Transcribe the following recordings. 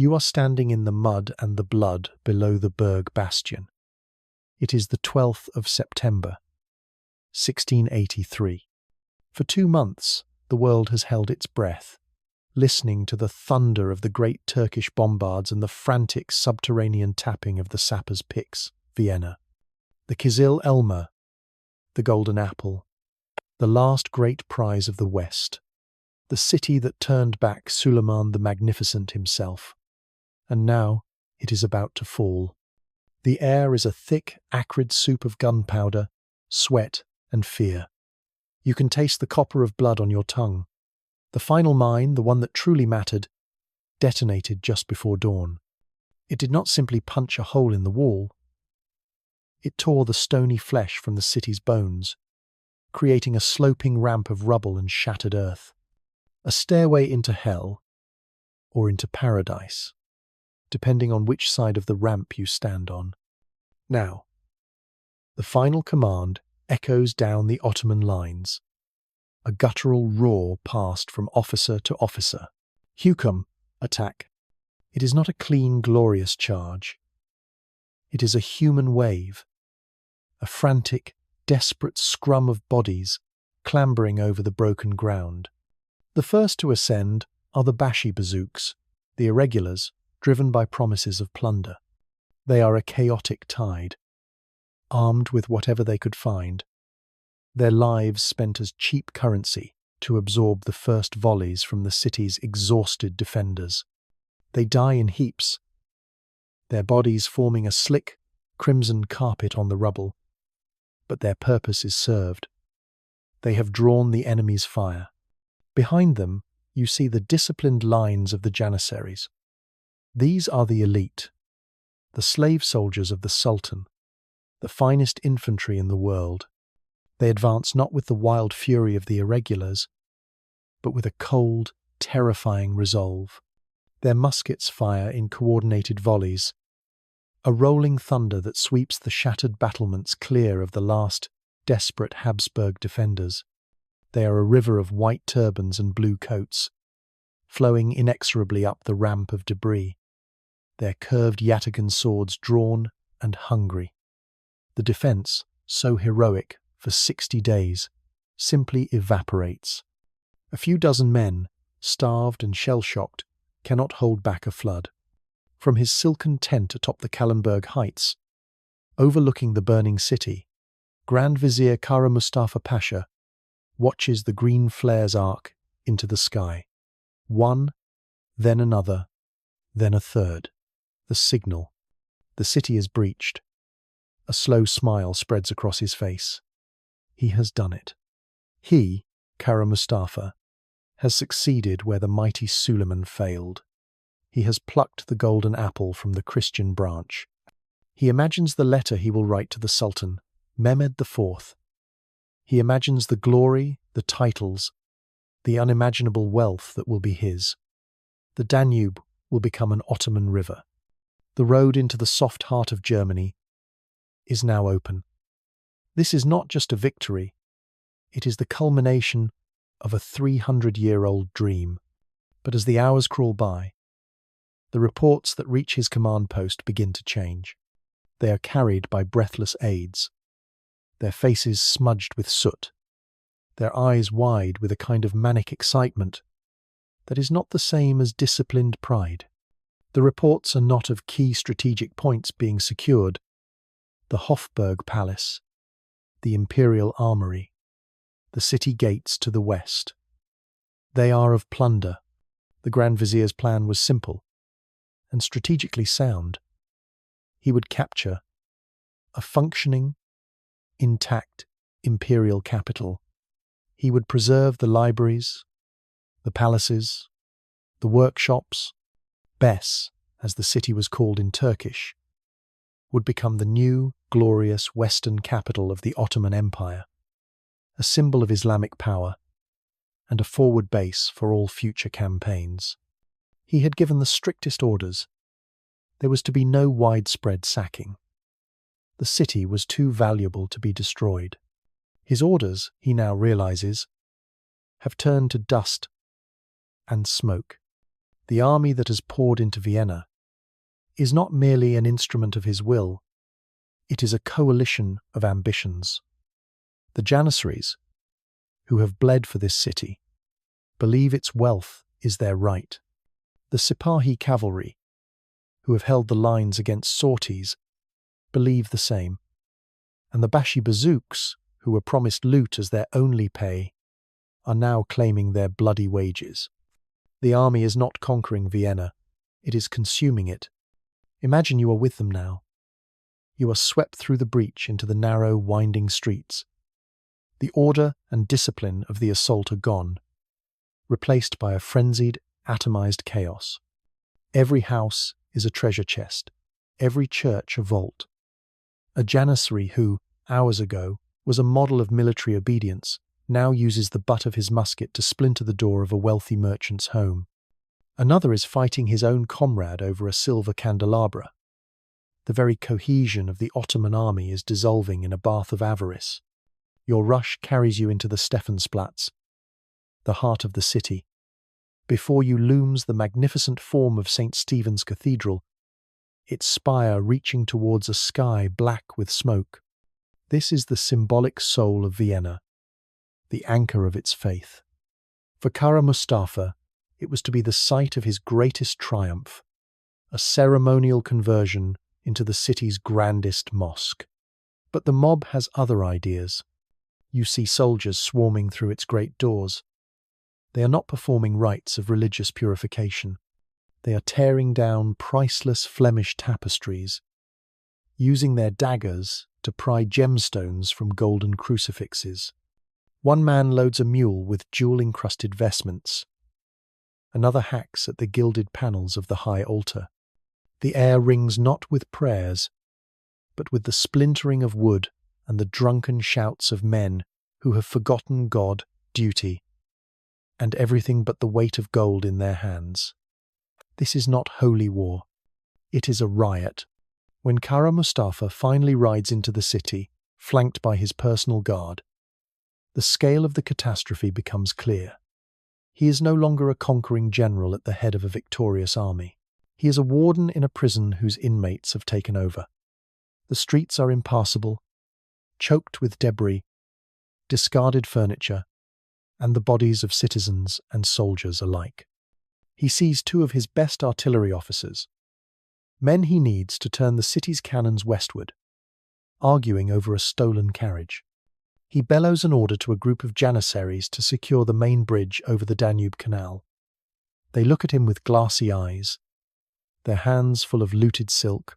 You are standing in the mud and the blood below the Berg bastion. It is the 12th of September, 1683. For 2 months, the world has held its breath, listening to the thunder of the great Turkish bombards and the frantic subterranean tapping of the sappers' picks. Vienna. The Kizil Elma, the Golden Apple, the last great prize of the West, the city that turned back Suleiman the Magnificent himself. And now it is about to fall. The air is a thick, acrid soup of gunpowder, sweat, and fear. You can taste the copper of blood on your tongue. The final mine, the one that truly mattered, detonated just before dawn. It did not simply punch a hole in the wall. It tore the stony flesh from the city's bones, creating a sloping ramp of rubble and shattered earth. A stairway into hell, or into paradise, depending on which side of the ramp you stand on. Now, the final command echoes down the Ottoman lines. A guttural roar passed from officer to officer. Hukum, attack. It is not a clean, glorious charge. It is a human wave, a frantic, desperate scrum of bodies clambering over the broken ground. The first to ascend are the Bashi bazooks, the irregulars, driven by promises of plunder. They are a chaotic tide, armed with whatever they could find, their lives spent as cheap currency to absorb the first volleys from the city's exhausted defenders. They die in heaps, their bodies forming a slick, crimson carpet on the rubble. But their purpose is served. They have drawn the enemy's fire. Behind them, you see the disciplined lines of the Janissaries. These are the elite, the slave soldiers of the Sultan, the finest infantry in the world. They advance not with the wild fury of the irregulars, but with a cold, terrifying resolve. Their muskets fire in coordinated volleys, a rolling thunder that sweeps the shattered battlements clear of the last desperate Habsburg defenders. They are a river of white turbans and blue coats, flowing inexorably up the ramp of debris, their curved yataghan swords drawn and hungry. The defence, so heroic for 60 days, simply evaporates. A few dozen men, starved and shell-shocked, cannot hold back a flood. From his silken tent atop the Kallenberg Heights, overlooking the burning city, Grand Vizier Kara Mustafa Pasha watches the green flares arc into the sky. One, then another, then a third. The signal. The city is breached. A slow smile spreads across his face. He has done it. He, Kara Mustafa, has succeeded where the mighty Suleiman failed. He has plucked the golden apple from the Christian branch. He imagines the letter he will write to the Sultan, Mehmed IV. He imagines the glory, the titles, the unimaginable wealth that will be his. The Danube will become an Ottoman river. The road into the soft heart of Germany is now open. This is not just a victory. It is the culmination of a 300-year-old dream. But as the hours crawl by, the reports that reach his command post begin to change. They are carried by breathless aides, their faces smudged with soot, their eyes wide with a kind of manic excitement that is not the same as disciplined pride. The reports are not of key strategic points being secured: the Hofburg Palace, the Imperial Armory, the city gates to the west. They are of plunder. The Grand Vizier's plan was simple and strategically sound. He would capture a functioning, intact imperial capital. He would preserve the libraries, the palaces, the workshops. Bes, as the city was called in Turkish, would become the new, glorious western capital of the Ottoman Empire, a symbol of Islamic power and a forward base for all future campaigns. He had given the strictest orders. There was to be no widespread sacking. The city was too valuable to be destroyed. His orders, he now realizes, have turned to dust and smoke. The army that has poured into Vienna is not merely an instrument of his will, it is a coalition of ambitions. The Janissaries, who have bled for this city, believe its wealth is their right. The Sipahi cavalry, who have held the lines against sorties, believe the same. And the Bashi bazooks, who were promised loot as their only pay, are now claiming their bloody wages. The army is not conquering Vienna, it is consuming it. Imagine you are with them now. You are swept through the breach into the narrow, winding streets. The order and discipline of the assault are gone, replaced by a frenzied, atomized chaos. Every house is a treasure chest, every church a vault. A janissary who, hours ago, was a model of military obedience, now uses the butt of his musket to splinter the door of a wealthy merchant's home. Another is fighting his own comrade over a silver candelabra. The very cohesion of the Ottoman army is dissolving in a bath of avarice. Your rush carries you into the Stephansplatz, the heart of the city. Before you looms the magnificent form of St. Stephen's Cathedral, its spire reaching towards a sky black with smoke. This is the symbolic soul of Vienna, the anchor of its faith. For Kara Mustafa, it was to be the site of his greatest triumph, a ceremonial conversion into the city's grandest mosque. But the mob has other ideas. You see soldiers swarming through its great doors. They are not performing rites of religious purification. They are tearing down priceless Flemish tapestries, using their daggers to pry gemstones from golden crucifixes. One man loads a mule with jewel-encrusted vestments. Another hacks at the gilded panels of the high altar. The air rings not with prayers, but with the splintering of wood and the drunken shouts of men who have forgotten God, duty, and everything but the weight of gold in their hands. This is not holy war. It is a riot. When Kara Mustafa finally rides into the city, flanked by his personal guard, the scale of the catastrophe becomes clear. He is no longer a conquering general at the head of a victorious army. He is a warden in a prison whose inmates have taken over. The streets are impassable, choked with debris, discarded furniture, and the bodies of citizens and soldiers alike. He sees two of his best artillery officers, men he needs to turn the city's cannons westward, arguing over a stolen carriage. He bellows an order to a group of janissaries to secure the main bridge over the Danube Canal. They look at him with glassy eyes, their hands full of looted silk,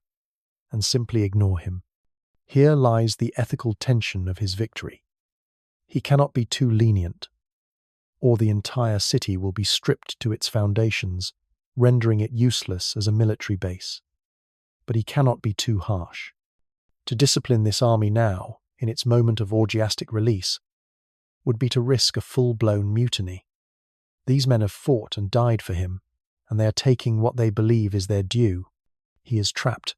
and simply ignore him. Here lies the ethical tension of his victory. He cannot be too lenient, or the entire city will be stripped to its foundations, rendering it useless as a military base. But he cannot be too harsh. To discipline this army now, in its moment of orgiastic release, would be to risk a full-blown mutiny. These men have fought and died for him, and they are taking what they believe is their due. He is trapped.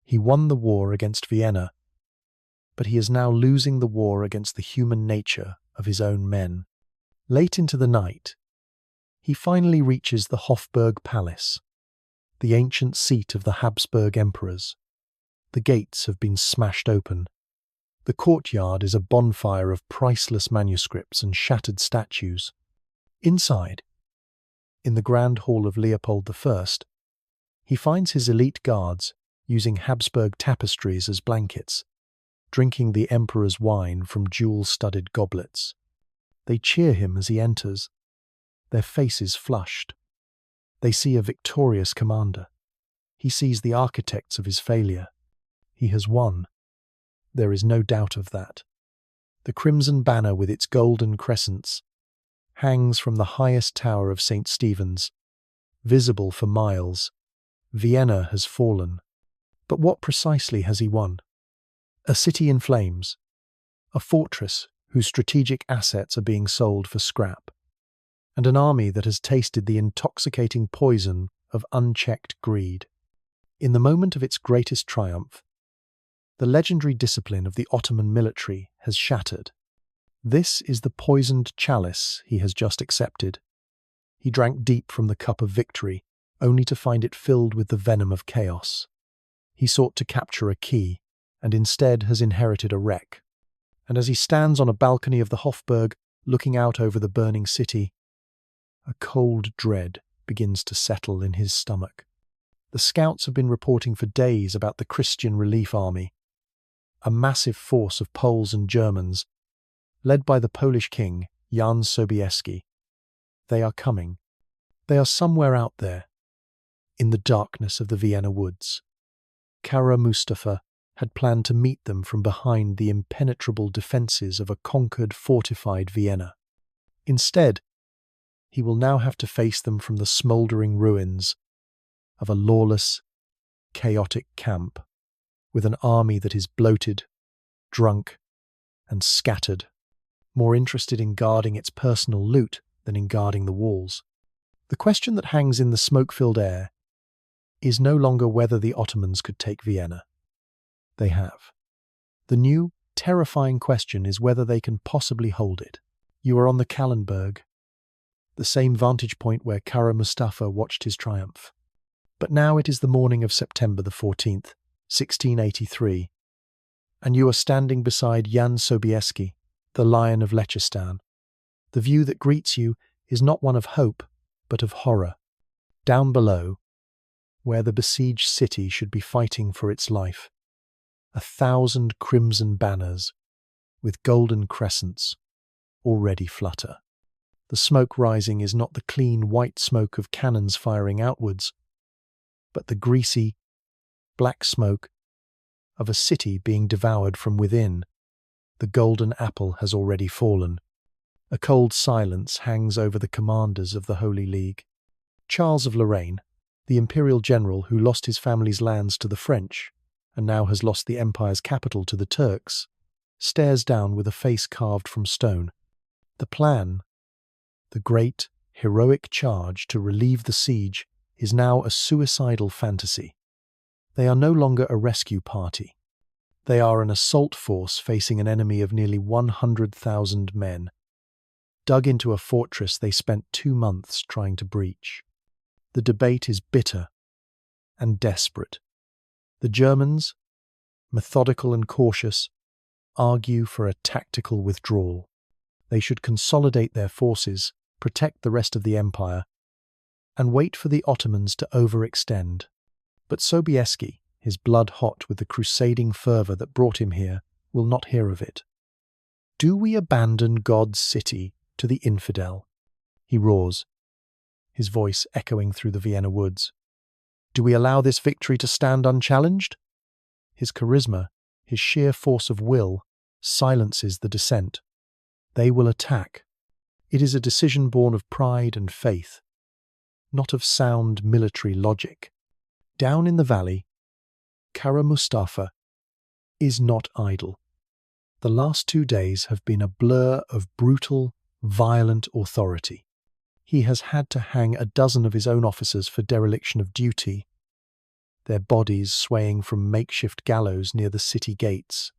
He won the war against Vienna, but he is now losing the war against the human nature of his own men. Late into the night, he finally reaches the Hofburg Palace, the ancient seat of the Habsburg emperors. The gates have been smashed open. The courtyard is a bonfire of priceless manuscripts and shattered statues. Inside, in the Grand Hall of Leopold I, he finds his elite guards using Habsburg tapestries as blankets, drinking the emperor's wine from jewel-studded goblets. They cheer him as he enters, their faces flushed. They see a victorious commander. He sees the architects of his failure. He has won. There is no doubt of that. The crimson banner with its golden crescents hangs from the highest tower of St. Stephen's, visible for miles. Vienna has fallen. But what precisely has he won? A city in flames, a fortress whose strategic assets are being sold for scrap, and an army that has tasted the intoxicating poison of unchecked greed. In the moment of its greatest triumph, the legendary discipline of the Ottoman military has shattered. This is the poisoned chalice he has just accepted. He drank deep from the cup of victory, only to find it filled with the venom of chaos. He sought to capture a key, and instead has inherited a wreck. And as he stands on a balcony of the Hofburg, looking out over the burning city, a cold dread begins to settle in his stomach. The scouts have been reporting for days about the Christian Relief Army, a massive force of Poles and Germans, led by the Polish king, Jan Sobieski. They are coming. They are somewhere out there, in the darkness of the Vienna woods. Kara Mustafa had planned to meet them from behind the impenetrable defences of a conquered, fortified Vienna. Instead, he will now have to face them from the smouldering ruins of a lawless, chaotic camp, with an army that is bloated, drunk, and scattered, more interested in guarding its personal loot than in guarding the walls. The question that hangs in the smoke-filled air is no longer whether the Ottomans could take Vienna. They have. The new, terrifying question is whether they can possibly hold it. You are on the Kallenberg, the same vantage point where Kara Mustafa watched his triumph. But now it is the morning of September the 14th, 1683, and you are standing beside Jan Sobieski, the Lion of Lechistan. The view that greets you is not one of hope, but of horror. Down below, where the besieged city should be fighting for its life, 1,000 crimson banners with golden crescents already flutter. The smoke rising is not the clean white smoke of cannons firing outwards, but the greasy, black smoke of a city being devoured from within. The golden apple has already fallen. A cold silence hangs over the commanders of the Holy League. Charles of Lorraine, the imperial general who lost his family's lands to the French and now has lost the empire's capital to the Turks, stares down with a face carved from stone. The plan, the great, heroic charge to relieve the siege, is now a suicidal fantasy. They are no longer a rescue party. They are an assault force facing an enemy of nearly 100,000 men, dug into a fortress they spent 2 months trying to breach. The debate is bitter and desperate. The Germans, methodical and cautious, argue for a tactical withdrawal. They should consolidate their forces, protect the rest of the empire, and wait for the Ottomans to overextend. But Sobieski, his blood hot with the crusading fervour that brought him here, will not hear of it. Do we abandon God's city to the infidel? He roars, his voice echoing through the Vienna woods. Do we allow this victory to stand unchallenged? His charisma, his sheer force of will, silences the dissent. They will attack. It is a decision born of pride and faith, not of sound military logic. Down in the valley, Kara Mustafa is not idle. The last 2 days have been a blur of brutal, violent authority. He has had to hang a dozen of his own officers for dereliction of duty, their bodies swaying from makeshift gallows near the city gates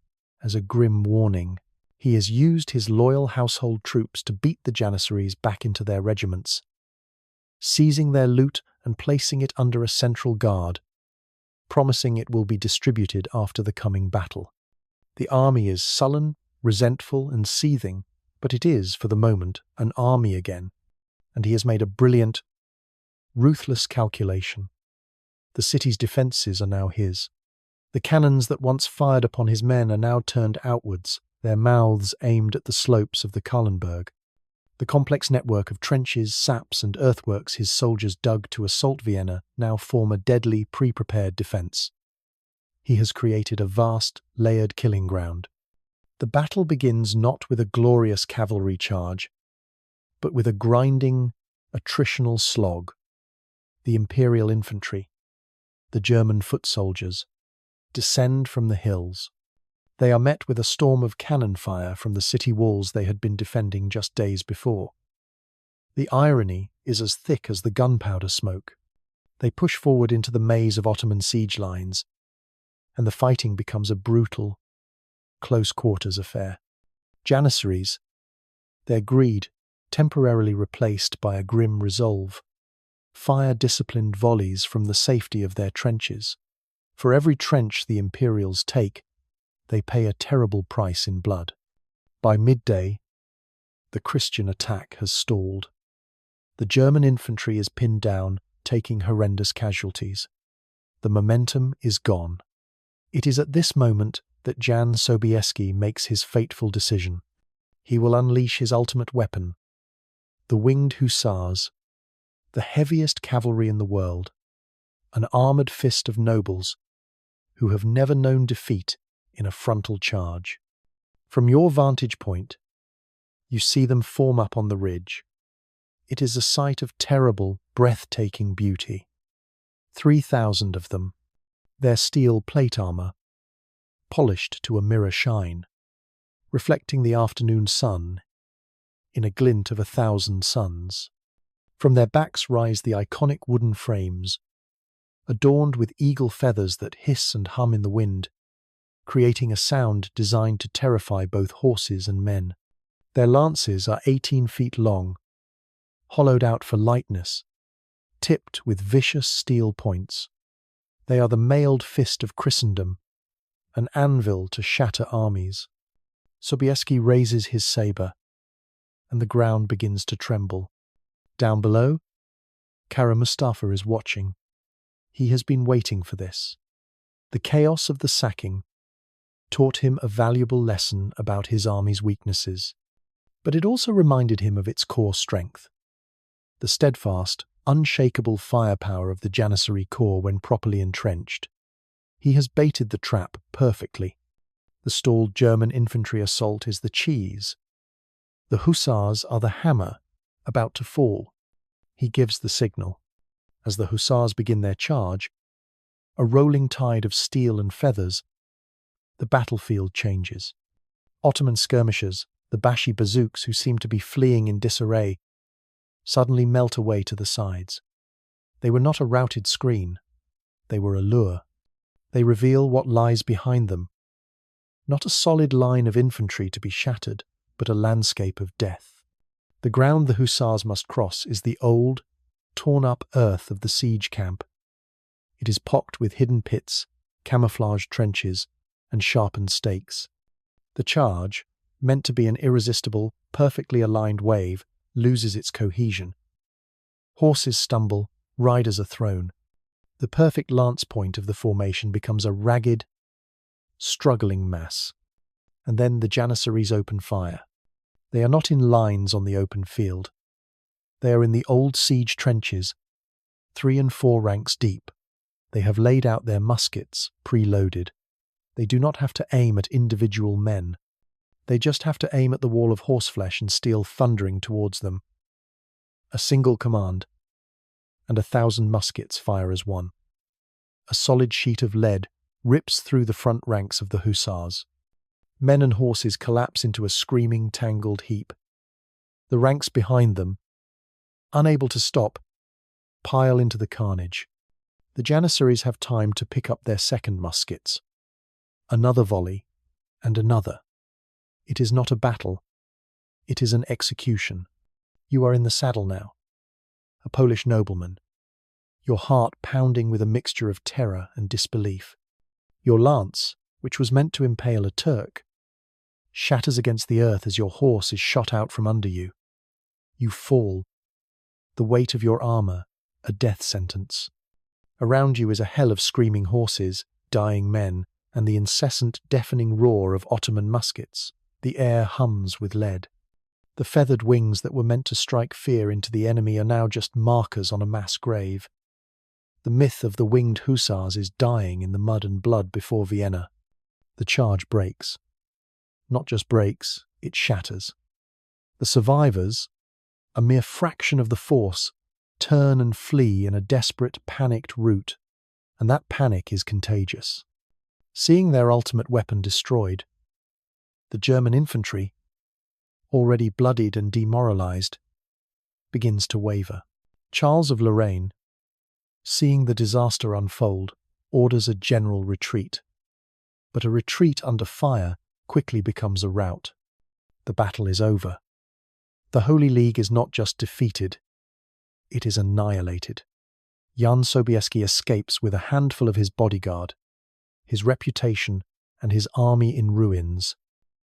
as a grim warning. He has used his loyal household troops to beat the Janissaries back into their regiments, seizing their loot and placing it under a central guard, promising it will be distributed after the coming battle. The army is sullen, resentful, and seething, but it is, for the moment, an army again, and he has made a brilliant, ruthless calculation. The city's defences are now his. The cannons that once fired upon his men are now turned outwards, their mouths aimed at the slopes of the Kallenberg. The complex network of trenches, saps, and earthworks his soldiers dug to assault Vienna now form a deadly, pre-prepared defence. He has created a vast, layered killing ground. The battle begins not with a glorious cavalry charge, but with a grinding, attritional slog. The imperial infantry, the German foot soldiers, descend from the hills. They are met with a storm of cannon fire from the city walls they had been defending just days before. The irony is as thick as the gunpowder smoke. They push forward into the maze of Ottoman siege lines, and the fighting becomes a brutal, close-quarters affair. Janissaries, their greed temporarily replaced by a grim resolve, fire disciplined volleys from the safety of their trenches. For every trench the Imperials take, they pay a terrible price in blood. By midday, the Christian attack has stalled. The German infantry is pinned down, taking horrendous casualties. The momentum is gone. It is at this moment that Jan Sobieski makes his fateful decision. He will unleash his ultimate weapon, the winged hussars, the heaviest cavalry in the world, an armoured fist of nobles who have never known defeat in a frontal charge. From your vantage point, you see them form up on the ridge. It is a sight of terrible, breathtaking beauty. 3,000 of them, their steel plate armour, polished to a mirror shine, reflecting the afternoon sun in a glint of 1,000 suns. From their backs rise the iconic wooden frames, adorned with eagle feathers that hiss and hum in the wind, creating a sound designed to terrify both horses and men. Their lances are 18 feet long, hollowed out for lightness, tipped with vicious steel points. They are the mailed fist of Christendom, an anvil to shatter armies. Sobieski raises his sabre, and the ground begins to tremble. Down below, Kara Mustafa is watching. He has been waiting for this. The chaos of the sacking taught him a valuable lesson about his army's weaknesses, but it also reminded him of its core strength. The steadfast, unshakable firepower of the Janissary Corps when properly entrenched. He has baited the trap perfectly. The stalled German infantry assault is the cheese. The hussars are the hammer, about to fall. He gives the signal. As the hussars begin their charge, a rolling tide of steel and feathers, the battlefield changes. Ottoman skirmishers, the Bashi bazooks who seem to be fleeing in disarray, suddenly melt away to the sides. They were not a routed screen. They were a lure. They reveal what lies behind them. Not a solid line of infantry to be shattered, but a landscape of death. The ground the hussars must cross is the old, torn-up earth of the siege camp. It is pocked with hidden pits, camouflaged trenches, and sharpened stakes. The charge, meant to be an irresistible, perfectly aligned wave, loses its cohesion. Horses stumble, riders are thrown. The perfect lance point of the formation becomes a ragged, struggling mass. And then the Janissaries open fire. They are not in lines on the open field. They are in the old siege trenches, 3 and 4 ranks deep. They have laid out their muskets, preloaded. They do not have to aim at individual men. They just have to aim at the wall of horseflesh and steel thundering towards them. A single command, and 1,000 muskets fire as one. A solid sheet of lead rips through the front ranks of the hussars. Men and horses collapse into a screaming, tangled heap. The ranks behind them, unable to stop, pile into the carnage. The Janissaries have time to pick up their second muskets. Another volley, and another. It is not a battle. It is an execution. You are in the saddle now, a Polish nobleman, your heart pounding with a mixture of terror and disbelief. Your lance, which was meant to impale a Turk, shatters against the earth as your horse is shot out from under you. You fall. The weight of your armour, a death sentence. Around you is a hell of screaming horses, dying men, and the incessant, deafening roar of Ottoman muskets. The air hums with lead. The feathered wings that were meant to strike fear into the enemy are now just markers on a mass grave. The myth of the winged hussars is dying in the mud and blood before Vienna. The charge breaks. Not just breaks, it shatters. The survivors, a mere fraction of the force, turn and flee in a desperate, panicked rout, and that panic is contagious. Seeing their ultimate weapon destroyed, the German infantry, already bloodied and demoralized, begins to waver. Charles of Lorraine, seeing the disaster unfold, orders a general retreat. But a retreat under fire quickly becomes a rout. The battle is over. The Holy League is not just defeated, it is annihilated. Jan Sobieski escapes with a handful of his bodyguard, his reputation, and his army in ruins.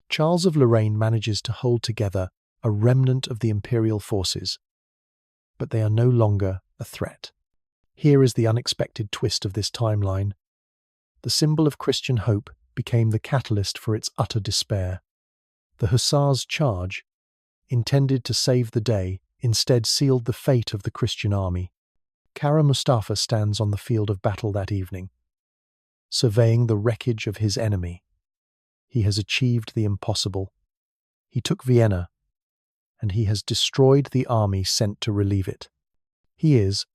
Charles of Lorraine manages to hold together a remnant of the imperial forces, but they are no longer a threat. Here is the unexpected twist of this timeline. The symbol of Christian hope became the catalyst for its utter despair. The Hussars' charge, intended to save the day, instead sealed the fate of the Christian army. Kara Mustafa stands on the field of battle that evening, surveying the wreckage of his enemy. He has achieved the impossible. He took Vienna, and he has destroyed the army sent to relieve it. He is,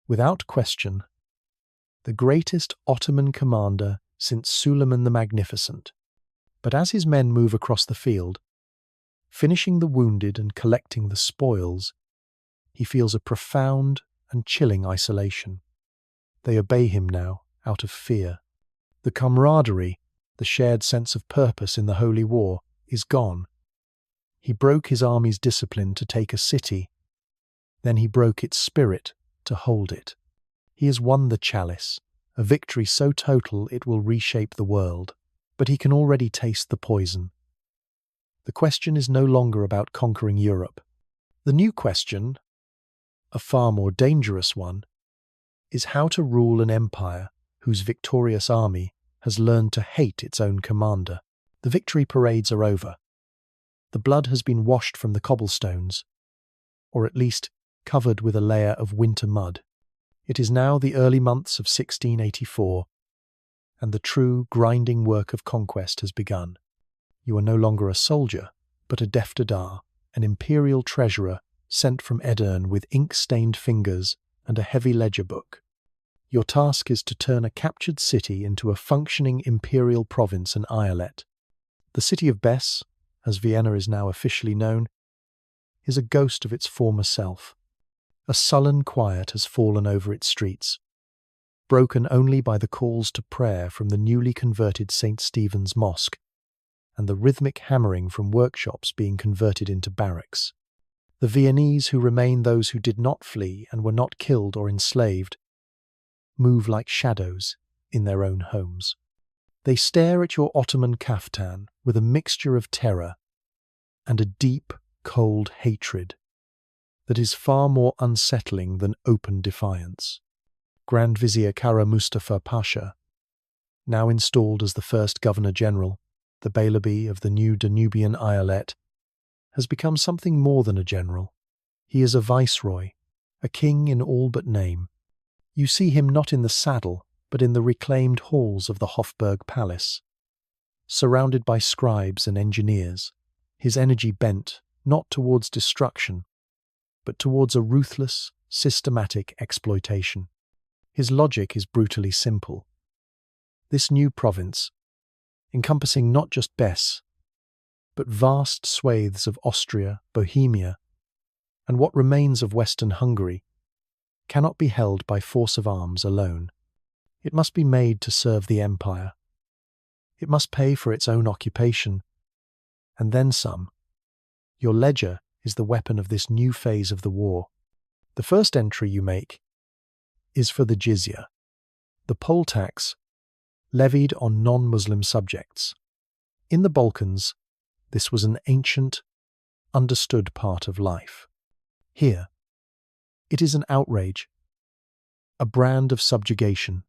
without question, the greatest Ottoman commander since Suleiman the Magnificent. But as his men move across the field, finishing the wounded and collecting the spoils, he feels a profound and chilling isolation. They obey him now out of fear. The camaraderie, the shared sense of purpose in the Holy War, is gone. He broke his army's discipline to take a city, then he broke its spirit to hold it. He has won the Chalice, a victory so total it will reshape the world, but he can already taste the poison. The question is no longer about conquering Europe. The new question, a far more dangerous one, is how to rule an empire whose victorious army has learned to hate its own commander. The victory parades are over. The blood has been washed from the cobblestones, or at least covered with a layer of winter mud. It is now the early months of 1684, and the true grinding work of conquest has begun. You are no longer a soldier, but a deftadar, an imperial treasurer sent from Edirne with ink-stained fingers and a heavy ledger book. Your task is to turn a captured city into a functioning imperial province in Eyalet. The city of Bes, as Vienna is now officially known, is a ghost of its former self. A sullen quiet has fallen over its streets, broken only by the calls to prayer from the newly converted St. Stephen's Mosque and the rhythmic hammering from workshops being converted into barracks. The Viennese, who remain those who did not flee and were not killed or enslaved, move like shadows in their own homes. They stare at your Ottoman kaftan with a mixture of terror and a deep, cold hatred that is far more unsettling than open defiance. Grand Vizier Kara Mustafa Pasha, now installed as the first Governor-General, the Beylerbey of the new Danubian Eyalet, has become something more than a general. He is a viceroy, a king in all but name. You see him not in the saddle, but in the reclaimed halls of the Hofburg Palace, surrounded by scribes and engineers, his energy bent not towards destruction, but towards a ruthless, systematic exploitation. His logic is brutally simple. This new province, encompassing not just Bes, but vast swathes of Austria, Bohemia, and what remains of Western Hungary, cannot be held by force of arms alone. It must be made to serve the empire. It must pay for its own occupation, and then some. Your ledger is the weapon of this new phase of the war. The first entry you make is for the jizya, the poll tax levied on non-Muslim subjects. In the Balkans, this was an ancient, understood part of life. Here, it is an outrage, a brand of subjugation.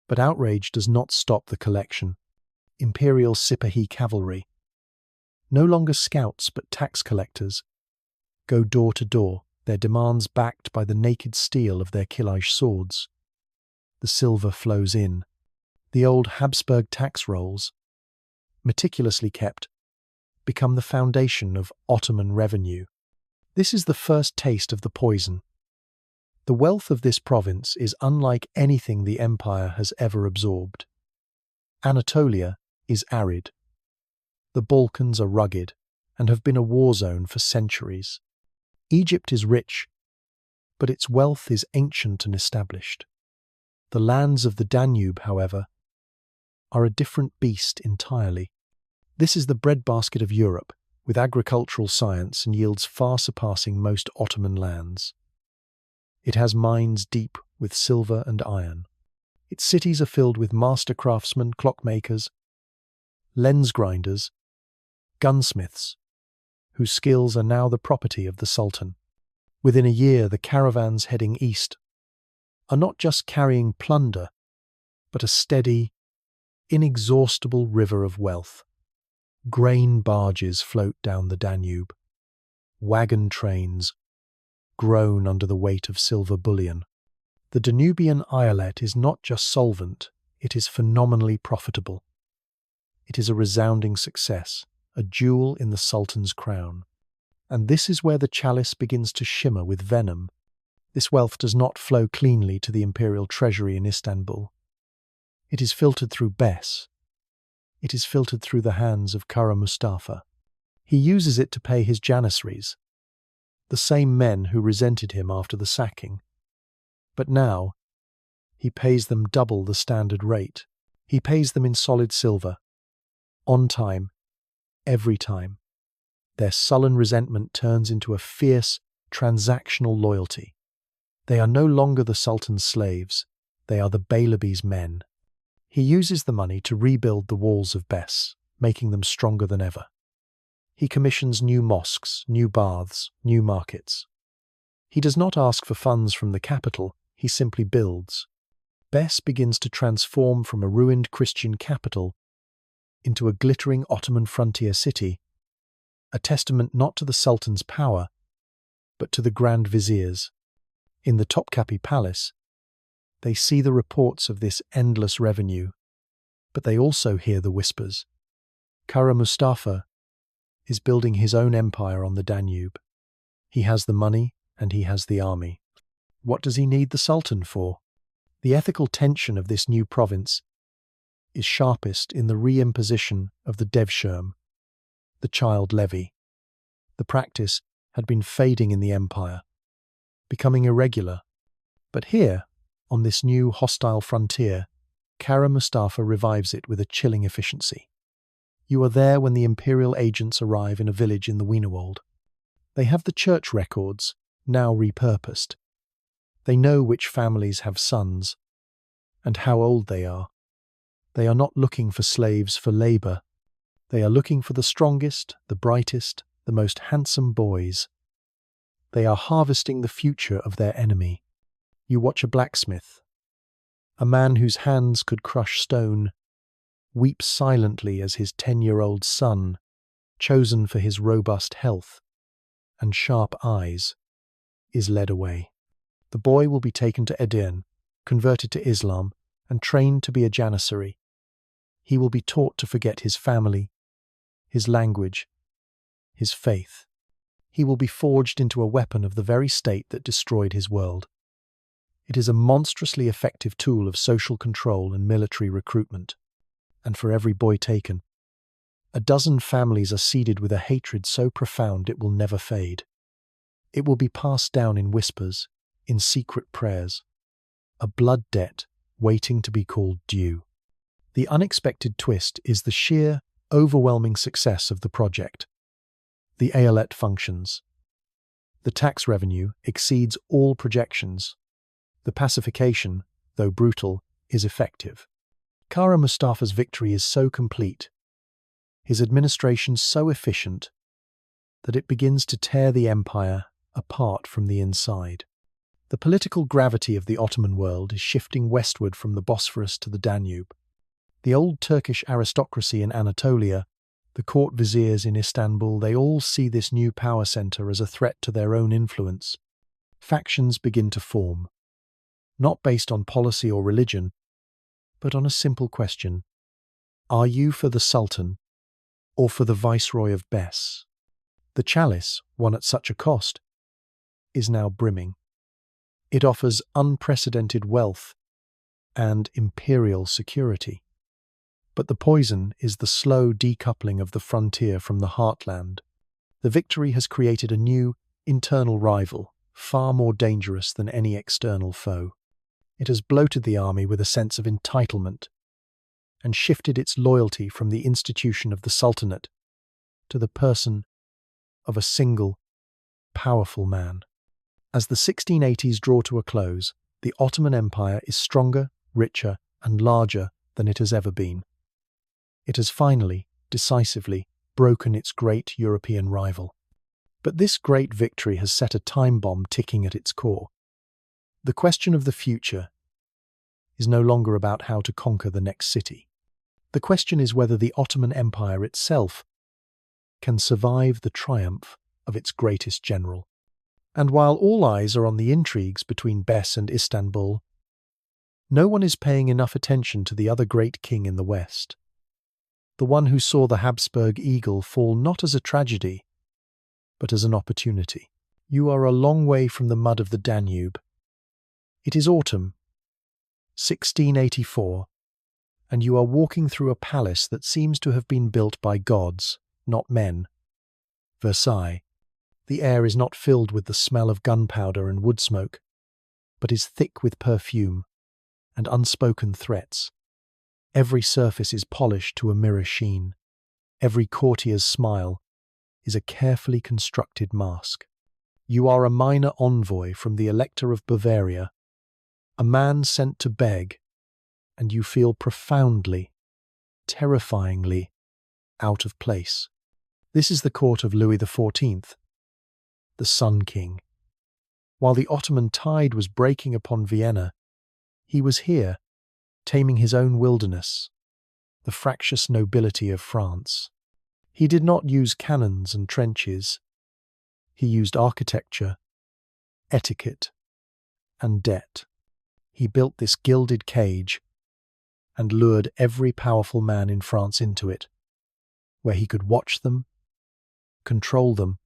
But outrage does not stop the collection. Imperial Sipahi cavalry, no longer scouts but tax collectors, go door to door, their demands backed by the naked steel of their Kilaj swords. The silver flows in. The old Habsburg tax rolls, meticulously kept, become the foundation of Ottoman revenue. This is the first taste of the poison. The wealth of this province is unlike anything the empire has ever absorbed. Anatolia is arid. The Balkans are rugged and have been a war zone for centuries. Egypt is rich, but its wealth is ancient and established. The lands of the Danube, however, are a different beast entirely. This is the breadbasket of Europe, with agricultural science and yields far surpassing most Ottoman lands. It has mines deep with silver and iron. Its cities are filled with master craftsmen, clockmakers, lens grinders, gunsmiths, whose skills are now the property of the Sultan. Within a year, the caravans heading east are not just carrying plunder, but a steady, inexhaustible river of wealth. Grain barges float down the Danube. Wagon trains groan under the weight of silver bullion. The Danubian Eyalet is not just solvent, it is phenomenally profitable. It is a resounding success, a jewel in the Sultan's crown. And this is where the chalice begins to shimmer with venom. This wealth does not flow cleanly to the imperial treasury in Istanbul. It is filtered through Bess. It is filtered through the hands of Kara Mustafa. He uses it to pay his janissaries, the same men who resented him after the sacking. But now, he pays them double the standard rate. He pays them in solid silver, on time, every time. Their sullen resentment turns into a fierce, transactional loyalty. They are no longer the Sultan's slaves, they are the Beylebe's men. He uses the money to rebuild the walls of Bess, making them stronger than ever. He commissions new mosques, new baths, new markets. He does not ask for funds from the capital, he simply builds. Bess begins to transform from a ruined Christian capital into a glittering Ottoman frontier city, a testament not to the Sultan's power, but to the Grand Vizier's. In the Topkapi Palace, they see the reports of this endless revenue, but they also hear the whispers. Kara Mustafa is building his own empire on the Danube. He has the money and he has the army. What does he need the Sultan for? The ethical tension of this new province is sharpest in the reimposition of the devshirm, the child levy. The practice had been fading in the empire, becoming irregular. But here, on this new hostile frontier, Kara Mustafa revives it with a chilling efficiency. You are there when the imperial agents arrive in a village in the Wienerwald. They have the church records, now repurposed. They know which families have sons, and how old they are. They are not looking for slaves for labour. They are looking for the strongest, the brightest, the most handsome boys. They are harvesting the future of their enemy. You watch a blacksmith, a man whose hands could crush stone, weeps silently as his 10-year-old son, chosen for his robust health and sharp eyes, is led away. The boy will be taken to Edirne, converted to Islam, and trained to be a janissary. He will be taught to forget his family, his language, his faith. He will be forged into a weapon of the very state that destroyed his world. It is a monstrously effective tool of social control and military recruitment. And for every boy taken, a dozen families are seeded with a hatred so profound it will never fade. It will be passed down in whispers, in secret prayers, a blood debt waiting to be called due. The unexpected twist is the sheer, overwhelming success of the project. The Eyalet functions. The tax revenue exceeds all projections. The pacification, though brutal, is effective. Kara Mustafa's victory is so complete, his administration so efficient, that it begins to tear the empire apart from the inside. The political gravity of the Ottoman world is shifting westward from the Bosphorus to the Danube. The old Turkish aristocracy in Anatolia, the court viziers in Istanbul, they all see this new power centre as a threat to their own influence. Factions begin to form, not based on policy or religion, but on a simple question. Are you for the Sultan or for the Viceroy of Bess? The chalice, won at such a cost, is now brimming. It offers unprecedented wealth and imperial security. But the poison is the slow decoupling of the frontier from the heartland. The victory has created a new, internal rival, far more dangerous than any external foe. It has bloated the army with a sense of entitlement and shifted its loyalty from the institution of the Sultanate to the person of a single, powerful man. As the 1680s draw to a close, the Ottoman Empire is stronger, richer, and larger than it has ever been. It has finally, decisively, broken its great European rival. But this great victory has set a time bomb ticking at its core. The question of the future is no longer about how to conquer the next city. The question is whether the Ottoman Empire itself can survive the triumph of its greatest general. And while all eyes are on the intrigues between Bes and Istanbul, no one is paying enough attention to the other great king in the West, the one who saw the Habsburg eagle fall not as a tragedy, but as an opportunity. You are a long way from the mud of the Danube. It is autumn, 1684, and you are walking through a palace that seems to have been built by gods, not men. Versailles. The air is not filled with the smell of gunpowder and wood smoke, but is thick with perfume and unspoken threats. Every surface is polished to a mirror sheen. Every courtier's smile is a carefully constructed mask. You are a minor envoy from the Elector of Bavaria, a man sent to beg, and you feel profoundly, terrifyingly out of place. This is the court of Louis XIV, the Sun King. While the Ottoman tide was breaking upon Vienna, he was here, taming his own wilderness, the fractious nobility of France. He did not use cannons and trenches. He used architecture, etiquette, and debt. He built this gilded cage and lured every powerful man in France into it, where he could watch them, control them,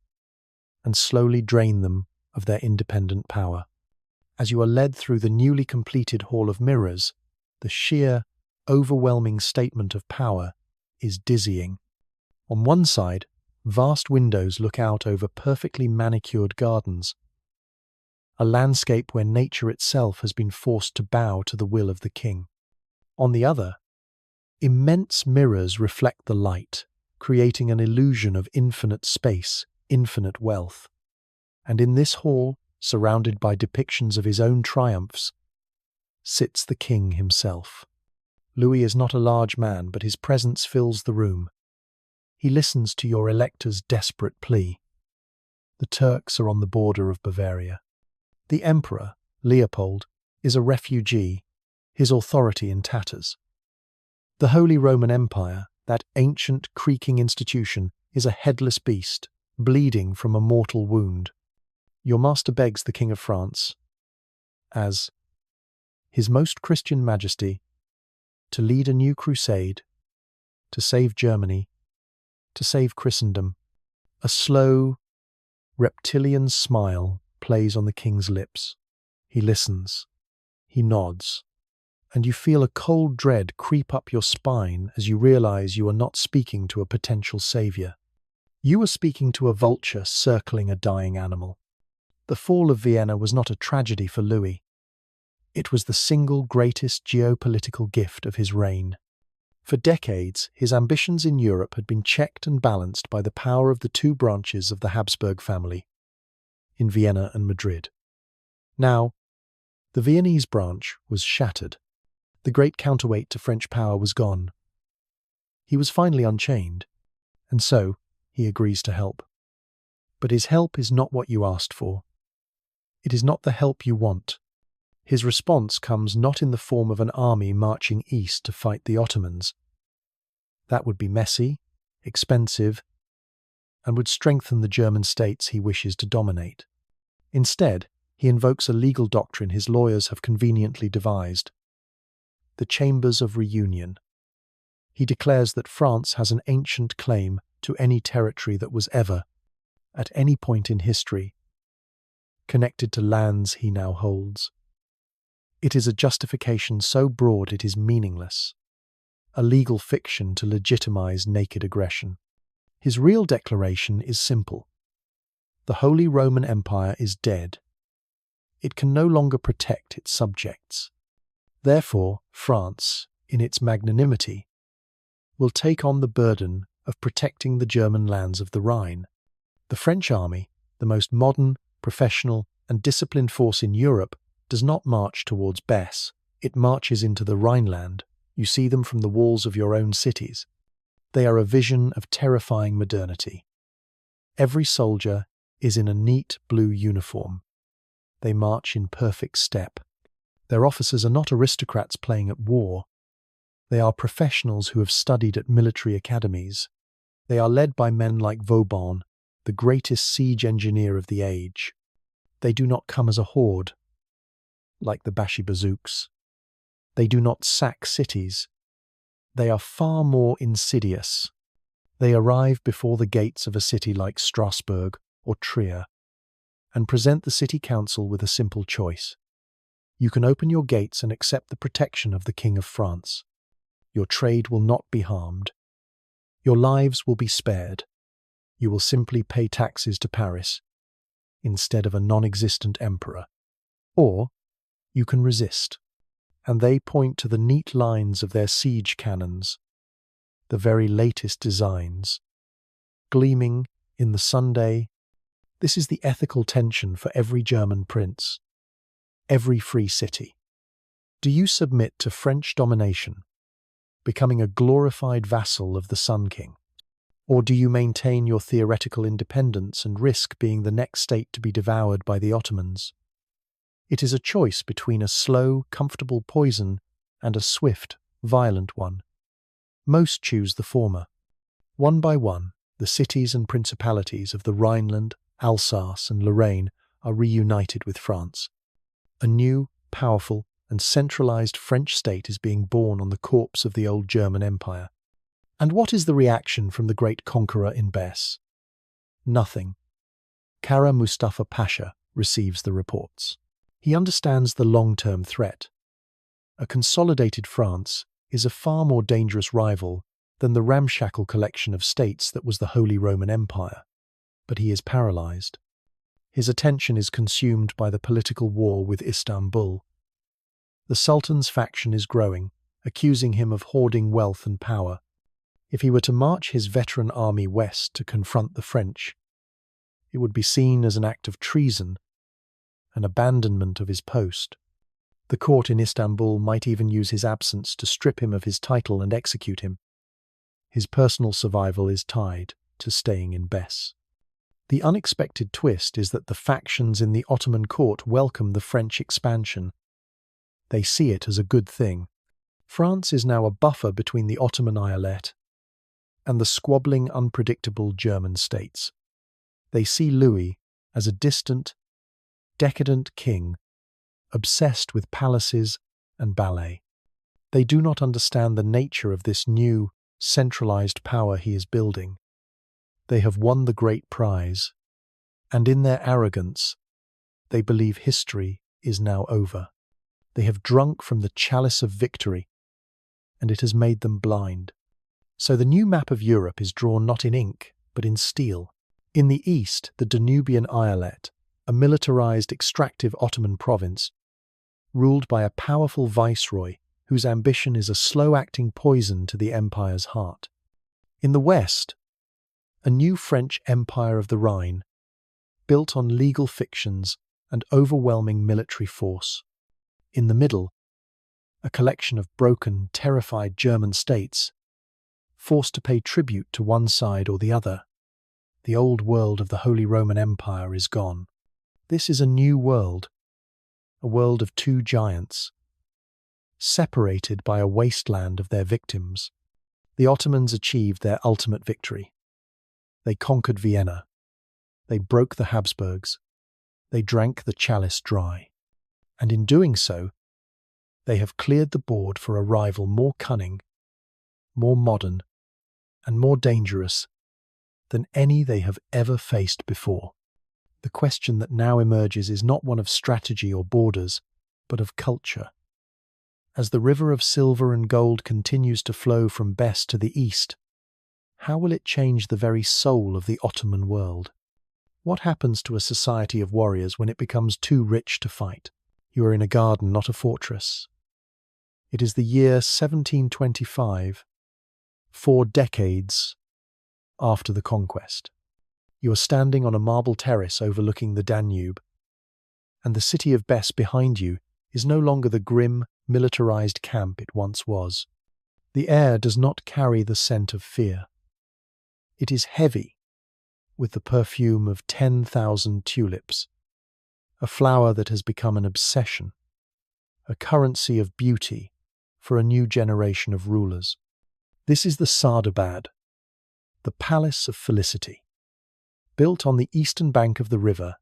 and slowly drain them of their independent power. As you are led through the newly completed Hall of Mirrors, the sheer, overwhelming statement of power is dizzying. On one side, vast windows look out over perfectly manicured gardens, a landscape where nature itself has been forced to bow to the will of the king. On the other, immense mirrors reflect the light, creating an illusion of infinite space, infinite wealth. And in this hall, surrounded by depictions of his own triumphs, sits the king himself. Louis is not a large man, but his presence fills the room. He listens to your elector's desperate plea. The Turks are on the border of Bavaria. The emperor, Leopold, is a refugee, his authority in tatters. The Holy Roman Empire, that ancient, creaking institution, is a headless beast, bleeding from a mortal wound. Your master begs the King of France, as His Most Christian Majesty, to lead a new crusade, to save Germany, to save Christendom. A slow, reptilian smile plays on the king's lips. He listens. He nods. And you feel a cold dread creep up your spine as you realize you are not speaking to a potential savior. You are speaking to a vulture circling a dying animal. The fall of Vienna was not a tragedy for Louis. It was the single greatest geopolitical gift of his reign. For decades, his ambitions in Europe had been checked and balanced by the power of the two branches of the Habsburg family, in Vienna and Madrid. Now, the Viennese branch was shattered. The great counterweight to French power was gone. He was finally unchained, and so he agrees to help. But his help is not what you asked for. It is not the help you want. His response comes not in the form of an army marching east to fight the Ottomans. That would be messy, expensive, and would strengthen the German states he wishes to dominate. Instead, he invokes a legal doctrine his lawyers have conveniently devised: the Chambers of Reunion. He declares that France has an ancient claim to any territory that was ever, at any point in history, connected to lands he now holds. It is a justification so broad it is meaningless, a legal fiction to legitimize naked aggression. His real declaration is simple. The Holy Roman Empire is dead. It can no longer protect its subjects. Therefore, France, in its magnanimity, will take on the burden of protecting the German lands of the Rhine. The French army, the most modern, professional, and disciplined force in Europe, does not march towards Besse. It marches into the Rhineland. You see them from the walls of your own cities. They are a vision of terrifying modernity. Every soldier is in a neat blue uniform. They march in perfect step. Their officers are not aristocrats playing at war. They are professionals who have studied at military academies. They are led by men like Vauban, the greatest siege engineer of the age. They do not come as a horde, like the Bashibazouks. They do not sack cities. They are far more insidious. They arrive before the gates of a city like Strasbourg or Trier and present the city council with a simple choice. You can open your gates and accept the protection of the King of France. Your trade will not be harmed. Your lives will be spared. You will simply pay taxes to Paris instead of a non-existent emperor. Or you can resist. And they point to the neat lines of their siege cannons, the very latest designs, gleaming in the Sunday. This is the ethical tension for every German prince, every free city. Do you submit to French domination, becoming a glorified vassal of the Sun King? Or do you maintain your theoretical independence and risk being the next state to be devoured by the Ottomans? It is a choice between a slow, comfortable poison and a swift, violent one. Most choose the former. One by one, the cities and principalities of the Rhineland, Alsace, and Lorraine are reunited with France. A new, powerful, and centralized French state is being born on the corpse of the old German Empire. And what is the reaction from the great conqueror in Besse? Nothing. Kara Mustafa Pasha receives the reports. He understands the long-term threat. A consolidated France is a far more dangerous rival than the ramshackle collection of states that was the Holy Roman Empire. But he is paralyzed. His attention is consumed by the political war with Istanbul. The Sultan's faction is growing, accusing him of hoarding wealth and power. If he were to march his veteran army west to confront the French, it would be seen as an act of treason, an abandonment of his post. The court in Istanbul might even use his absence to strip him of his title and execute him. His personal survival is tied to staying in Besse. The unexpected twist is that the factions in the Ottoman court welcome the French expansion. They see it as a good thing. France is now a buffer between the Ottoman Eyalet and the squabbling, unpredictable German states. They see Louis as a distant, decadent king, obsessed with palaces and ballet. They do not understand the nature of this new, centralized power he is building. They have won the great prize, and in their arrogance, they believe history is now over. They have drunk from the chalice of victory, and it has made them blind. So the new map of Europe is drawn not in ink, but in steel. In the east, the Danubian Eyalet, a militarized, extractive Ottoman province, ruled by a powerful viceroy whose ambition is a slow-acting poison to the empire's heart. In the west, a new French Empire of the Rhine, built on legal fictions and overwhelming military force. In the middle, a collection of broken, terrified German states, forced to pay tribute to one side or the other. The old world of the Holy Roman Empire is gone. This is a new world, a world of two giants, separated by a wasteland of their victims. The Ottomans achieved their ultimate victory. They conquered Vienna. They broke the Habsburgs. They drank the chalice dry. And in doing so, they have cleared the board for a rival more cunning, more modern, and more dangerous than any they have ever faced before. The question that now emerges is not one of strategy or borders, but of culture. As the river of silver and gold continues to flow from Besse to the east, how will it change the very soul of the Ottoman world? What happens to a society of warriors when it becomes too rich to fight? You are in a garden, not a fortress. It is the year 1725, 4 decades after the conquest. You are standing on a marble terrace overlooking the Danube, and the city of Bes behind you is no longer the grim, militarized camp it once was. The air does not carry the scent of fear. It is heavy with the perfume of 10,000 tulips, a flower that has become an obsession, a currency of beauty for a new generation of rulers. This is the Sardabad, the Palace of Felicity, built on the eastern bank of the river,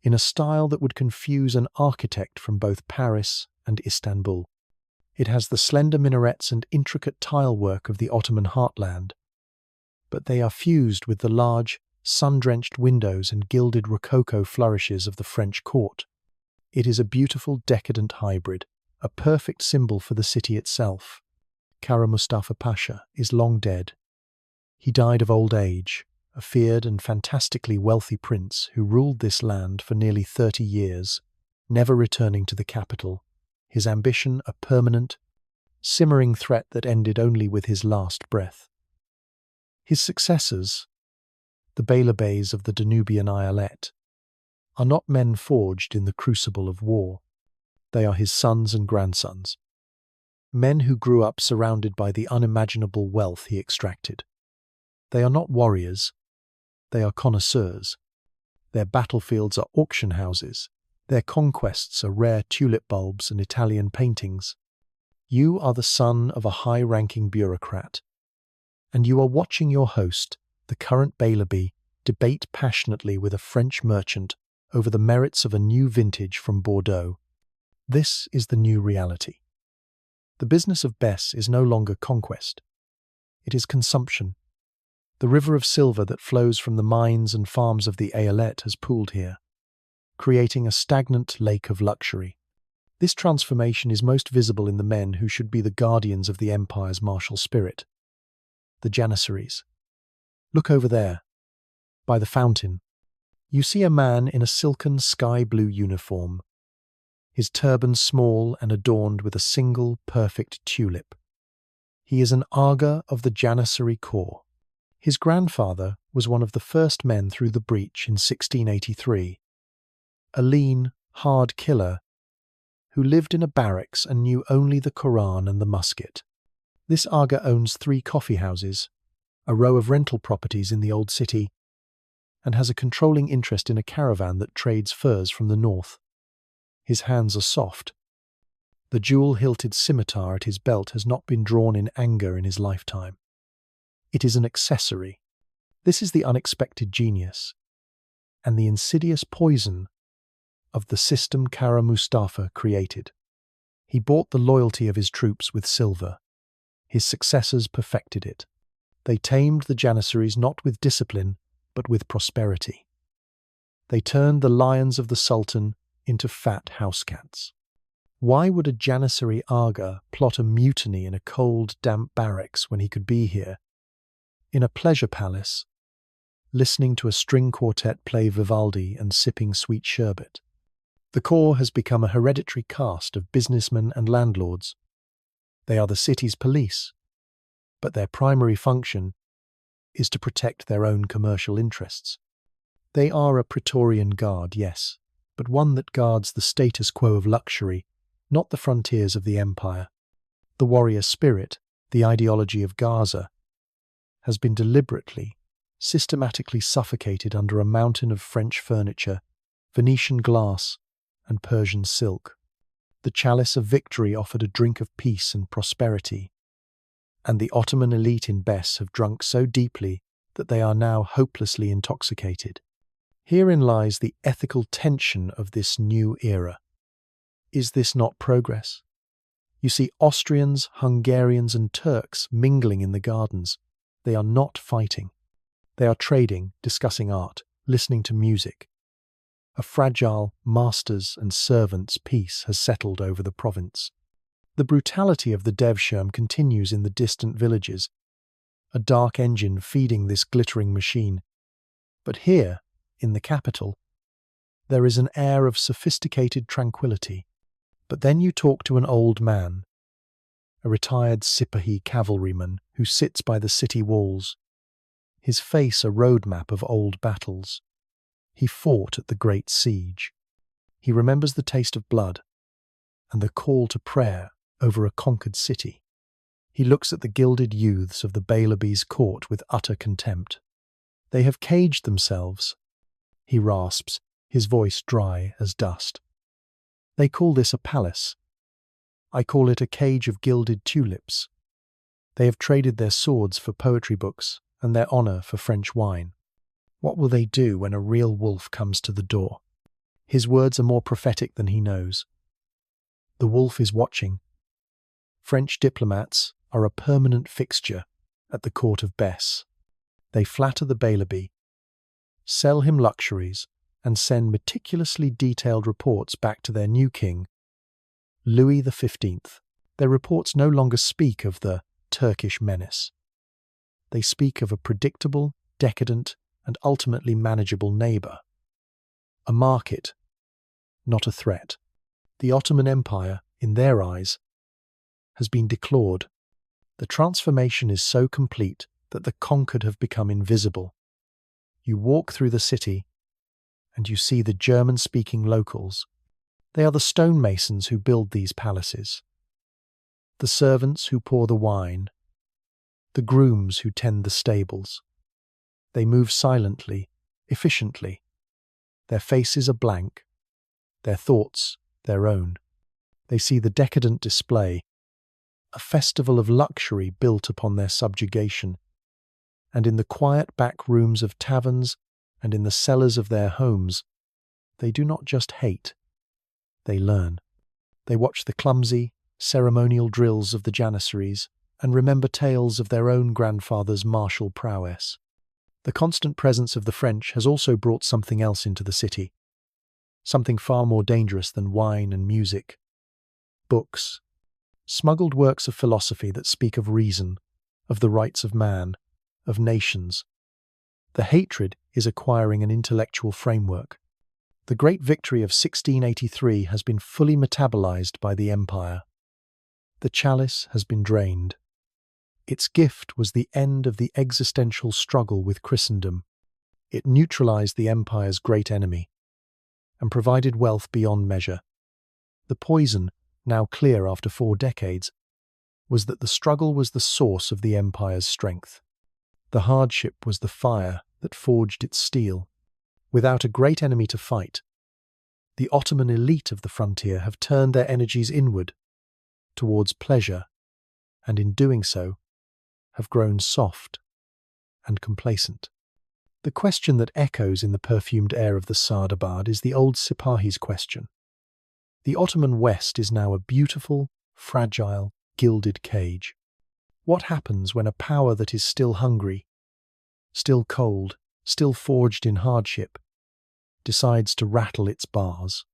in a style that would confuse an architect from both Paris and Istanbul. It has the slender minarets and intricate tilework of the Ottoman heartland, but they are fused with the large, sun-drenched windows and gilded rococo flourishes of the French court. It is a beautiful, decadent hybrid, a perfect symbol for the city itself. Kara Mustafa Pasha is long dead. He died of old age, a feared and fantastically wealthy prince who ruled this land for nearly 30 years, never returning to the capital, his ambition a permanent, simmering threat that ended only with his last breath. His successors, the Beylerbeyes of the Danubian Eyalet, are not men forged in the crucible of war. They are his sons and grandsons, men who grew up surrounded by the unimaginable wealth he extracted. They are not warriors, they are connoisseurs. Their battlefields are auction houses, their conquests are rare tulip bulbs and Italian paintings. You are the son of a high-ranking bureaucrat, and you are watching your host, the current Beylerbey, debate passionately with a French merchant over the merits of a new vintage from Bordeaux. This is the new reality. The business of Bes is no longer conquest. It is consumption. The river of silver that flows from the mines and farms of the Eyalet has pooled here, creating a stagnant lake of luxury. This transformation is most visible in the men who should be the guardians of the empire's martial spirit, the Janissaries. Look over there, by the fountain. You see a man in a silken sky-blue uniform, his turban small and adorned with a single perfect tulip. He is an Aga of the Janissary Corps. His grandfather was one of the first men through the breach in 1683, a lean, hard killer who lived in a barracks and knew only the Quran and the musket. This Aga owns 3 coffee houses, a row of rental properties in the old city, and has a controlling interest in a caravan that trades furs from the north. His hands are soft. The jewel-hilted scimitar at his belt has not been drawn in anger in his lifetime. It is an accessory. This is the unexpected genius, and the insidious poison of the system Kara Mustafa created. He bought the loyalty of his troops with silver. His successors perfected it. They tamed the Janissaries not with discipline, but with prosperity. They turned the lions of the Sultan into fat house cats. Why would a Janissary Aga plot a mutiny in a cold, damp barracks when he could be here, in a pleasure palace, listening to a string quartet play Vivaldi and sipping sweet sherbet? The Corps has become a hereditary caste of businessmen and landlords. They are the city's police, but their primary function is to protect their own commercial interests. They are a Praetorian Guard, yes, but one that guards the status quo of luxury, not the frontiers of the empire. The warrior spirit, the ideology of Gaza, has been deliberately, systematically suffocated under a mountain of French furniture, Venetian glass, and Persian silk. The chalice of victory offered a drink of peace and prosperity, and the Ottoman elite in Bes have drunk so deeply that they are now hopelessly intoxicated. Herein lies the ethical tension of this new era. Is this not progress? You see Austrians, Hungarians, and Turks mingling in the gardens. They are not fighting. They are trading, discussing art, listening to music. A fragile masters and servants peace has settled over the province. The brutality of the Devshirme continues in the distant villages, a dark engine feeding this glittering machine. But here, in the capital, there is an air of sophisticated tranquility. But then you talk to an old man, a retired Sipahi cavalryman who sits by the city walls, his face a roadmap of old battles. He fought at the Great Siege. He remembers the taste of blood and the call to prayer over a conquered city. He looks at the gilded youths of the Bailabe's court with utter contempt. They have caged themselves, he rasps, his voice dry as dust. They call this a palace. I call it a cage of gilded tulips. They have traded their swords for poetry books and their honor for French wine. What will they do when a real wolf comes to the door? His words are more prophetic than he knows. The wolf is watching. French diplomats are a permanent fixture at the court of Bess. They flatter the Bailabe, sell him luxuries, and send meticulously detailed reports back to their new king, Louis XV. Their reports no longer speak of the Turkish menace. They speak of a predictable, decadent, and ultimately manageable neighbour. A market, not a threat. The Ottoman Empire, in their eyes, has been declawed. The transformation is so complete that the conquered have become invisible. You walk through the city, and you see the German-speaking locals. They are the stonemasons who build these palaces, the servants who pour the wine, the grooms who tend the stables. They move silently, efficiently. Their faces are blank, their thoughts their own. They see the decadent display, a festival of luxury built upon their subjugation, and in the quiet back rooms of taverns and in the cellars of their homes, they do not just hate, they learn. They watch the clumsy, ceremonial drills of the Janissaries and remember tales of their own grandfather's martial prowess. The constant presence of the French has also brought something else into the city, something far more dangerous than wine and music. Books, smuggled works of philosophy that speak of reason, of the rights of man, of nations. The hatred is acquiring an intellectual framework. The great victory of 1683 has been fully metabolized by the empire. The chalice has been drained. Its gift was the end of the existential struggle with Christendom. It neutralized the empire's great enemy and provided wealth beyond measure. The poison, now clear after 4 decades, was that the struggle was the source of the empire's strength. The hardship was the fire that forged its steel. Without a great enemy to fight, the Ottoman elite of the frontier have turned their energies inward, towards pleasure, and in doing so, have grown soft and complacent. The question that echoes in the perfumed air of the Sardabad is the old Sipahi's question. The Ottoman West is now a beautiful, fragile, gilded cage. What happens when a power that is still hungry, still cold, still forged in hardship, decides to rattle its bars?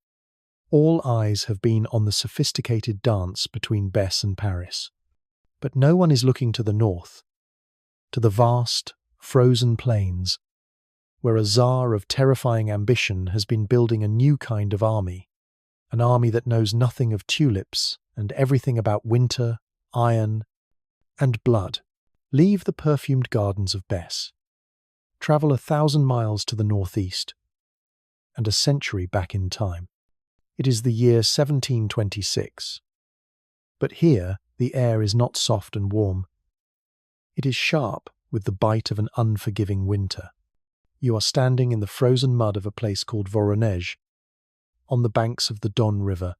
All eyes have been on the sophisticated dance between Bess and Paris. But no one is looking to the north, to the vast, frozen plains, where a Tsar of terrifying ambition has been building a new kind of army, an army that knows nothing of tulips and everything about winter, iron, and blood. Leave the perfumed gardens of Bess. Travel 1,000 miles to the northeast, and a century back in time. It is the year 1726. But here, the air is not soft and warm. It is sharp with the bite of an unforgiving winter. You are standing in the frozen mud of a place called Voronezh, on the banks of the Don River,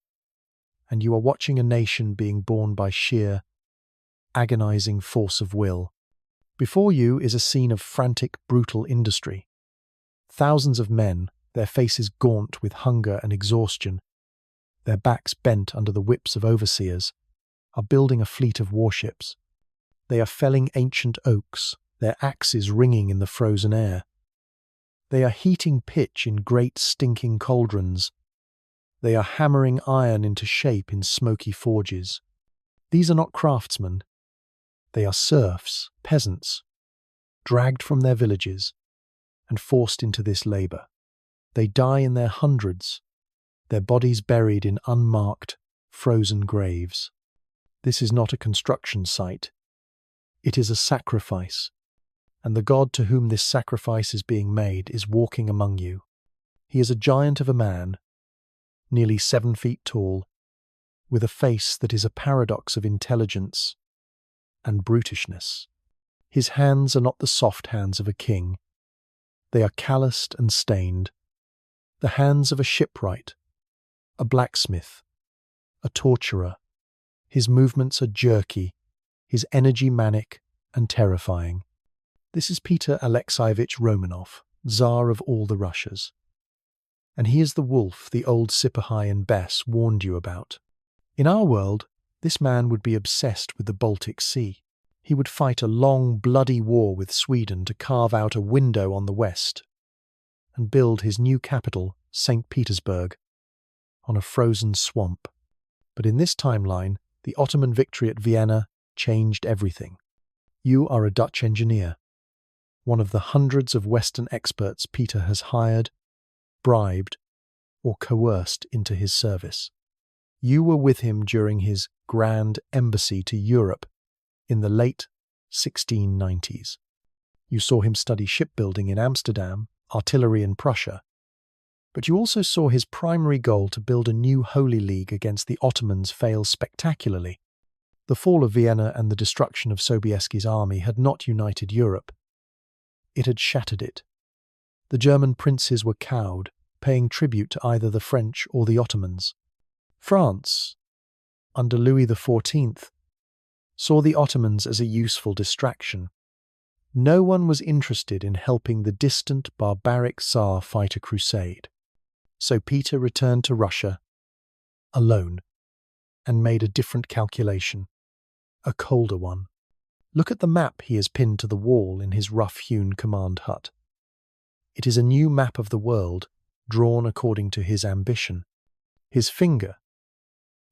and you are watching a nation being born by sheer, agonizing force of will. Before you is a scene of frantic, brutal industry. Thousands of men, their faces gaunt with hunger and exhaustion, their backs bent under the whips of overseers, are building a fleet of warships. They are felling ancient oaks, their axes ringing in the frozen air. They are heating pitch in great stinking cauldrons. They are hammering iron into shape in smoky forges. These are not craftsmen. They are serfs, peasants, dragged from their villages and forced into this labour. They die in their hundreds, their bodies buried in unmarked, frozen graves. This is not a construction site. It is a sacrifice, and the God to whom this sacrifice is being made is walking among you. He is a giant of a man, nearly 7 feet tall, with a face that is a paradox of intelligence and brutishness. His hands are not the soft hands of a king. They are calloused and stained, the hands of a shipwright, a blacksmith, a torturer. His movements are jerky, his energy manic and terrifying. This is Peter Alexeyevich Romanov, Tsar of all the Russias. And he is the wolf the old Sipahi and Bess warned you about. In our world, this man would be obsessed with the Baltic Sea. He would fight a long, bloody war with Sweden to carve out a window on the west and build his new capital, St. Petersburg, on a frozen swamp. But in this timeline, the Ottoman victory at Vienna changed everything. You are a Dutch engineer, one of the hundreds of Western experts Peter has hired, bribed, or coerced into his service. You were with him during his grand embassy to Europe in the late 1690s. You saw him study shipbuilding in Amsterdam, artillery in Prussia, but you also saw his primary goal to build a new Holy League against the Ottomans fail spectacularly. The fall of Vienna and the destruction of Sobieski's army had not united Europe. It had shattered it. The German princes were cowed, paying tribute to either the French or the Ottomans. France, under Louis XIV, saw the Ottomans as a useful distraction. No one was interested in helping the distant, barbaric Tsar fight a crusade. So Peter returned to Russia, alone, and made a different calculation, a colder one. Look at the map he has pinned to the wall in his rough-hewn command hut. It is a new map of the world, drawn according to his ambition. His finger,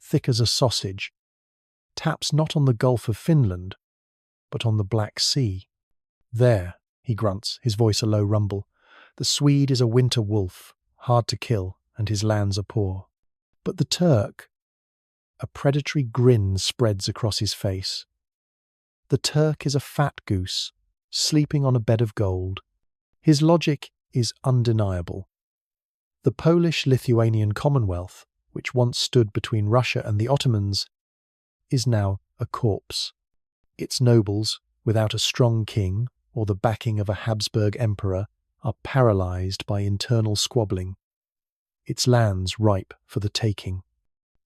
thick as a sausage, taps not on the Gulf of Finland, but on the Black Sea. There, he grunts, his voice a low rumble. The Swede is a winter wolf, hard to kill, and his lands are poor. But the Turk, a predatory grin spreads across his face. The Turk is a fat goose, sleeping on a bed of gold. His logic is undeniable. The Polish-Lithuanian Commonwealth, which once stood between Russia and the Ottomans, is now a corpse. Its nobles, without a strong king or the backing of a Habsburg emperor, are paralyzed by internal squabbling. Its lands ripe for the taking.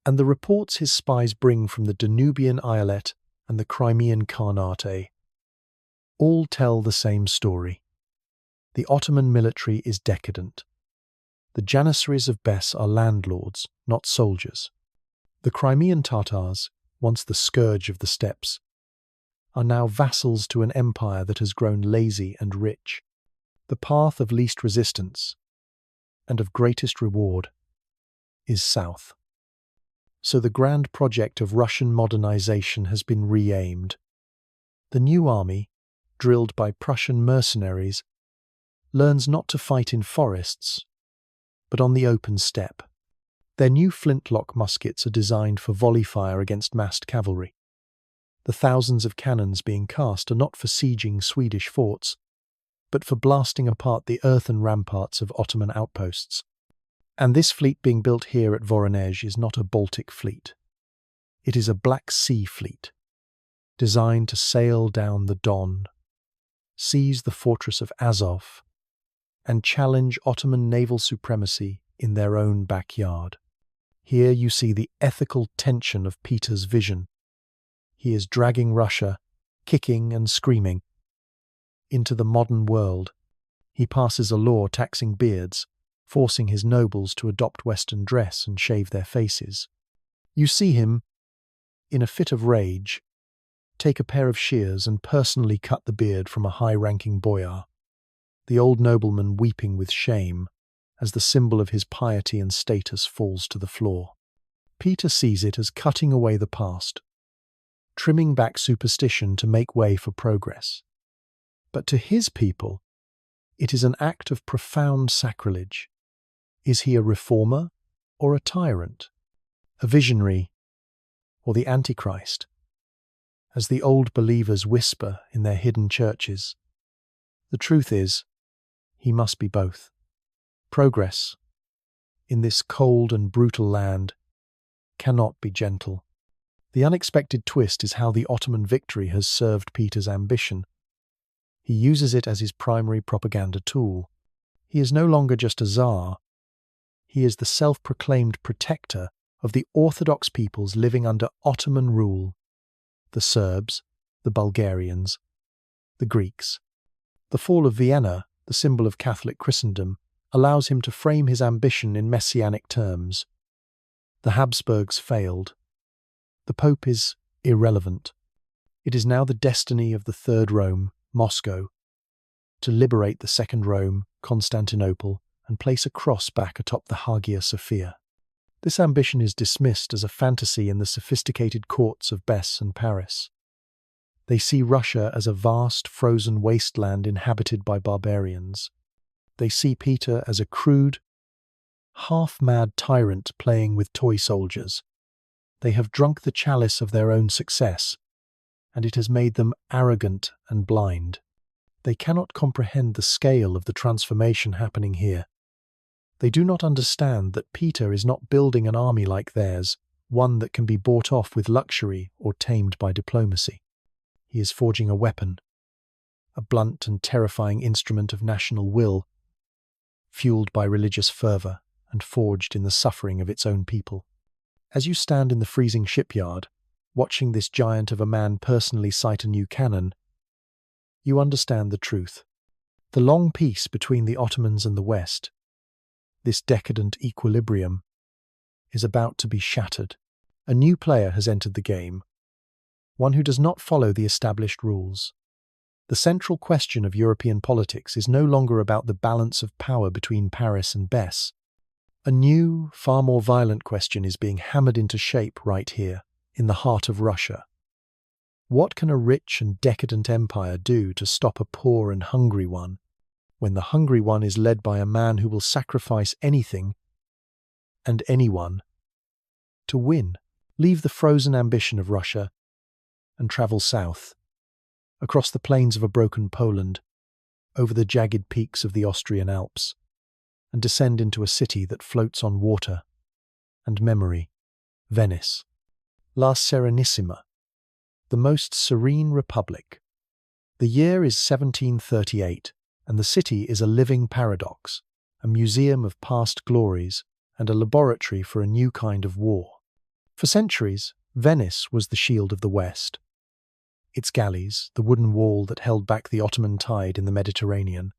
And the reports his spies bring from the Danubian Eyalet and the Crimean Khanate all tell the same story. The Ottoman military is decadent. The Janissaries of Bess are landlords, not soldiers. The Crimean Tatars, once the scourge of the steppes, are now vassals to an empire that has grown lazy and rich. The path of least resistance and of greatest reward is south. So the grand project of Russian modernization has been re-aimed. The new army, drilled by Prussian mercenaries, learns not to fight in forests, but on the open steppe. Their new flintlock muskets are designed for volley fire against massed cavalry. The thousands of cannons being cast are not for sieging Swedish forts, but for blasting apart the earthen ramparts of Ottoman outposts. And this fleet being built here at Voronezh is not a Baltic fleet. It is a Black Sea fleet, designed to sail down the Don, seize the fortress of Azov, and challenge Ottoman naval supremacy in their own backyard. Here you see the ethical tension of Peter's vision. He is dragging Russia, kicking and screaming, into the modern world. He passes a law taxing beards, forcing his nobles to adopt Western dress and shave their faces. You see him, in a fit of rage, take a pair of shears and personally cut the beard from a high-ranking boyar, the old nobleman weeping with shame as the symbol of his piety and status falls to the floor. Peter sees it as cutting away the past, trimming back superstition to make way for progress. But to his people, it is an act of profound sacrilege. Is he a reformer or a tyrant, a visionary or the Antichrist? As the old believers whisper in their hidden churches, The truth is, he must be both. Progress, in this cold and brutal land, cannot be gentle. The unexpected twist is how the Ottoman victory has served Peter's ambition. He uses it as his primary propaganda tool. He is no longer just a Tsar. He is the self-proclaimed protector of the Orthodox peoples living under Ottoman rule: the Serbs, the Bulgarians, the Greeks. The fall of Vienna, the symbol of Catholic Christendom, allows him to frame his ambition in messianic terms. The Habsburgs failed. The Pope is irrelevant. It is now the destiny of the Third Rome, Moscow, to liberate the Second Rome, Constantinople, and place a cross back atop the Hagia Sophia. This ambition is dismissed as a fantasy in the sophisticated courts of Besse and Paris. They see Russia as a vast, frozen wasteland inhabited by barbarians. They see Peter as a crude, half-mad tyrant playing with toy soldiers. They have drunk the chalice of their own success, and it has made them arrogant and blind. They cannot comprehend the scale of the transformation happening here. They do not understand that Peter is not building an army like theirs, one that can be bought off with luxury or tamed by diplomacy. He is forging a weapon, a blunt and terrifying instrument of national will, fueled by religious fervour and forged in the suffering of its own people. As you stand in the freezing shipyard, watching this giant of a man personally sight a new cannon, you understand the truth. The long peace between the Ottomans and the West, this decadent equilibrium, is about to be shattered. A new player has entered the game, one who does not follow the established rules. The central question of European politics is no longer about the balance of power between Paris and Besse. A new, far more violent question is being hammered into shape right here, in the heart of Russia. What can a rich and decadent empire do to stop a poor and hungry one, when the hungry one is led by a man who will sacrifice anything and anyone to win? Leave the frozen ambition of Russia and travel south, across the plains of a broken Poland, over the jagged peaks of the Austrian Alps, and descend into a city that floats on water and memory, Venice. La Serenissima, the most serene republic. The year is 1738, and the city is a living paradox, a museum of past glories and a laboratory for a new kind of war. For centuries, Venice was the shield of the West. Its galleys, the wooden wall that held back the Ottoman tide in the Mediterranean.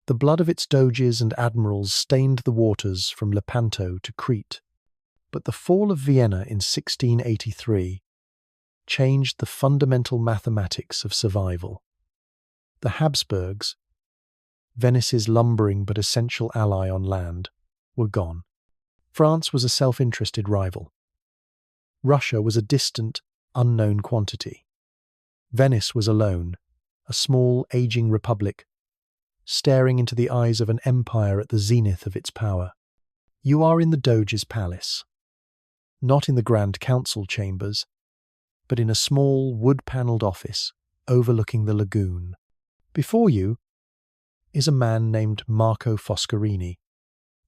The blood of its doges and admirals stained the waters from Lepanto to Crete. But the fall of Vienna in 1683 changed the fundamental mathematics of survival. The Habsburgs, Venice's lumbering but essential ally on land, were gone. France was a self-interested rival. Russia was a distant, unknown quantity. Venice was alone, a small, aging republic, staring into the eyes of an empire at the zenith of its power. You are in the Doge's palace, not in the Grand Council chambers, but in a small, wood-panelled office overlooking the lagoon. Before you is a man named Marco Foscarini,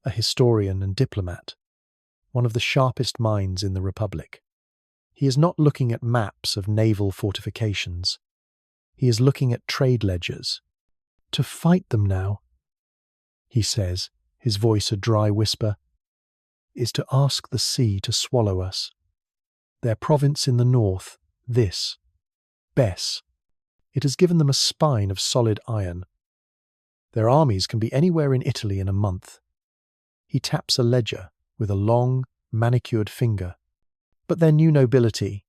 a historian and diplomat, one of the sharpest minds in the Republic. He is not looking at maps of naval fortifications. He is looking at trade ledgers. To fight them now, he says, his voice a dry whisper, is to ask the sea to swallow us. Their province in the north, this, Besse, it has given them a spine of solid iron. Their armies can be anywhere in Italy in a month. He taps a ledger with a long, manicured finger. But their new nobility,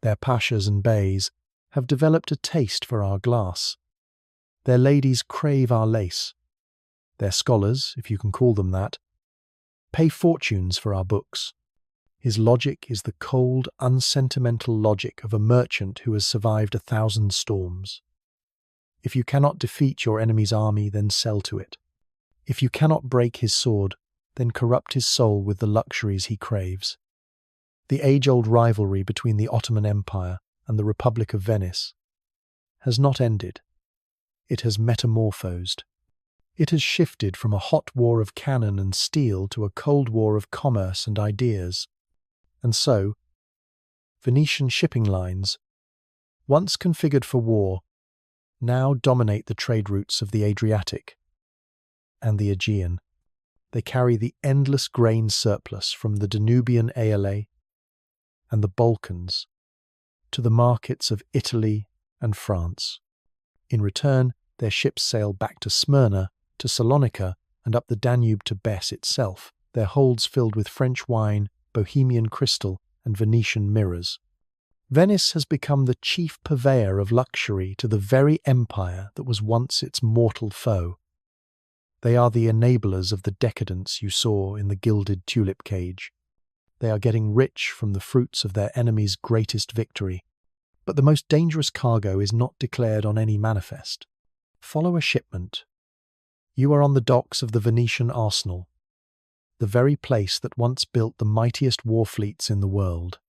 their pashas and beys, have developed a taste for our glass. Their ladies crave our lace. Their scholars, if you can call them that, pay fortunes for our books. His logic is the cold, unsentimental logic of a merchant who has survived 1,000 storms. If you cannot defeat your enemy's army, then sell to it. If you cannot break his sword, then corrupt his soul with the luxuries he craves. The age-old rivalry between the Ottoman Empire and the Republic of Venice has not ended. it has metamorphosed. It has shifted from a hot war of cannon and steel to a cold war of commerce and ideas. And so, Venetian shipping lines, once configured for war, now dominate the trade routes of the Adriatic and the Aegean. They carry the endless grain surplus from the Danubian Eyalet and the Balkans to the markets of Italy and France. In return, their ships sail back to Smyrna, to Salonika, and up the Danube to Bes itself, their holds filled with French wine, Bohemian crystal, and Venetian mirrors. Venice has become the chief purveyor of luxury to the very empire that was once its mortal foe. They are the enablers of the decadence you saw in the gilded tulip cage. They are getting rich from the fruits of their enemy's greatest victory. But the most dangerous cargo is not declared on any manifest. Follow a shipment. You are on the docks of the Venetian arsenal, the very place that once built the mightiest war fleets in the world.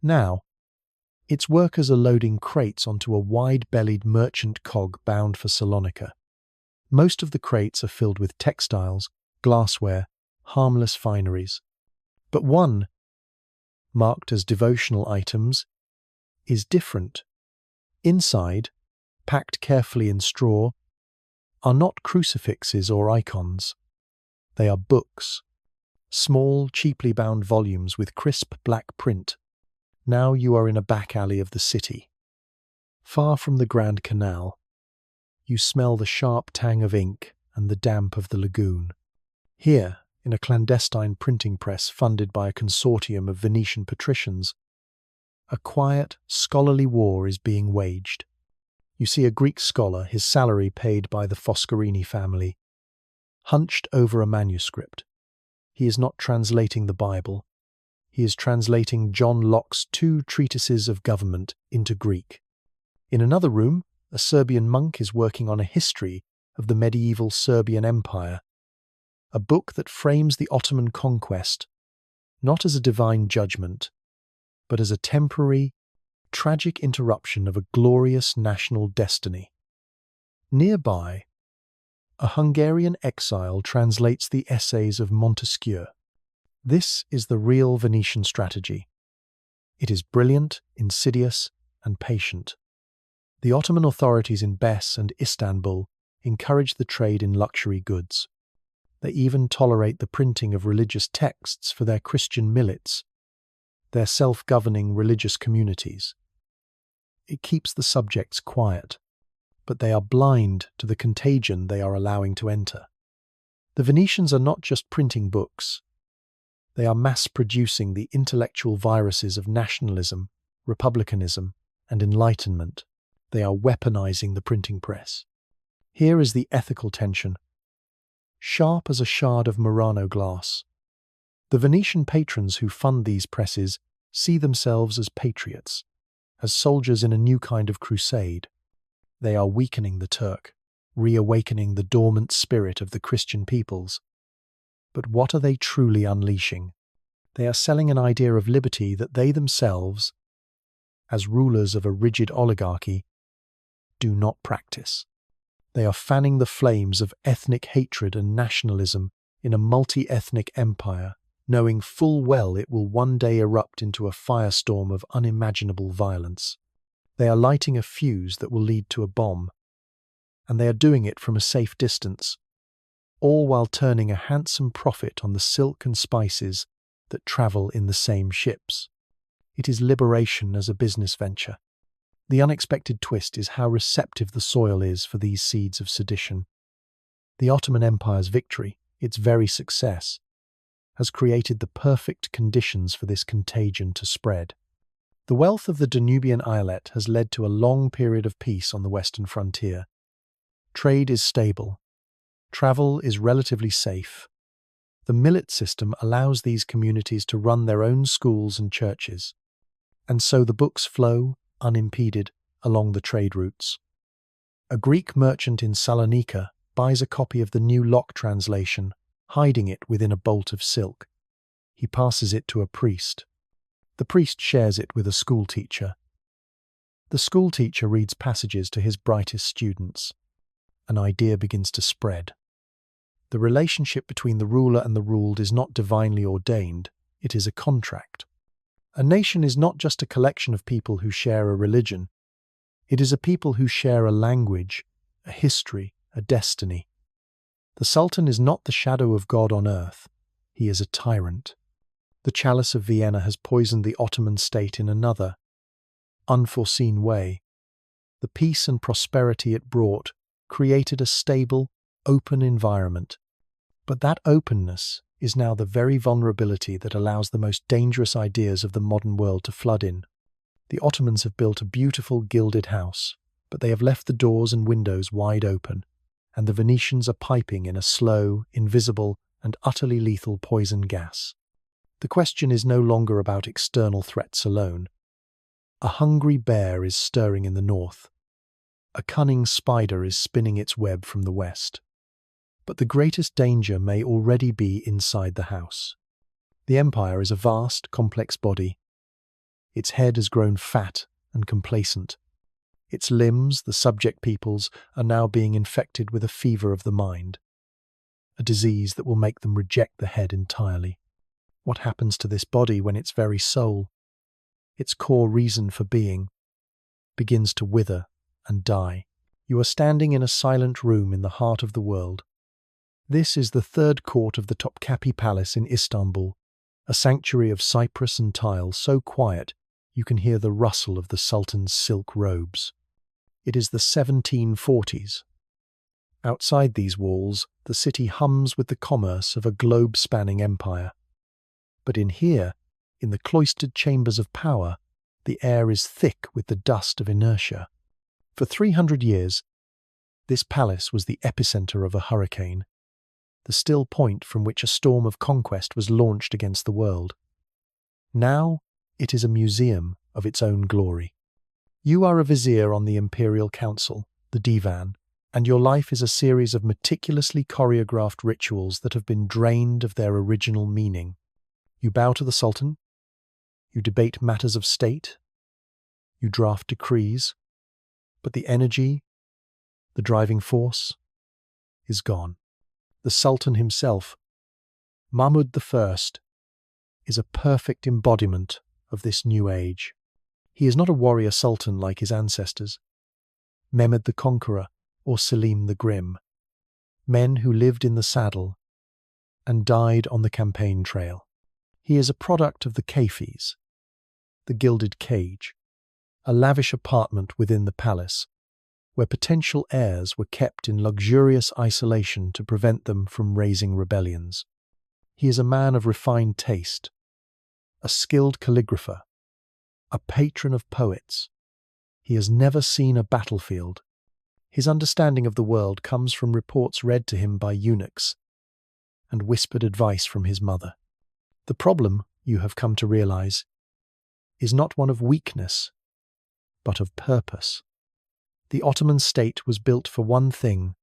Now, its workers are loading crates onto a wide-bellied merchant cog bound for Salonika. Most of the crates are filled with textiles, glassware, harmless fineries. But one, marked as devotional items, is different. Inside, packed carefully in straw, are not crucifixes or icons. They are books, small, cheaply bound volumes with crisp black print. Now you are in a back alley of the city. Far from the Grand Canal, you smell the sharp tang of ink and the damp of the lagoon. Here, in a clandestine printing press funded by a consortium of Venetian patricians, a quiet, scholarly war is being waged. You see a Greek scholar, his salary paid by the Foscarini family, hunched over a manuscript. He is not translating the Bible. He is translating John Locke's 2 treatises of government into Greek. In another room, a Serbian monk is working on a history of the medieval Serbian Empire, a book that frames the Ottoman conquest not as a divine judgment, but as a temporary, tragic interruption of a glorious national destiny. Nearby, a Hungarian exile translates the essays of Montesquieu. This is the real Venetian strategy. It is brilliant, insidious, and patient. The Ottoman authorities in Bes and Istanbul encourage the trade in luxury goods. They even tolerate the printing of religious texts for their Christian millets, their self-governing religious communities. It keeps the subjects quiet, but they are blind to the contagion they are allowing to enter. The Venetians are not just printing books. They are mass-producing the intellectual viruses of nationalism, republicanism, and Enlightenment. They are weaponizing the printing press. Here is the ethical tension, sharp as a shard of Murano glass. The Venetian patrons who fund these presses see themselves as patriots, as soldiers in a new kind of crusade. They are weakening the Turk, reawakening the dormant spirit of the Christian peoples. But what are they truly unleashing? They are selling an idea of liberty that they themselves, as rulers of a rigid oligarchy, do not practice. They are fanning the flames of ethnic hatred and nationalism in a multi-ethnic empire, knowing full well it will one day erupt into a firestorm of unimaginable violence. They are lighting a fuse that will lead to a bomb, and they are doing it from a safe distance, all while turning a handsome profit on the silk and spices that travel in the same ships. It is liberation as a business venture. The unexpected twist is how receptive the soil is for these seeds of sedition. The Ottoman Empire's victory, its very success, has created the perfect conditions for this contagion to spread. The wealth of the Danubian Eyalet has led to a long period of peace on the western frontier. Trade is stable. Travel is relatively safe. The millet system allows these communities to run their own schools and churches, and so the books flow, unimpeded, along the trade routes. A Greek merchant in Salonika buys a copy of the new Locke translation, hiding it within a bolt of silk. He passes it to a priest. The priest shares it with a schoolteacher. The schoolteacher reads passages to his brightest students. an idea begins to spread. The relationship between the ruler and the ruled is not divinely ordained, it is a contract. A nation is not just a collection of people who share a religion. It is a people who share a language, a history, a destiny. The Sultan is not the shadow of God on earth. He is a tyrant. The Chalice of Vienna has poisoned the Ottoman state in another, unforeseen way. The peace and prosperity it brought created a stable, open environment. But that openness is now the very vulnerability that allows the most dangerous ideas of the modern world to flood in. The Ottomans have built a beautiful gilded house, but they have left the doors and windows wide open, and the Venetians are piping in a slow, invisible, and utterly lethal poison gas. The question is no longer about external threats alone. A hungry bear is stirring in the north. A cunning spider is spinning its web from the west. But the greatest danger may already be inside the house. The empire is a vast, complex body. Its head has grown fat and complacent. Its limbs, the subject peoples, are now being infected with a fever of the mind, a disease that will make them reject the head entirely. What happens to this body when its very soul, its core reason for being, begins to wither and die? You are standing in a silent room in the heart of the world. This is the third court of the Topkapi Palace in Istanbul, a sanctuary of cypress and tile so quiet you can hear the rustle of the Sultan's silk robes. It is the 1740s. Outside these walls, the city hums with the commerce of a globe-spanning empire. But in here, in the cloistered chambers of power, the air is thick with the dust of inertia. For 300 years, this palace was the epicenter of a hurricane, the still point from which a storm of conquest was launched against the world. Now, it is a museum of its own glory. You are a vizier on the imperial council, the divan, and your life is a series of meticulously choreographed rituals that have been drained of their original meaning. You bow to the Sultan, you debate matters of state, you draft decrees, but the energy, the driving force, is gone. The Sultan himself, Mahmud I, is a perfect embodiment of this new age. He is not a warrior sultan like his ancestors, Mehmed the Conqueror or Selim the Grim, men who lived in the saddle and died on the campaign trail. He is a product of the kefis, the gilded cage, a lavish apartment within the palace, where potential heirs were kept in luxurious isolation to prevent them from raising rebellions. He is a man of refined taste, a skilled calligrapher, a patron of poets. He has never seen a battlefield. His understanding of the world comes from reports read to him by eunuchs and whispered advice from his mother. The problem, you have come to realize, is not one of weakness, but of purpose. The Ottoman state was built for one thing: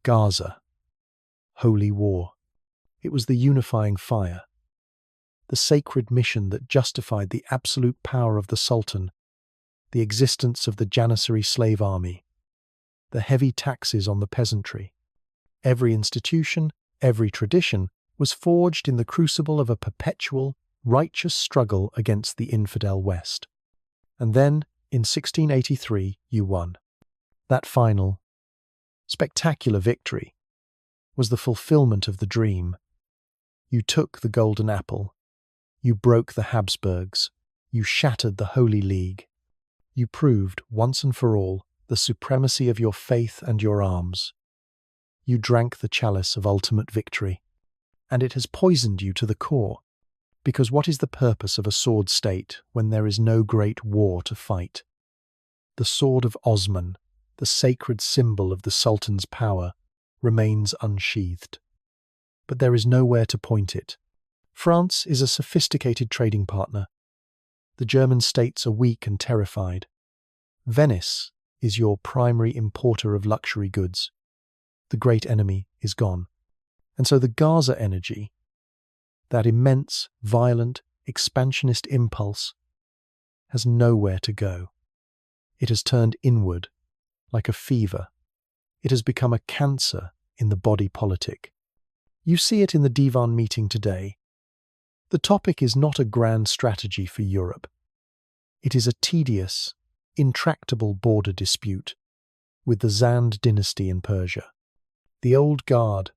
Gaza, holy war. It was the unifying fire, the sacred mission that justified the absolute power of the Sultan, the existence of the Janissary slave army, the heavy taxes on the peasantry. Every institution, every tradition was forged in the crucible of a perpetual, righteous struggle against the infidel West. And then, in 1683, you won. That final, spectacular victory was the fulfillment of the dream. You took the golden apple. You broke the Habsburgs. You shattered the Holy League. You proved, once and for all, the supremacy of your faith and your arms. You drank the chalice of ultimate victory, and it has poisoned you to the core, because what is the purpose of a sword state when there is no great war to fight? The sword of Osman, the sacred symbol of the Sultan's power, remains unsheathed. But there is nowhere to point it. France is a sophisticated trading partner. The German states are weak and terrified. Venice is your primary importer of luxury goods. The great enemy is gone. And so the Gaza energy, that immense, violent, expansionist impulse, has nowhere to go. It has turned inward, like a fever, It has become a cancer in the body politic. You see it in the Divan meeting today. The topic is not a grand strategy for Europe. It is a tedious, intractable border dispute with the Zand dynasty in Persia. The old guard,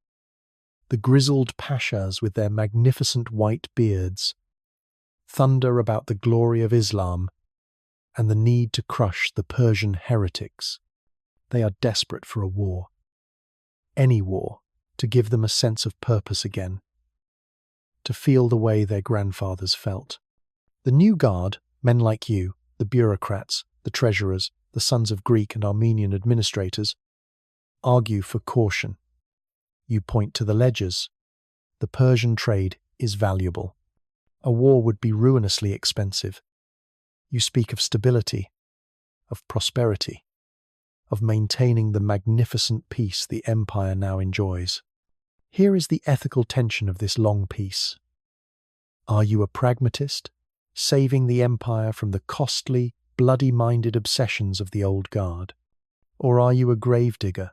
the grizzled pashas with their magnificent white beards, thunder about the glory of Islam and the need to crush the Persian heretics. They are desperate for a war. Any war, to give them a sense of purpose again. To feel the way their grandfathers felt. The new guard, men like you, the bureaucrats, the treasurers, the sons of Greek and Armenian administrators, argue for caution. You point to the ledgers. The Persian trade is valuable. A war would be ruinously expensive. You speak of stability, of prosperity, of maintaining the magnificent peace the empire now enjoys. Here is the ethical tension of this long peace. Are you a pragmatist, saving the empire from the costly, bloody-minded obsessions of the old guard? Or are you a gravedigger,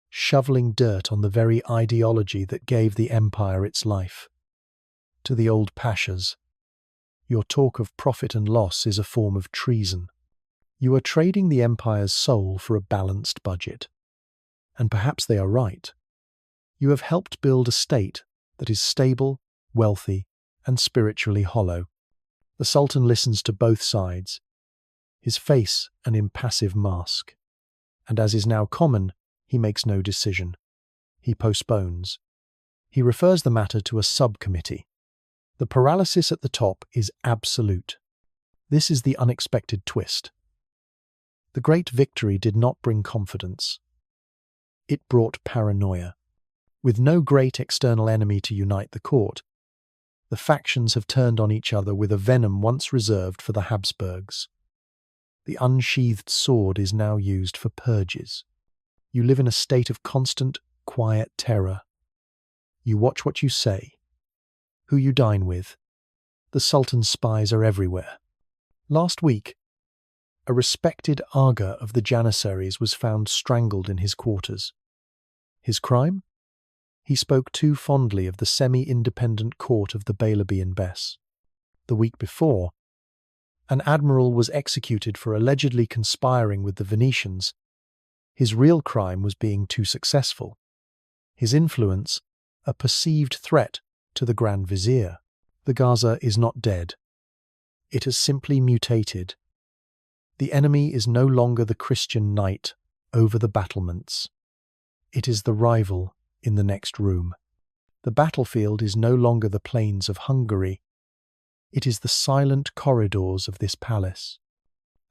shoveling dirt on the very ideology that gave the empire its life? To the old pashas, your talk of profit and loss is a form of treason. You are trading the empire's soul for a balanced budget. And perhaps they are right. You have helped build a state that is stable, wealthy, and spiritually hollow. The Sultan listens to both sides, his face an impassive mask. And as is now common, he makes no decision. He postpones. He refers the matter to a subcommittee. The paralysis at the top is absolute. This is the unexpected twist. The great victory did not bring confidence. It brought paranoia. With no great external enemy to unite the court, the factions have turned on each other with a venom once reserved for the Habsburgs. The unsheathed sword is now used for purges. You live in a state of constant, quiet terror. You watch what you say, who you dine with. The Sultan's spies are everywhere. Last week, a respected Aga of the Janissaries was found strangled in his quarters. His crime? He spoke too fondly of the semi-independent court of the Beylerbey Bess. The week before, an admiral was executed for allegedly conspiring with the Venetians. His real crime was being too successful. His influence, a perceived threat to the Grand Vizier. The Gaza is not dead. It has simply mutated. The enemy is no longer the Christian knight over the battlements. It is the rival in the next room. The battlefield is no longer the plains of Hungary. It is the silent corridors of this palace.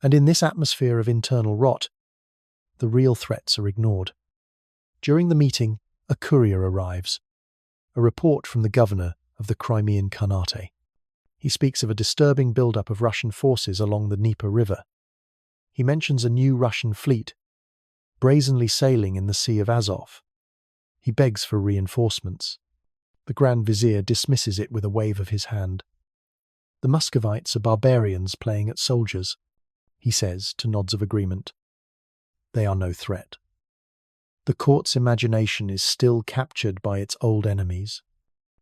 And in this atmosphere of internal rot, the real threats are ignored. During the meeting, a courier arrives. A report from the governor of the Crimean Khanate. He speaks of a disturbing build-up of Russian forces along the Dnieper River. He mentions a new Russian fleet, brazenly sailing in the Sea of Azov. He begs for reinforcements. The Grand Vizier dismisses it with a wave of his hand. The Muscovites are barbarians playing at soldiers, he says to nods of agreement. They are no threat. The court's imagination is still captured by its old enemies.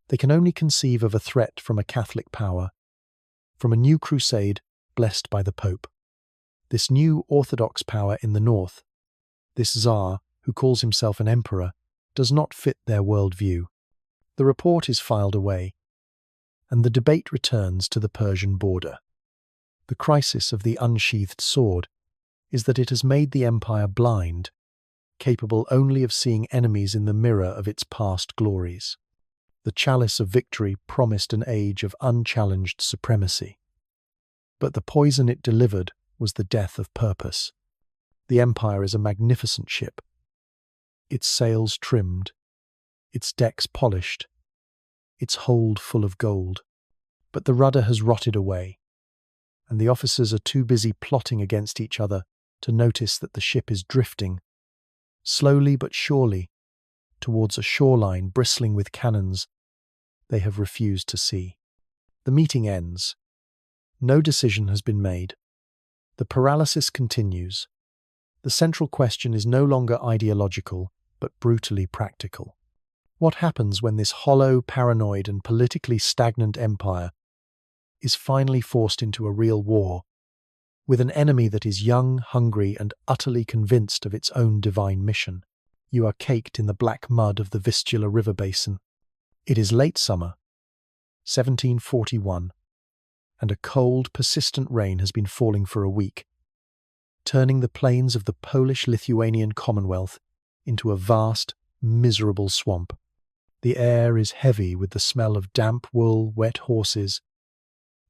They can only conceive of a threat from a Catholic power, from a new crusade blessed by the Pope. This new Orthodox power in the north, this Tsar, who calls himself an emperor, does not fit their worldview. The report is filed away, and the debate returns to the Persian border. The crisis of the unsheathed sword is that it has made the empire blind, capable only of seeing enemies in the mirror of its past glories. The chalice of victory promised an age of unchallenged supremacy. But the poison it delivered was the death of purpose. The empire is a magnificent ship, its sails trimmed, its decks polished, its hold full of gold. But the rudder has rotted away, and the officers are too busy plotting against each other to notice that the ship is drifting, slowly but surely, towards a shoreline bristling with cannons they have refused to see. The meeting ends. No decision has been made. The paralysis continues. The central question is no longer ideological, but brutally practical. What happens when this hollow, paranoid, and politically stagnant empire is finally forced into a real war, with an enemy that is young, hungry, and utterly convinced of its own divine mission? You are caked in the black mud of the Vistula river basin. It is late summer, 1741, and a cold, persistent rain has been falling for a week, turning the plains of the Polish-Lithuanian Commonwealth into a vast, miserable swamp. The air is heavy with the smell of damp wool, wet horses,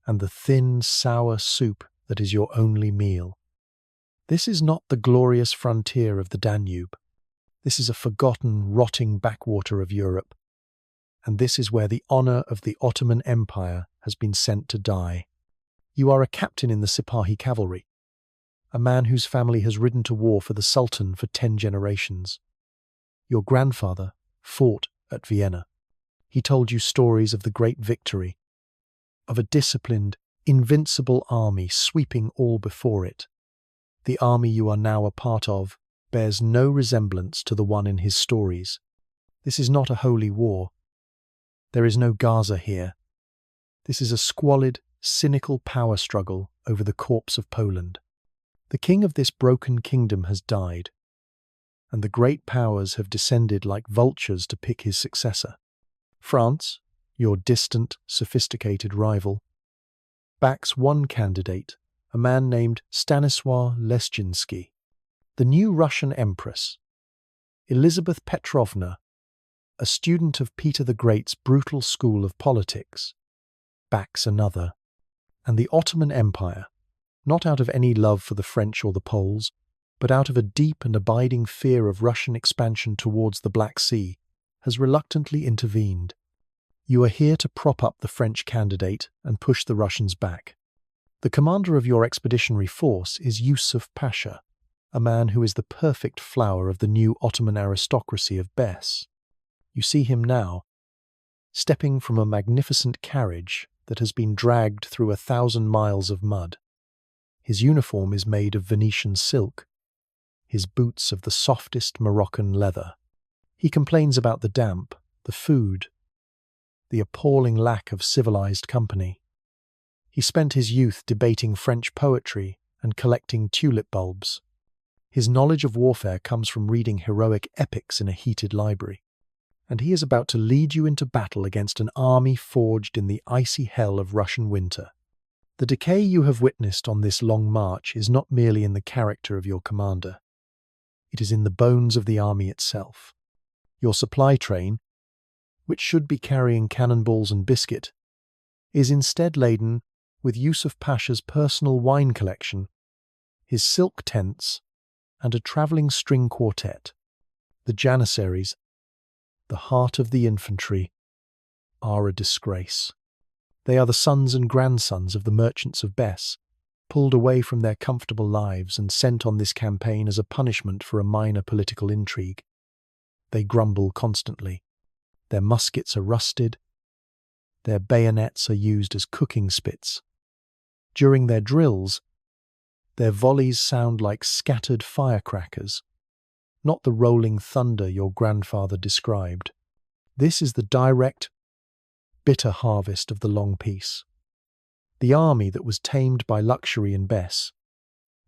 and the thin, sour soup that is your only meal. This is not the glorious frontier of the Danube. This is a forgotten, rotting backwater of Europe, and this is where the honor of the Ottoman Empire has been sent to die. You are a captain in the Sipahi cavalry, a man whose family has ridden to war for the Sultan for 10 generations. Your grandfather fought at Vienna. He told you stories of the great victory, of a disciplined, invincible army sweeping all before it. The army you are now a part of bears no resemblance to the one in his stories. This is not a holy war. There is no Gaza here. This is a squalid, cynical power struggle over the corpse of Poland. The king of this broken kingdom has died, and the great powers have descended like vultures to pick his successor. France, your distant, sophisticated rival, backs one candidate, a man named Stanisław Leszczynski. The new Russian empress, Elizabeth Petrovna, a student of Peter the Great's brutal school of politics, backs another. And the Ottoman Empire, not out of any love for the French or the Poles, but out of a deep and abiding fear of Russian expansion towards the Black Sea, has reluctantly intervened. You are here to prop up the French candidate and push the Russians back. The commander of your expeditionary force is Yusuf Pasha, a man who is the perfect flower of the new Ottoman aristocracy of Bes. You see him now, stepping from a magnificent carriage that has been dragged through 1,000 miles of mud. His uniform is made of Venetian silk, his boots of the softest Moroccan leather. He complains about the damp, the food, the appalling lack of civilized company. He spent his youth debating French poetry and collecting tulip bulbs. His knowledge of warfare comes from reading heroic epics in a heated library. And he is about to lead you into battle against an army forged in the icy hell of Russian winter. The decay you have witnessed on this long march is not merely in the character of your commander. It is in the bones of the army itself. Your supply train, which should be carrying cannonballs and biscuit, is instead laden with Yusuf Pasha's personal wine collection, his silk tents, and a travelling string quartet. The Janissaries, the heart of the infantry, are a disgrace. They are the sons and grandsons of the merchants of Bes, pulled away from their comfortable lives and sent on this campaign as a punishment for a minor political intrigue. They grumble constantly. Their muskets are rusted. Their bayonets are used as cooking spits. During their drills, their volleys sound like scattered firecrackers, not the rolling thunder your grandfather described. This is the direct, bitter harvest of the long peace. The army that was tamed by luxury in Bes,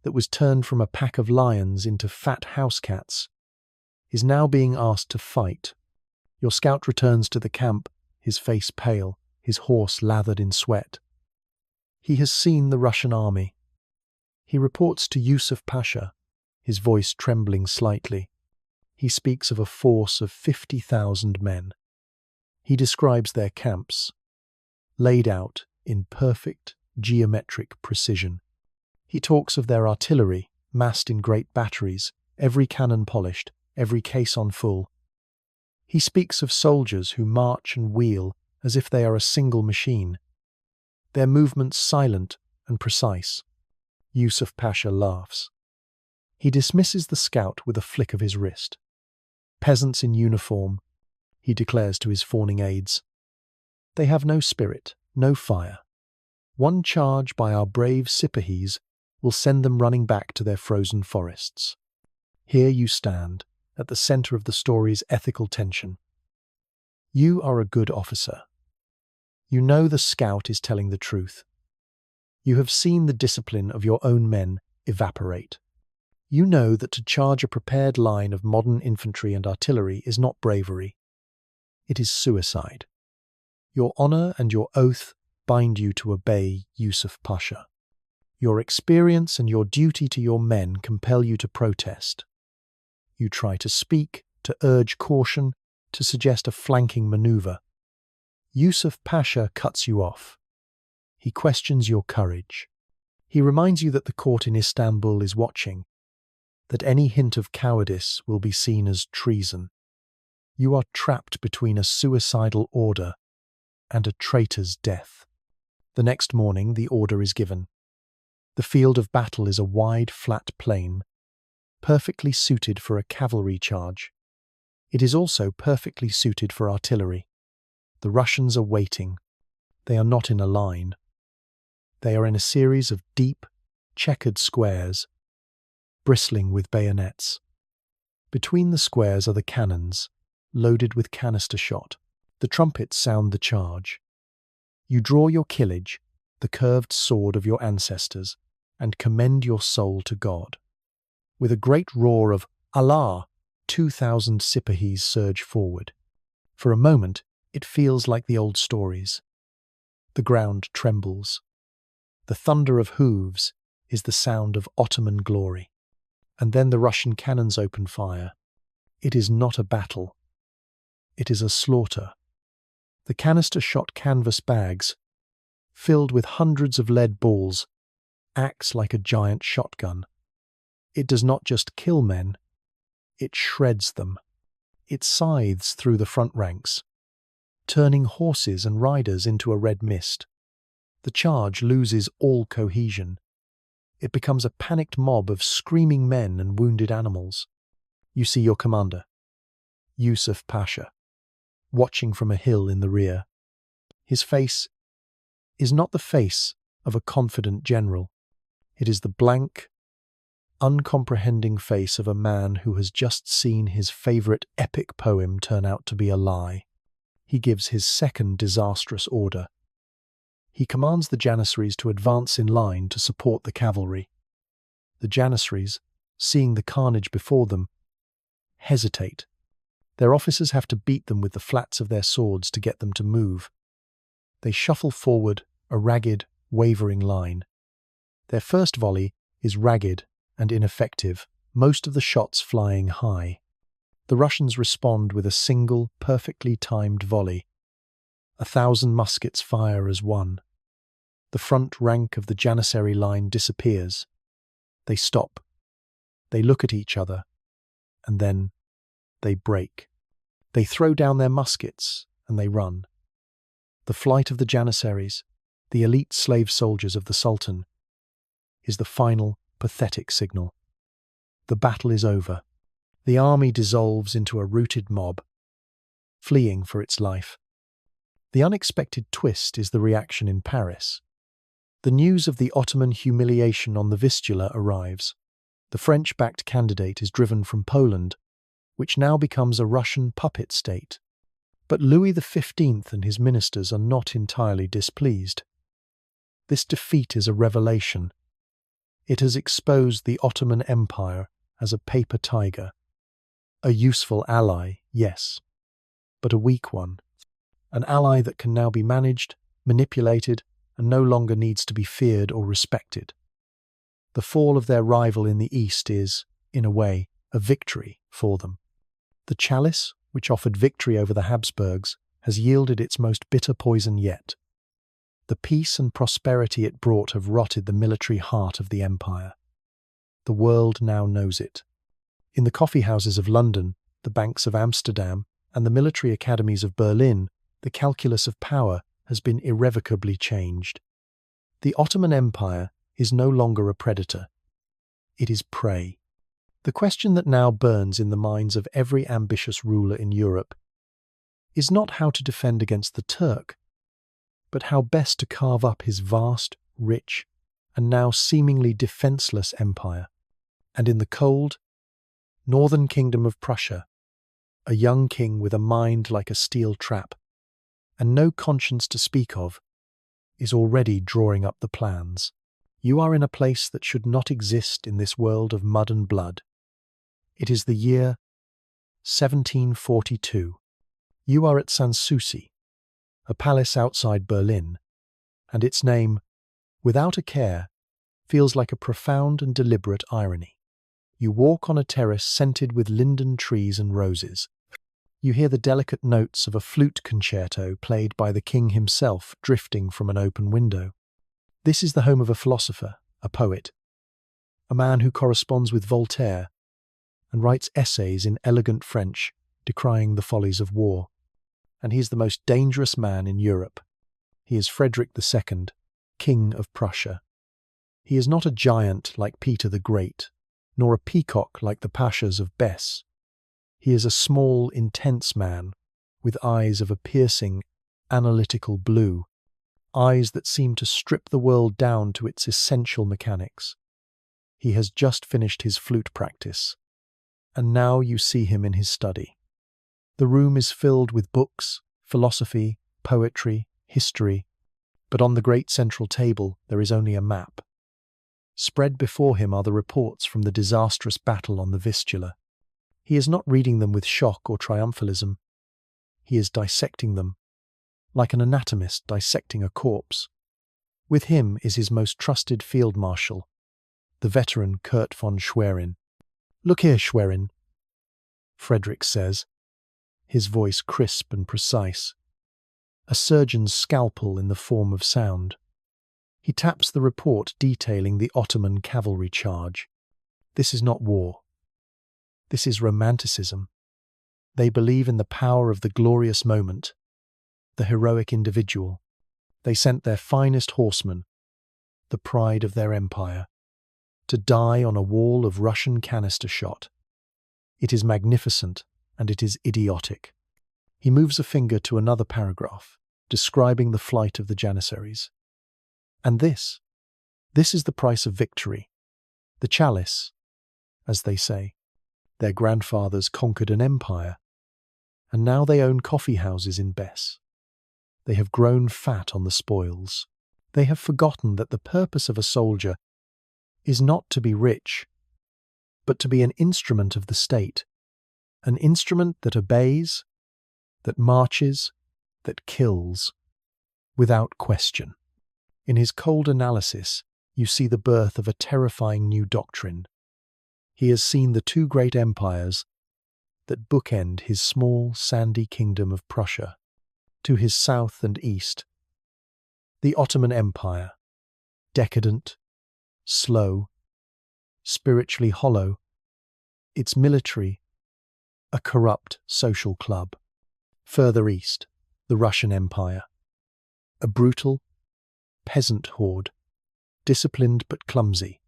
that was turned from a pack of lions into fat house cats, is now being asked to fight. Your scout returns to the camp, his face pale, his horse lathered in sweat. He has seen the Russian army. He reports to Yusuf Pasha, his voice trembling slightly. He speaks of a force of 50,000 men. He describes their camps, laid out in perfect geometric precision. He talks of their artillery, massed in great batteries, every cannon polished, every caisson full. He speaks of soldiers who march and wheel as if they are a single machine, their movements silent and precise. Yusuf Pasha laughs. He dismisses the scout with a flick of his wrist. Peasants in uniform, he declares to his fawning aides. They have no spirit, no fire. One charge by our brave Sipahis will send them running back to their frozen forests. Here you stand, at the center of the story's ethical tension. You are a good officer. You know the scout is telling the truth. You have seen the discipline of your own men evaporate. You know that to charge a prepared line of modern infantry and artillery is not bravery. It is suicide. Your honor and your oath bind you to obey Yusuf Pasha. Your experience and your duty to your men compel you to protest. You try to speak, to urge caution, to suggest a flanking maneuver. Yusuf Pasha cuts you off. He questions your courage. He reminds you that the court in Istanbul is watching, that any hint of cowardice will be seen as treason. You are trapped between a suicidal order and a traitor's death. The next morning, the order is given. The field of battle is a wide, flat plain, perfectly suited for a cavalry charge. It is also perfectly suited for artillery. The Russians are waiting. They are not in a line. They are in a series of deep, checkered squares, bristling with bayonets. Between the squares are the cannons, loaded with canister shot. The trumpets sound the charge. You draw your killage, the curved sword of your ancestors, and commend your soul to God. With a great roar of Allah, 2,000 Sipahis surge forward. For a moment, it feels like the old stories. The ground trembles. The thunder of hooves is the sound of Ottoman glory. And then the Russian cannons open fire. It is not a battle. It is a slaughter. The canister-shot canvas bags, filled with hundreds of lead balls, acts like a giant shotgun. It does not just kill men, it shreds them. It scythes through the front ranks, turning horses and riders into a red mist. The charge loses all cohesion. It becomes a panicked mob of screaming men and wounded animals. You see your commander, Yusuf Pasha, watching from a hill in the rear. His face is not the face of a confident general. It is the blank, uncomprehending face of a man who has just seen his favorite epic poem turn out to be a lie. He gives his second disastrous order. He commands the Janissaries to advance in line to support the cavalry. The Janissaries, seeing the carnage before them, hesitate. Their officers have to beat them with the flats of their swords to get them to move. They shuffle forward, a ragged, wavering line. Their first volley is ragged and ineffective, most of the shots flying high. The Russians respond with a single, perfectly timed volley. 1,000 muskets fire as one. The front rank of the Janissary line disappears. They stop. They look at each other, and then they break. They throw down their muskets, and they run. The flight of the Janissaries, the elite slave soldiers of the Sultan, is the final, pathetic signal. The battle is over. The army dissolves into a routed mob, fleeing for its life. The unexpected twist is the reaction in Paris. The news of the Ottoman humiliation on the Vistula arrives. The French-backed candidate is driven from Poland, which now becomes a Russian puppet state. But Louis XV and his ministers are not entirely displeased. This defeat is a revelation. It has exposed the Ottoman Empire as a paper tiger. A useful ally, yes, but a weak one. An ally that can now be managed, manipulated, and no longer needs to be feared or respected. The fall of their rival in the East is, in a way, a victory for them. The Chalice, which offered victory over the Habsburgs, has yielded its most bitter poison yet. The peace and prosperity it brought have rotted the military heart of the empire. The world now knows it. In the coffee houses of London, the banks of Amsterdam, and the military academies of Berlin, the calculus of power has been irrevocably changed. The Ottoman Empire is no longer a predator. It is prey. The question that now burns in the minds of every ambitious ruler in Europe is not how to defend against the Turk, but how best to carve up his vast, rich, and now seemingly defenseless empire. And in the cold, Northern Kingdom of Prussia, a young king with a mind like a steel trap, and no conscience to speak of, is already drawing up the plans. You are in a place that should not exist in this world of mud and blood. It is the year 1742. You are at Sanssouci, a palace outside Berlin, and its name, without a care, feels like a profound and deliberate irony. You walk on a terrace scented with linden trees and roses. You hear the delicate notes of a flute concerto played by the king himself drifting from an open window. This is the home of a philosopher, a poet, a man who corresponds with Voltaire and writes essays in elegant French decrying the follies of war. And he is the most dangerous man in Europe. He is Frederick II, King of Prussia. He is not a giant like Peter the Great, nor a peacock like the Pashas of Bess. He is a small, intense man, with eyes of a piercing, analytical blue, eyes that seem to strip the world down to its essential mechanics. He has just finished his flute practice, and now you see him in his study. The room is filled with books, philosophy, poetry, history, but on the great central table there is only a map. Spread before him are the reports from the disastrous battle on the Vistula. He is not reading them with shock or triumphalism. He is dissecting them, like an anatomist dissecting a corpse. With him is his most trusted field marshal, the veteran Kurt von Schwerin. "Look here, Schwerin," Frederick says, his voice crisp and precise, a surgeon's scalpel in the form of sound. He taps the report detailing the Ottoman cavalry charge. This is not war. This is romanticism. They believe in the power of the glorious moment, the heroic individual. They sent their finest horsemen, the pride of their empire, to die on a wall of Russian canister shot. It is magnificent, and it is idiotic. He moves a finger to another paragraph, describing the flight of the Janissaries. And this is the price of victory. The Chalice, as they say. Their grandfathers conquered an empire, and now they own coffee houses in Bess. They have grown fat on the spoils. They have forgotten that the purpose of a soldier is not to be rich, but to be an instrument of the state, an instrument that obeys, that marches, that kills, without question. In his cold analysis, you see the birth of a terrifying new doctrine. He has seen the two great empires that bookend his small, sandy kingdom of Prussia. To his south and east, the Ottoman Empire, decadent, slow, spiritually hollow, its military, a corrupt social club. Further east, the Russian Empire, a brutal, peasant horde, disciplined but clumsy,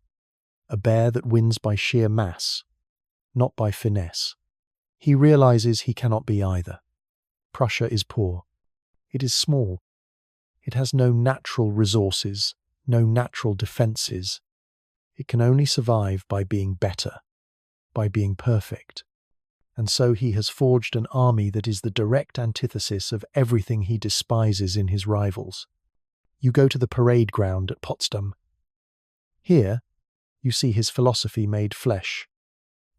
a bear that wins by sheer mass, not by finesse. He realizes he cannot be either. Prussia is poor. It is small. It has no natural resources, no natural defences. It can only survive by being better, by being perfect. And so he has forged an army that is the direct antithesis of everything he despises in his rivals. You go to the parade ground at Potsdam. Here, you see his philosophy made flesh.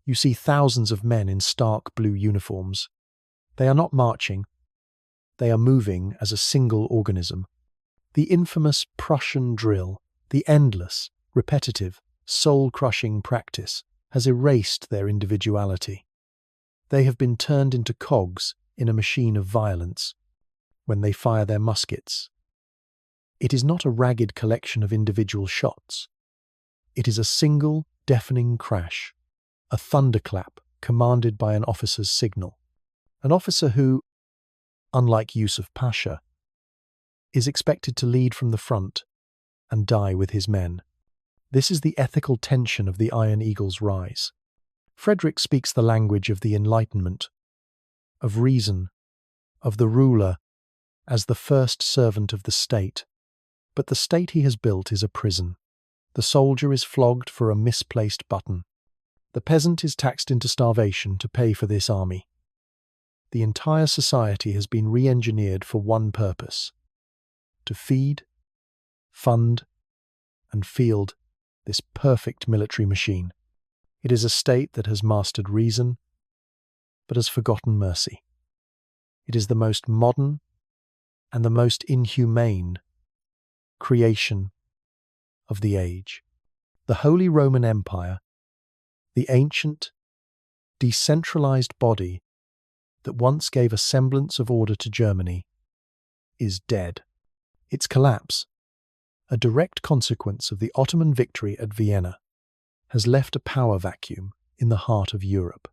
You see thousands of men in stark blue uniforms. They are not marching. They are moving as a single organism. The infamous Prussian drill, the endless, repetitive, soul-crushing practice, has erased their individuality. They have been turned into cogs in a machine of violence when they fire their muskets. It is not a ragged collection of individual shots. It is a single, deafening crash, a thunderclap commanded by an officer's signal. An officer who, unlike Yusuf Pasha, is expected to lead from the front and die with his men. This is the ethical tension of the Iron Eagle's rise. Frederick speaks the language of the Enlightenment, of reason, of the ruler as the first servant of the state. But the state he has built is a prison. The soldier is flogged for a misplaced button. The peasant is taxed into starvation to pay for this army. The entire society has been re-engineered for one purpose: to feed, fund, and field this perfect military machine. It is a state that has mastered reason, but has forgotten mercy. It is the most modern and the most inhumane creation of the age. The Holy Roman Empire, the ancient, decentralized body that once gave a semblance of order to Germany, is dead. Its collapse, a direct consequence of the Ottoman victory at Vienna, has left a power vacuum in the heart of Europe.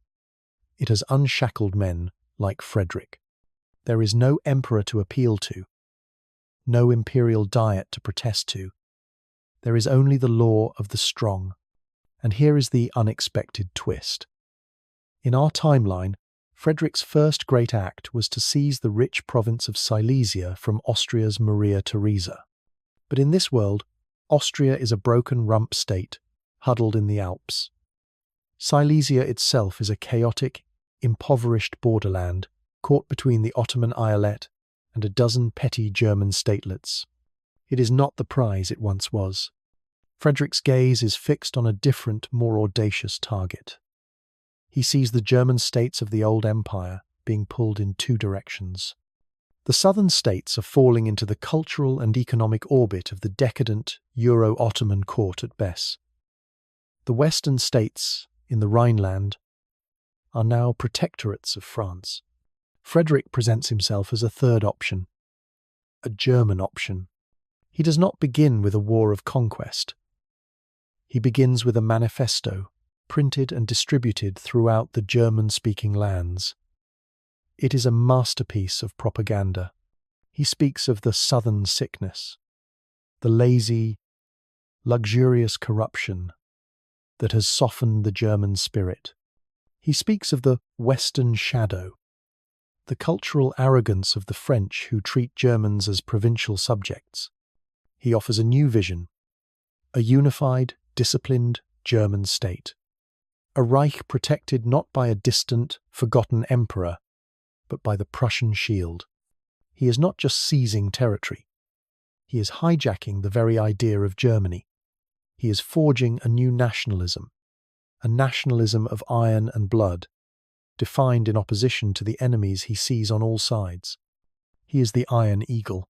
It has unshackled men like Frederick. There is no emperor to appeal to, no imperial diet to protest to. There is only the law of the strong. And here is the unexpected twist. In our timeline, Frederick's first great act was to seize the rich province of Silesia from Austria's Maria Theresa. But in this world, Austria is a broken rump state, huddled in the Alps. Silesia itself is a chaotic, impoverished borderland, caught between the Ottoman Eyalet and a dozen petty German statelets. It is not the prize it once was. Frederick's gaze is fixed on a different, more audacious target. He sees the German states of the old empire being pulled in two directions. The southern states are falling into the cultural and economic orbit of the decadent Euro-Ottoman court at best. The western states, in the Rhineland, are now protectorates of France. Frederick presents himself as a third option, a German option. He does not begin with a war of conquest. He begins with a manifesto, printed and distributed throughout the German-speaking lands. It is a masterpiece of propaganda. He speaks of the southern sickness, the lazy, luxurious corruption that has softened the German spirit. He speaks of the Western shadow, the cultural arrogance of the French who treat Germans as provincial subjects. He offers a new vision, a unified, disciplined German state, a Reich protected not by a distant, forgotten emperor, but by the Prussian shield. He is not just seizing territory. He is hijacking the very idea of Germany. He is forging a new nationalism, a nationalism of iron and blood, defined in opposition to the enemies he sees on all sides. He is the Iron Eagle,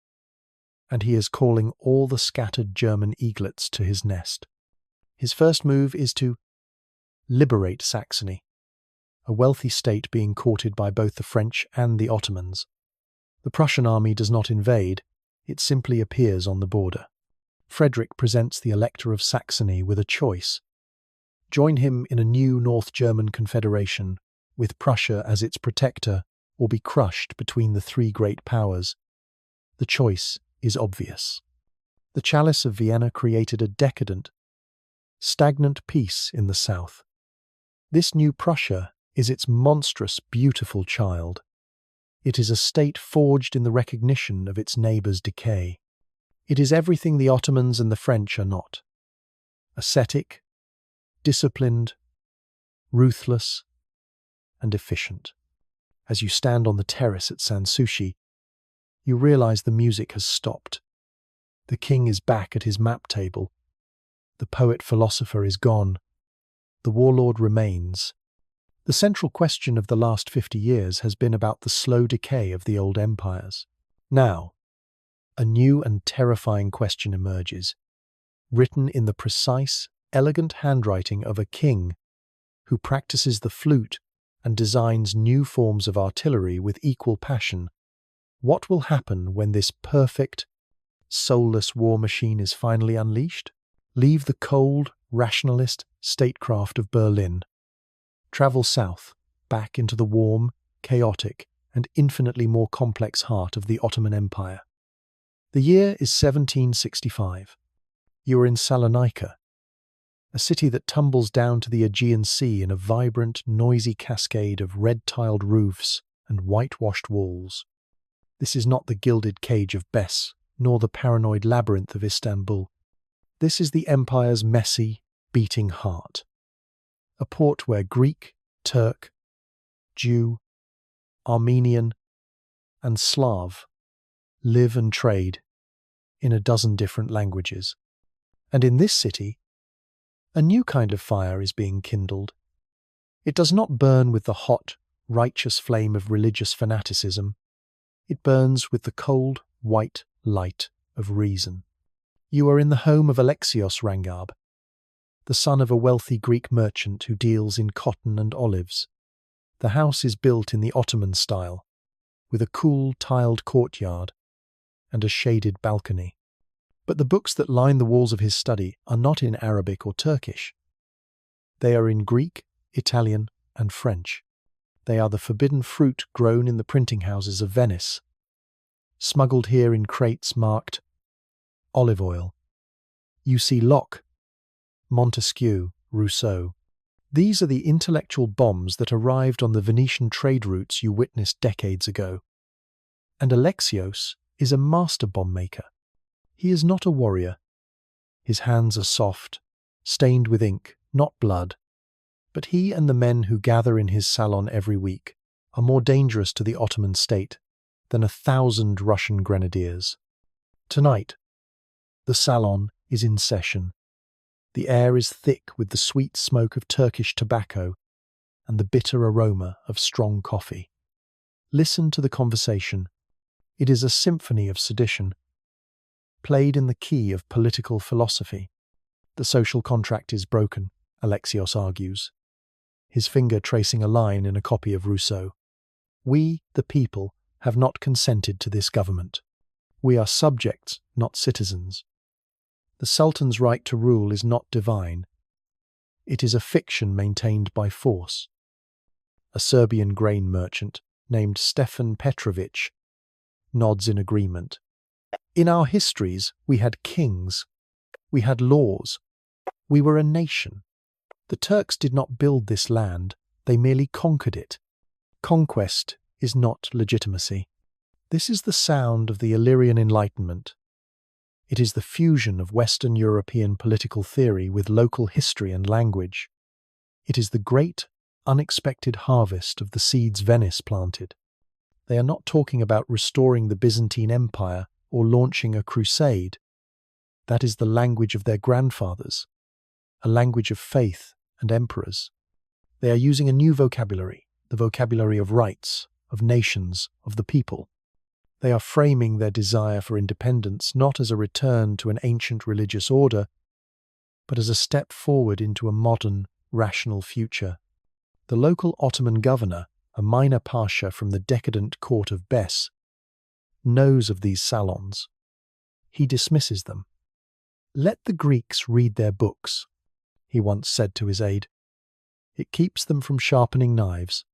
and he is calling all the scattered German eaglets to his nest. His first move is to liberate Saxony, a wealthy state being courted by both the French and the Ottomans. The Prussian army does not invade, it simply appears on the border. Frederick presents the Elector of Saxony with a choice. Join him in a new North German confederation, with Prussia as its protector, or be crushed between the three great powers. The choice is obvious. The Chalice of Vienna created a decadent, stagnant peace in the south. This new Prussia is its monstrous, beautiful child. It is a state forged in the recognition of its neighbour's decay. It is everything the Ottomans and the French are not. Ascetic, disciplined, ruthless, and efficient. As you stand on the terrace at Sanssouci, you realize the music has stopped. The king is back at his map table. The poet-philosopher is gone. The warlord remains. The central question of the last 50 years has been about the slow decay of the old empires. Now, a new and terrifying question emerges, written in the precise, elegant handwriting of a king who practices the flute and designs new forms of artillery with equal passion. What will happen when this perfect, soulless war machine is finally unleashed? Leave the cold, rationalist statecraft of Berlin. Travel south, back into the warm, chaotic, and infinitely more complex heart of the Ottoman Empire. The year is 1765. You are in Salonika, a city that tumbles down to the Aegean Sea in a vibrant, noisy cascade of red-tiled roofs and whitewashed walls. This is not the gilded cage of Bes, nor the paranoid labyrinth of Istanbul. This is the empire's messy, beating heart. a port where Greek, Turk, Jew, Armenian, and Slav live and trade in a dozen different languages. And in this city, a new kind of fire is being kindled. It does not burn with the hot, righteous flame of religious fanaticism. It burns with the cold, white light of reason. You are in the home of Alexios Rangab, the son of a wealthy Greek merchant who deals in cotton and olives. The house is built in the Ottoman style, with a cool, tiled courtyard and a shaded balcony. But the books that line the walls of his study are not in Arabic or Turkish. They are in Greek, Italian, and French. They are the forbidden fruit grown in the printing houses of Venice, smuggled here in crates marked olive oil. You see Locke, Montesquieu, Rousseau. These are the intellectual bombs that arrived on the Venetian trade routes you witnessed decades ago. And Alexios is a master bomb maker. He is not a warrior. His hands are soft, stained with ink, not blood. But he and the men who gather in his salon every week are more dangerous to the Ottoman state than 1,000 Russian grenadiers. Tonight, the salon is in session. The air is thick with the sweet smoke of Turkish tobacco and the bitter aroma of strong coffee. Listen to the conversation. It is a symphony of sedition, played in the key of political philosophy. The social contract is broken, Alexios argues, his finger tracing a line in a copy of Rousseau. We, the people, have not consented to this government. We are subjects, not citizens. The Sultan's right to rule is not divine. It is a fiction maintained by force. A Serbian grain merchant named Stefan Petrovic nods in agreement. In our histories, we had kings. We had laws. We were a nation. The Turks did not build this land, they merely conquered it. Conquest is not legitimacy. This is the sound of the Illyrian Enlightenment. It is the fusion of Western European political theory with local history and language. It is the great, unexpected harvest of the seeds Venice planted. They are not talking about restoring the Byzantine Empire or launching a crusade. That is the language of their grandfathers, a language of faith and emperors. They are using a new vocabulary, the vocabulary of rights, of nations, of the people. They are framing their desire for independence not as a return to an ancient religious order, but as a step forward into a modern, rational future. The local Ottoman governor, a minor Pasha from the decadent court of Bes, knows of these salons. He dismisses them. "Let the Greeks read their books," he once said to his aide. "It keeps them from sharpening knives.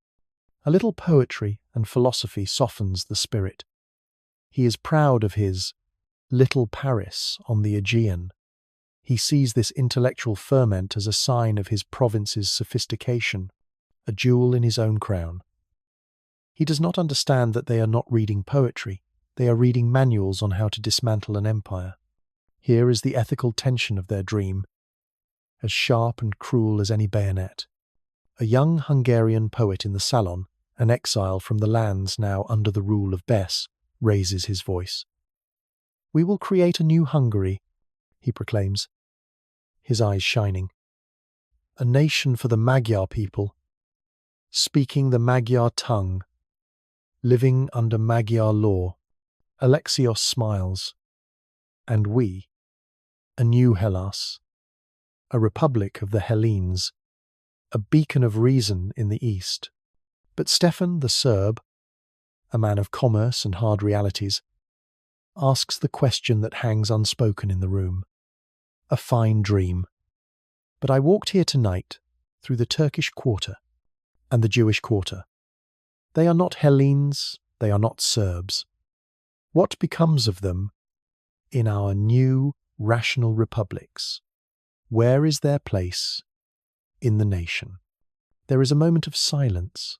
A little poetry and philosophy softens the spirit." He is proud of his little Paris on the Aegean. He sees this intellectual ferment as a sign of his province's sophistication, a jewel in his own crown. He does not understand that they are not reading poetry, they are reading manuals on how to dismantle an empire. Here is the ethical tension of their dream, as sharp and cruel as any bayonet. A young Hungarian poet in the salon, an exile from the lands now under the rule of Bes, raises his voice. "We will create a new Hungary," he proclaims, his eyes shining. "A nation for the Magyar people, speaking the Magyar tongue, living under Magyar law." Alexios smiles. "And we, a new Hellas, a republic of the Hellenes, a beacon of reason in the east." But Stefan the Serb, a man of commerce and hard realities, asks the question that hangs unspoken in the room. A fine dream. But I walked here tonight through the Turkish quarter and the Jewish quarter. They are not Hellenes, they are not Serbs. What becomes of them in our new rational republics? Where is their place in the nation? There is a moment of silence.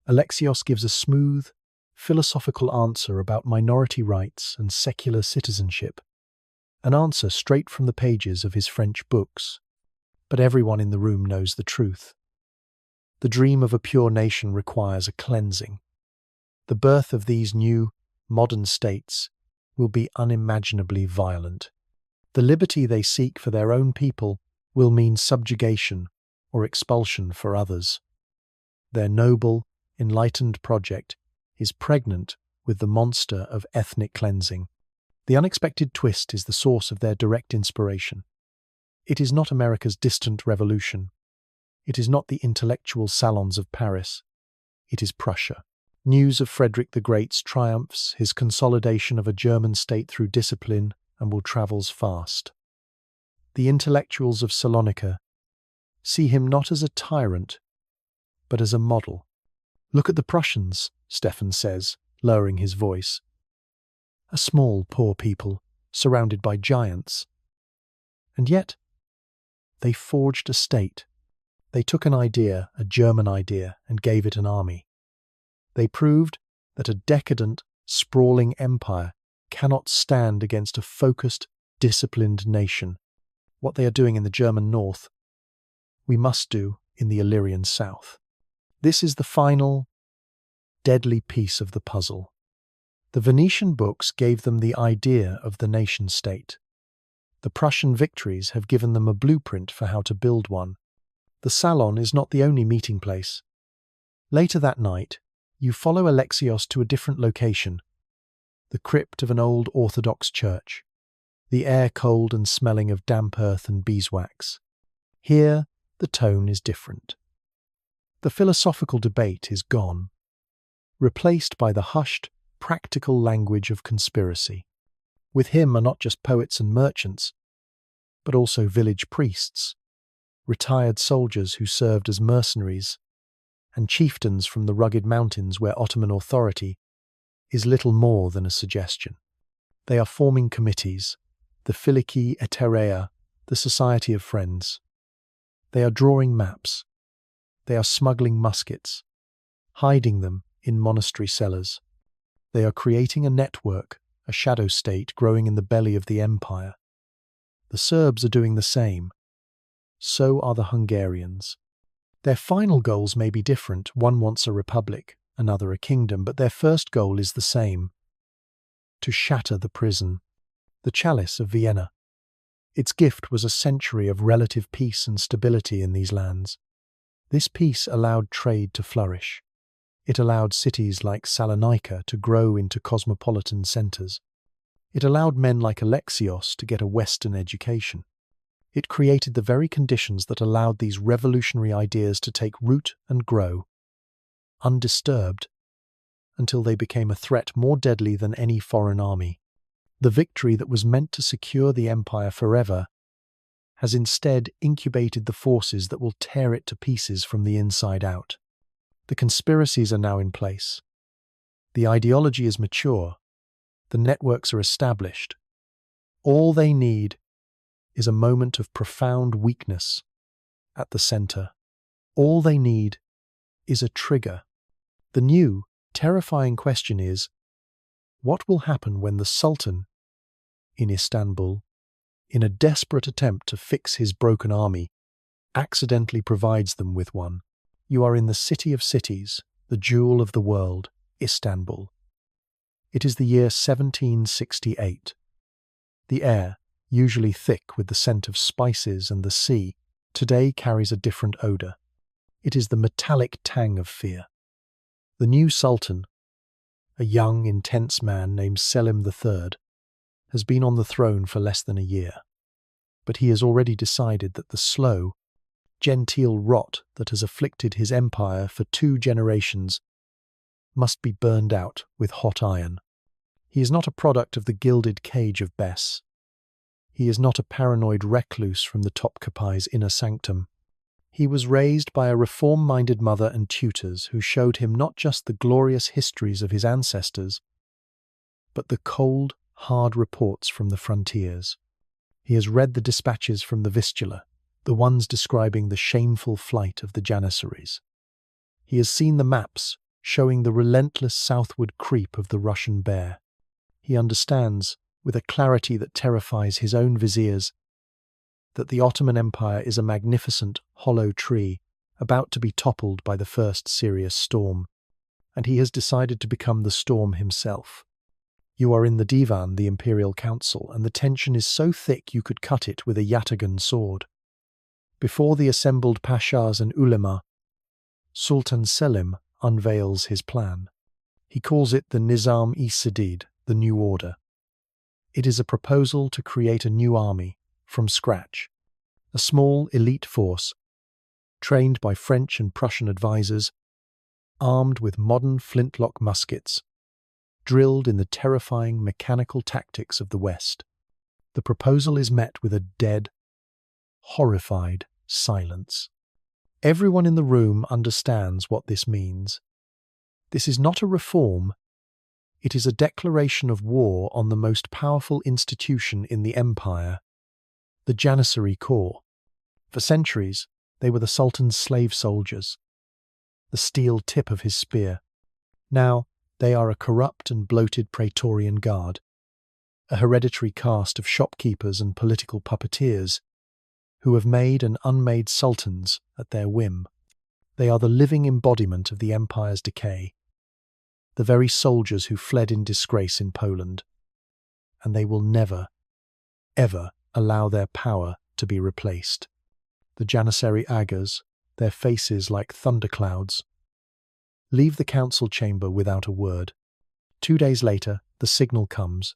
Alexios gives a smooth, philosophical answer about minority rights and secular citizenship, an answer straight from the pages of his French books. But everyone in the room knows the truth. The dream of a pure nation requires a cleansing. The birth of these new, modern states will be unimaginably violent. The liberty they seek for their own people will mean subjugation or expulsion for others. Their noble, enlightened project is pregnant with the monster of ethnic cleansing. The unexpected twist is the source of their direct inspiration. It is not America's distant revolution. It is not the intellectual salons of Paris. It is Prussia. News of Frederick the Great's triumphs, his consolidation of a German state through discipline, and will travels fast. The intellectuals of Salonika see him not as a tyrant, but as a model. Look at the Prussians, Stefan says, lowering his voice. A small, poor people, surrounded by giants. And yet, they forged a state. They took an idea, a German idea, and gave it an army. They proved that a decadent, sprawling empire cannot stand against a focused, disciplined nation. What they are doing in the German north, we must do in the Illyrian south. This is the final, deadly piece of the puzzle. The Venetian books gave them the idea of the nation-state. The Prussian victories have given them a blueprint for how to build one. The salon is not the only meeting place. Later that night, you follow Alexios to a different location, the crypt of an old Orthodox church, the air cold and smelling of damp earth and beeswax. Here, the tone is different. The philosophical debate is gone, replaced by the hushed, practical language of conspiracy. With him are not just poets and merchants, but also village priests, retired soldiers who served as mercenaries, and chieftains from the rugged mountains where Ottoman authority is little more than a suggestion. They are forming committees, the Philiki Eterea, the Society of Friends. They are drawing maps. They are smuggling muskets, hiding them in monastery cellars. They are creating a network, a shadow state growing in the belly of the empire. The Serbs are doing the same. So are the Hungarians. Their final goals may be different. One wants a republic, another a kingdom, but their first goal is the same: to shatter the prison, the Chalice of Vienna. Its gift was a century of relative peace and stability in these lands. This peace allowed trade to flourish. It allowed cities like Salonika to grow into cosmopolitan centers. It allowed men like Alexios to get a Western education. It created the very conditions that allowed these revolutionary ideas to take root and grow, undisturbed, until they became a threat more deadly than any foreign army. The victory that was meant to secure the empire forever has instead incubated the forces that will tear it to pieces from the inside out. The conspiracies are now in place. The ideology is mature. The networks are established. All they need is a moment of profound weakness at the center. All they need is a trigger. The new, terrifying question is, what will happen when the Sultan in Istanbul, in a desperate attempt to fix his broken army, accidentally provides them with one? You are in the city of cities, the jewel of the world, Istanbul. It is the year 1768. The air, usually thick with the scent of spices and the sea, today carries a different odor. It is the metallic tang of fear. The new Sultan, a young, intense man named Selim III, has been on the throne for less than a year. But he has already decided that the slow, genteel rot that has afflicted his empire for 2 generations must be burned out with hot iron. He is not a product of the gilded cage of Bess. He is not a paranoid recluse from the Topkapai's inner sanctum. He was raised by a reform-minded mother and tutors who showed him not just the glorious histories of his ancestors, but the cold, hard reports from the frontiers. He has read the dispatches from the Vistula, the ones describing the shameful flight of the Janissaries. He has seen the maps showing the relentless southward creep of the Russian bear. He understands, with a clarity that terrifies his own viziers, that the Ottoman Empire is a magnificent, hollow tree about to be toppled by the first serious storm, and he has decided to become the storm himself. You are in the Divan, the Imperial Council, and the tension is so thick you could cut it with a yataghan sword. Before the assembled Pashas and Ulema, Sultan Selim unveils his plan. He calls it the Nizam-i-Sadid, the New Order. It is a proposal to create a new army, from scratch. A small, elite force, trained by French and Prussian advisors, armed with modern flintlock muskets, drilled in the terrifying mechanical tactics of the West. The proposal is met with a dead, horrified silence. Everyone in the room understands what this means. This is not a reform. It is a declaration of war on the most powerful institution in the empire, the Janissary Corps. For centuries, they were the Sultan's slave soldiers, the steel tip of his spear. Now, they are a corrupt and bloated Praetorian Guard, a hereditary caste of shopkeepers and political puppeteers who have made and unmade sultans at their whim. They are the living embodiment of the empire's decay, the very soldiers who fled in disgrace in Poland, and they will never, ever allow their power to be replaced. The Janissary Agas, their faces like thunderclouds, leave the council chamber without a word. 2 days later, the signal comes.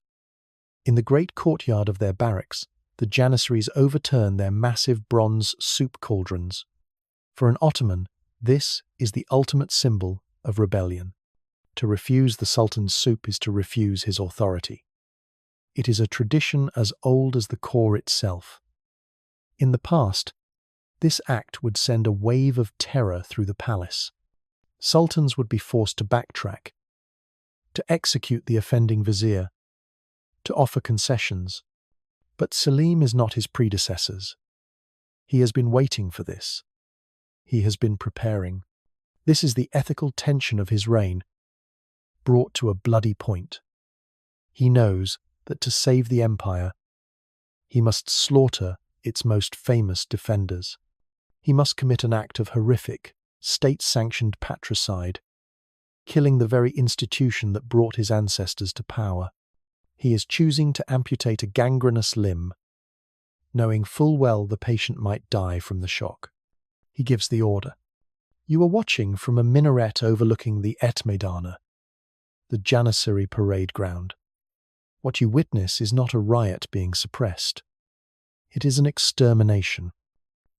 In the great courtyard of their barracks, the Janissaries overturn their massive bronze soup cauldrons. For an Ottoman, this is the ultimate symbol of rebellion. To refuse the Sultan's soup is to refuse his authority. It is a tradition as old as the core itself. In the past, this act would send a wave of terror through the palace. Sultans would be forced to backtrack, to execute the offending vizier, to offer concessions. But Selim is not his predecessors. He has been waiting for this. He has been preparing. This is the ethical tension of his reign, brought to a bloody point. He knows that to save the empire, he must slaughter its most famous defenders. He must commit an act of horrific, state-sanctioned patricide, killing the very institution that brought his ancestors to power. He is choosing to amputate a gangrenous limb, knowing full well the patient might die from the shock. He gives the order. You are watching from a minaret overlooking the Et Meidana, the Janissary parade ground. What you witness is not a riot being suppressed. It is an extermination.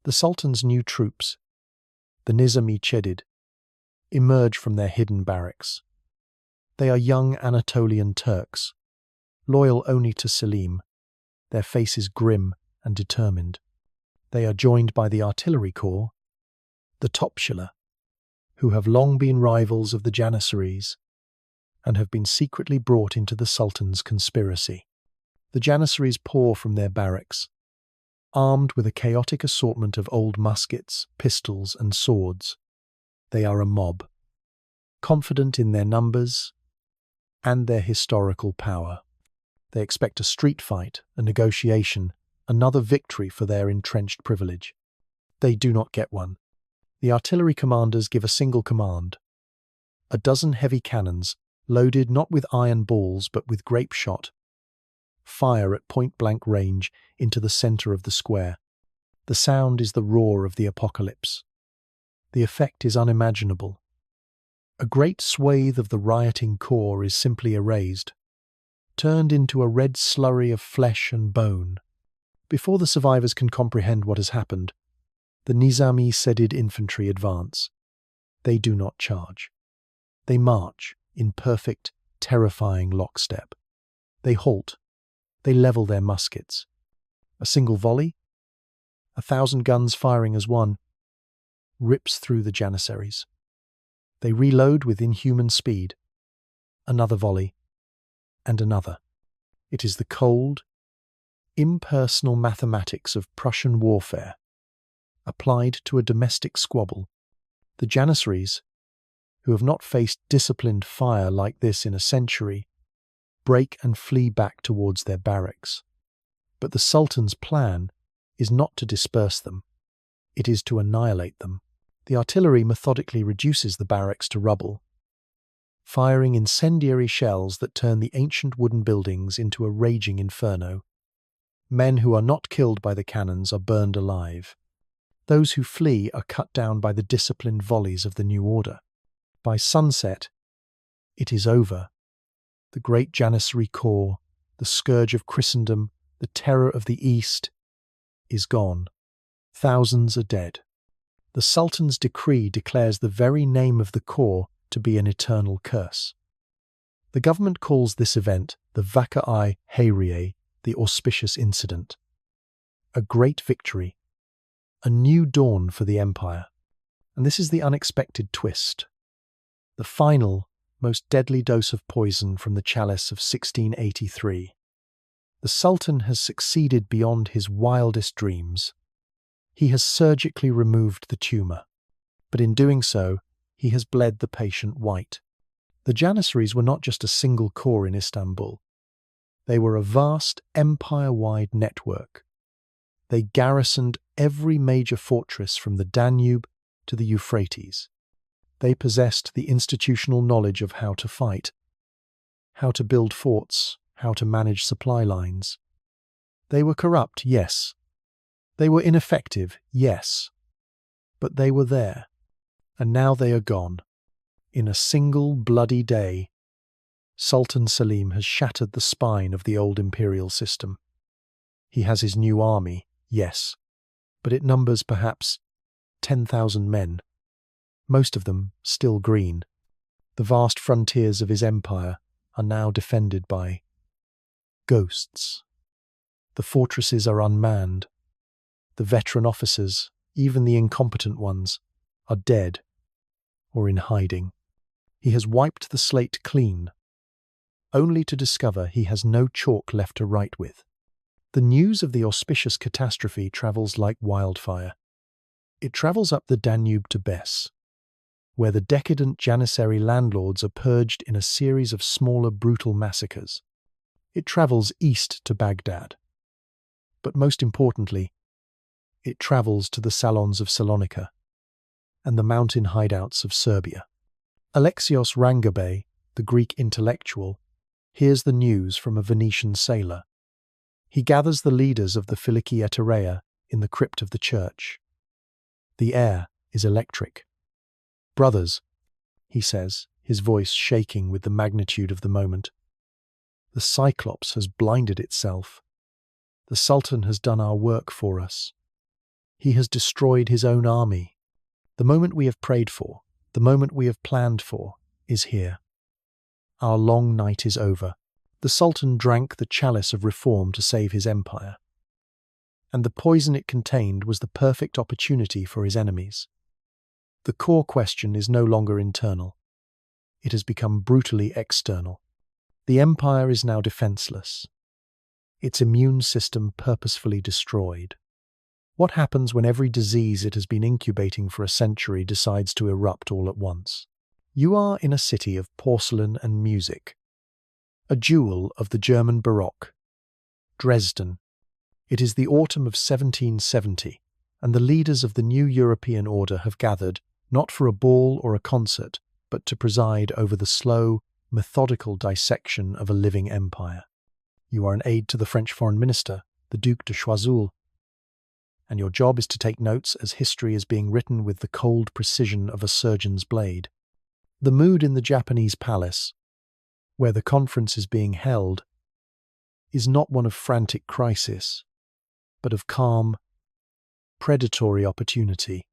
The Sultan's new troops, the Nizam-i-Chedid, emerge from their hidden barracks. They are young Anatolian Turks, loyal only to Selim, their faces grim and determined. They are joined by the artillery corps, the Topshila, who have long been rivals of the Janissaries and have been secretly brought into the Sultan's conspiracy. The Janissaries pour from their barracks, armed with a chaotic assortment of old muskets, pistols, and swords. They are a mob, confident in their numbers and their historical power. They expect a street fight, a negotiation, another victory for their entrenched privilege. They do not get one. The artillery commanders give a single command. A dozen heavy cannons, loaded not with iron balls but with grape shot, fire at point-blank range into the center of the square. The sound is the roar of the apocalypse. The effect is unimaginable. A great swathe of the rioting core is simply erased, turned into a red slurry of flesh and bone. Before the survivors can comprehend what has happened, the Nizam-i-Sadid infantry advance. They do not charge. They march in perfect, terrifying lockstep. They halt. They level their muskets. A single volley, 1,000 guns firing as one, rips through the Janissaries. They reload with inhuman speed. Another volley, and another. It is the cold, impersonal mathematics of Prussian warfare, applied to a domestic squabble. The Janissaries, who have not faced disciplined fire like this in a century, break and flee back towards their barracks. But the Sultan's plan is not to disperse them, it is to annihilate them. The artillery methodically reduces the barracks to rubble, firing incendiary shells that turn the ancient wooden buildings into a raging inferno. Men who are not killed by the cannons are burned alive. Those who flee are cut down by the disciplined volleys of the new order. By sunset, it is over. The great Janissary corps, the scourge of Christendom, the terror of the East, is gone. Thousands are dead. The Sultan's decree declares the very name of the corps to be an eternal curse. The government calls this event the Vaka-i Hayriye, the Auspicious Incident. A great victory. A new dawn for the empire. And this is the unexpected twist. The final, most deadly dose of poison from the Chalice of 1683. The Sultan has succeeded beyond his wildest dreams. He has surgically removed the tumour, but in doing so, he has bled the patient white. The Janissaries were not just a single corps in Istanbul. They were a vast, empire-wide network. They garrisoned every major fortress from the Danube to the Euphrates. They possessed the institutional knowledge of how to fight, how to build forts, how to manage supply lines. They were corrupt, yes. They were ineffective, yes. But they were there, and now they are gone. In a single bloody day, Sultan Selim has shattered the spine of the old imperial system. He has his new army, yes, but it numbers perhaps 10,000 men, most of them still green. The vast frontiers of his empire are now defended by ghosts. The fortresses are unmanned. The veteran officers, even the incompetent ones, are dead or in hiding. He has wiped the slate clean, only to discover he has no chalk left to write with. The news of the auspicious catastrophe travels like wildfire. It travels up the Danube to Bes, where the decadent Janissary landlords are purged in a series of smaller brutal massacres. It travels east to Baghdad. But most importantly, it travels to the salons of Salonika and the mountain hideouts of Serbia. Alexios Rangabe, the Greek intellectual, hears the news from a Venetian sailor. He gathers the leaders of the Philiki Eterea in the crypt of the church. The air is electric. "Brothers," he says, his voice shaking with the magnitude of the moment, "the Cyclops has blinded itself. The Sultan has done our work for us. He has destroyed his own army. The moment we have prayed for, the moment we have planned for, is here. Our long night is over. The Sultan drank the chalice of reform to save his empire. And the poison it contained was the perfect opportunity for his enemies. The core question is no longer internal. It has become brutally external. The empire is now defenseless. Its immune system purposefully destroyed. What happens when every disease it has been incubating for a century decides to erupt all at once? You are in a city of porcelain and music, a jewel of the German Baroque, Dresden. It is the autumn of 1770, and the leaders of the new European order have gathered, not for a ball or a concert, but to preside over the slow, methodical dissection of a living empire. You are an aide to the French foreign minister, the Duc de Choiseul, and your job is to take notes as history is being written with the cold precision of a surgeon's blade. The mood in the Japanese palace, where the conference is being held, is not one of frantic crisis, but of calm, predatory opportunity.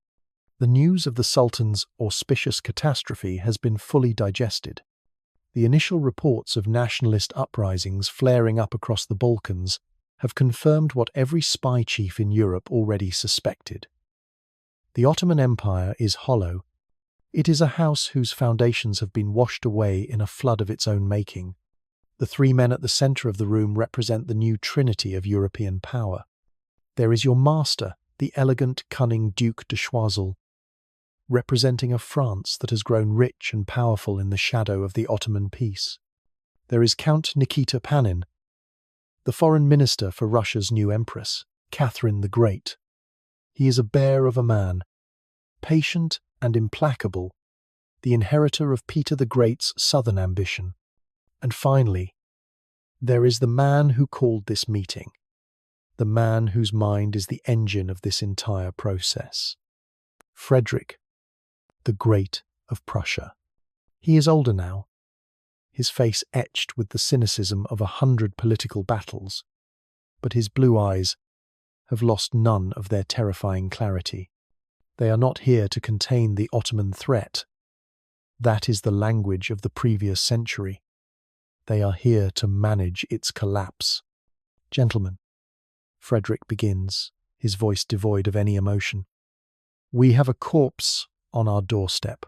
The news of the Sultan's auspicious catastrophe has been fully digested. The initial reports of nationalist uprisings flaring up across the Balkans have confirmed what every spy chief in Europe already suspected. The Ottoman Empire is hollow. It is a house whose foundations have been washed away in a flood of its own making. The three men at the centre of the room represent the new trinity of European power. There is your master, the elegant, cunning Duc de Choiseul, representing a France that has grown rich and powerful in the shadow of the Ottoman peace. There is Count Nikita Panin, the foreign minister for Russia's new empress. Catherine the Great. He is a bear of a man, patient and implacable, the inheritor of Peter the Great's southern ambition. And finally, there is the man who called this meeting, the man whose mind is the engine of this entire process. Frederick the Great of Prussia. He is older now, his face etched with the cynicism of 100 political battles, but his blue eyes have lost none of their terrifying clarity. They are not here to contain the Ottoman threat. That is the language of the previous century. They are here to manage its collapse. Gentlemen, Frederick begins, his voice devoid of any emotion. We have a corpse on our doorstep.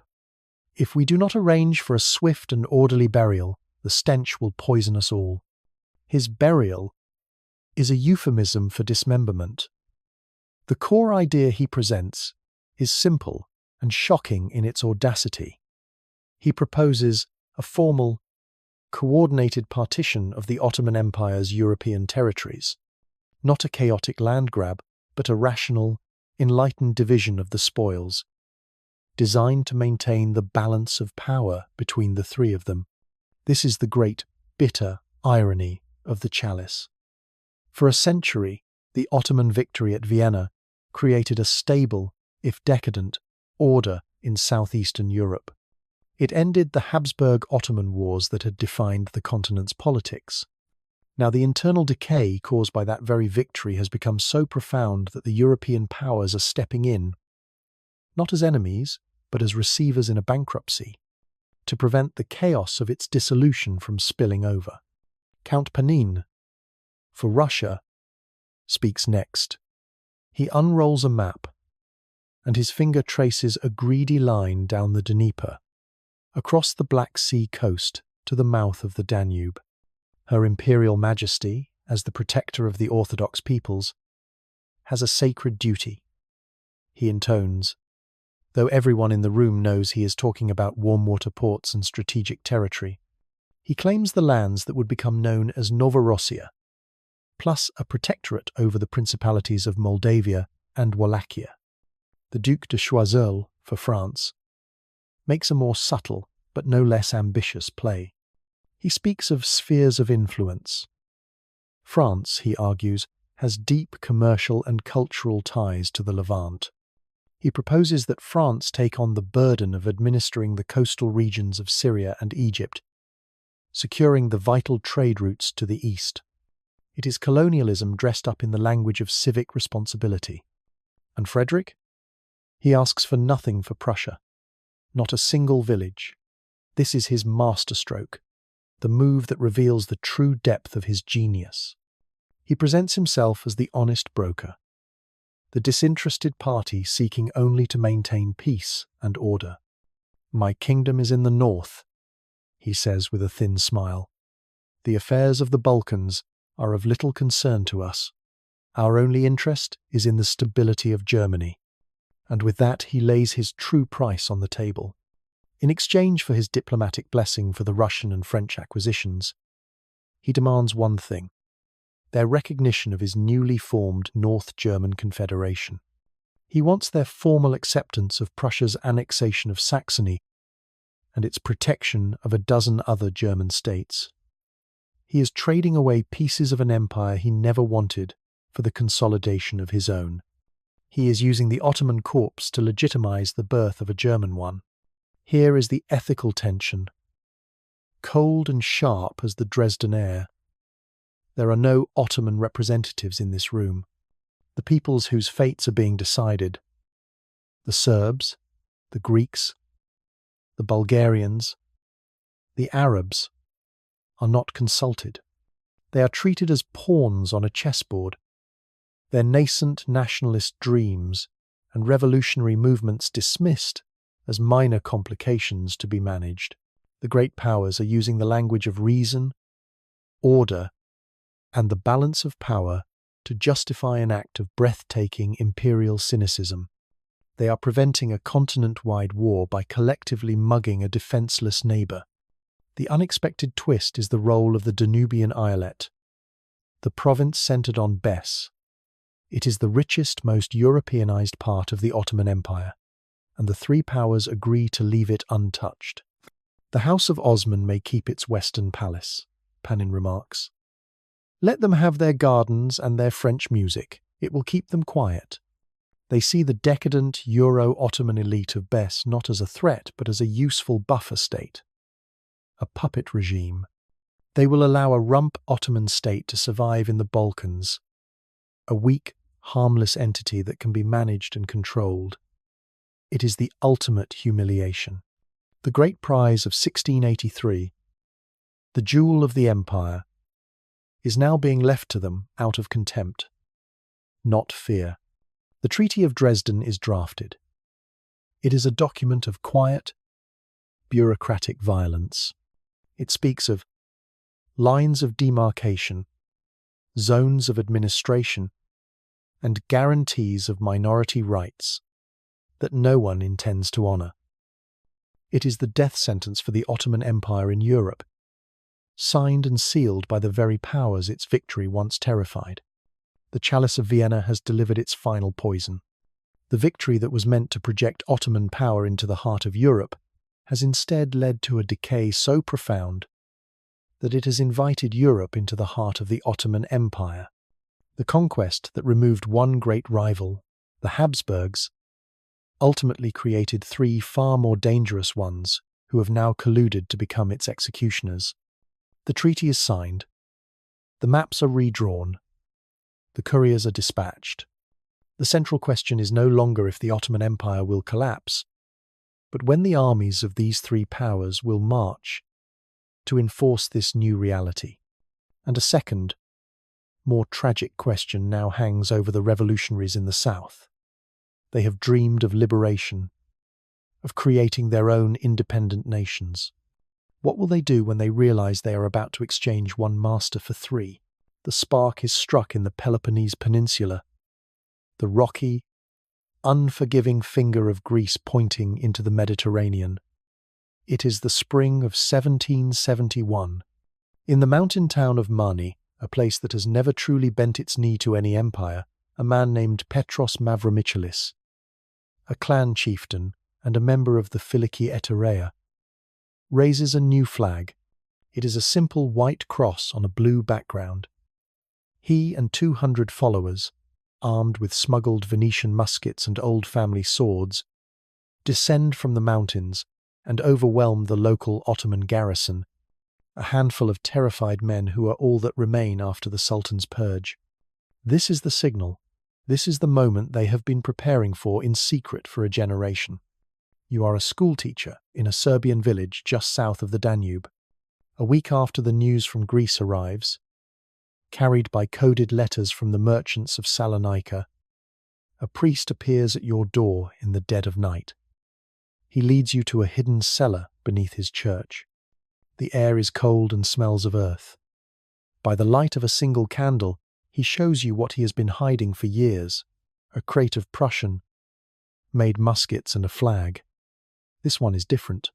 If we do not arrange for a swift and orderly burial, the stench will poison us all. His burial is a euphemism for dismemberment. The core idea he presents is simple and shocking in its audacity. He proposes a formal, coordinated partition of the Ottoman Empire's European territories, not a chaotic land grab, but a rational, enlightened division of the spoils, designed to maintain the balance of power between the three of them. This is the great, bitter irony of the Chalice. For a century, the Ottoman victory at Vienna created a stable, if decadent, order in southeastern Europe. It ended the Habsburg-Ottoman wars that had defined the continent's politics. Now, the internal decay caused by that very victory has become so profound that the European powers are stepping in, not as enemies, but as receivers in a bankruptcy, to prevent the chaos of its dissolution from spilling over. Count Panin, for Russia, speaks next. He unrolls a map, and his finger traces a greedy line down the Dnieper, across the Black Sea coast to the mouth of the Danube. Her Imperial Majesty, as the protector of the Orthodox peoples, has a sacred duty, he intones, though everyone in the room knows he is talking about warm water ports and strategic territory. He claims the lands that would become known as Novorossia, plus a protectorate over the principalities of Moldavia and Wallachia. The Duc de Choiseul, for France, makes a more subtle but no less ambitious play. He speaks of spheres of influence. France, he argues, has deep commercial and cultural ties to the Levant. He proposes that France take on the burden of administering the coastal regions of Syria and Egypt, securing the vital trade routes to the east. It is colonialism dressed up in the language of civic responsibility. And Frederick? He asks for nothing for Prussia, not a single village. This is his masterstroke, the move that reveals the true depth of his genius. He presents himself as the honest broker, the disinterested party seeking only to maintain peace and order. My kingdom is in the north, he says with a thin smile. The affairs of the Balkans are of little concern to us. Our only interest is in the stability of Germany. And with that he lays his true price on the table. In exchange for his diplomatic blessing for the Russian and French acquisitions, he demands one thing: their recognition of his newly formed North German Confederation. He wants their formal acceptance of Prussia's annexation of Saxony and its protection of a dozen other German states. He is trading away pieces of an empire he never wanted for the consolidation of his own. He is using the Ottoman corpse to legitimize the birth of a German one. Here is the ethical tension, cold and sharp as the Dresden air. There are no Ottoman representatives in this room. The peoples whose fates are being decided, the Serbs, the Greeks, the Bulgarians, the Arabs, are not consulted. They are treated as pawns on a chessboard. Their nascent nationalist dreams and revolutionary movements dismissed as minor complications to be managed. The great powers are using the language of reason, order, and the balance of power to justify an act of breathtaking imperial cynicism. They are preventing a continent-wide war by collectively mugging a defenseless neighbour. The unexpected twist is the role of the Danubian Eyalet, the province centred on Bess. It is the richest, most Europeanized part of the Ottoman Empire, and the three powers agree to leave it untouched. The House of Osman may keep its Western palace, Panin remarks. Let them have their gardens and their French music. It will keep them quiet. They see the decadent Euro-Ottoman elite of Bes not as a threat, but as a useful buffer state. A puppet regime. They will allow a rump Ottoman state to survive in the Balkans, a weak, harmless entity that can be managed and controlled. It is the ultimate humiliation. The great prize of 1683, the jewel of the empire, is now being left to them out of contempt, not fear. The Treaty of Dresden is drafted. It is a document of quiet, bureaucratic violence. It speaks of lines of demarcation, zones of administration, and guarantees of minority rights that no one intends to honour. It is the death sentence for the Ottoman Empire in Europe, signed and sealed by the very powers its victory once terrified. The Chalice of Vienna has delivered its final poison. The victory that was meant to project Ottoman power into the heart of Europe has instead led to a decay so profound that it has invited Europe into the heart of the Ottoman Empire. The conquest that removed one great rival, the Habsburgs, ultimately created three far more dangerous ones who have now colluded to become its executioners. The treaty is signed. The maps are redrawn. The couriers are dispatched. The central question is no longer if the Ottoman Empire will collapse, but when the armies of these three powers will march to enforce this new reality. And a second, more tragic question now hangs over the revolutionaries in the south. They have dreamed of liberation, of creating their own independent nations. What will they do when they realize they are about to exchange one master for three? The spark is struck in the Peloponnese Peninsula, the rocky, unforgiving finger of Greece pointing into the Mediterranean. It is the spring of 1771. In the mountain town of Mani, a place that has never truly bent its knee to any empire, a man named Petros Mavromichalis, a clan chieftain and a member of the Philiki Eterea, raises a new flag. It is a simple white cross on a blue background. He and 200 followers, armed with smuggled Venetian muskets and old family swords, descend from the mountains and overwhelm the local Ottoman garrison, a handful of terrified men who are all that remain after the Sultan's purge. This is the signal. This is the moment they have been preparing for in secret for a generation. You are a schoolteacher in a Serbian village just south of the Danube. A week after the news from Greece arrives, carried by coded letters from the merchants of Salonika, a priest appears at your door in the dead of night. He leads you to a hidden cellar beneath his church. The air is cold and smells of earth. By the light of a single candle, he shows you what he has been hiding for years, a crate of Prussian made muskets and a flag. This one is different.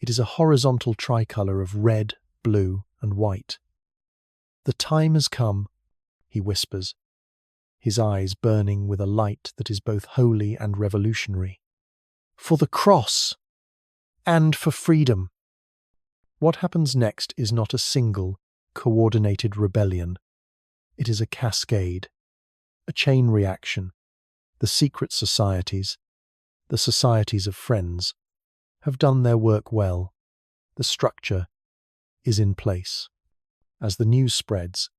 It is a horizontal tricolour of red, blue, and white. The time has come, he whispers, his eyes burning with a light that is both holy and revolutionary. For the cross, and for freedom. What happens next is not a single, coordinated rebellion. It is a cascade, a chain reaction. The secret societies, the societies of friends, have done their work well. The structure is in place. As the news spreads,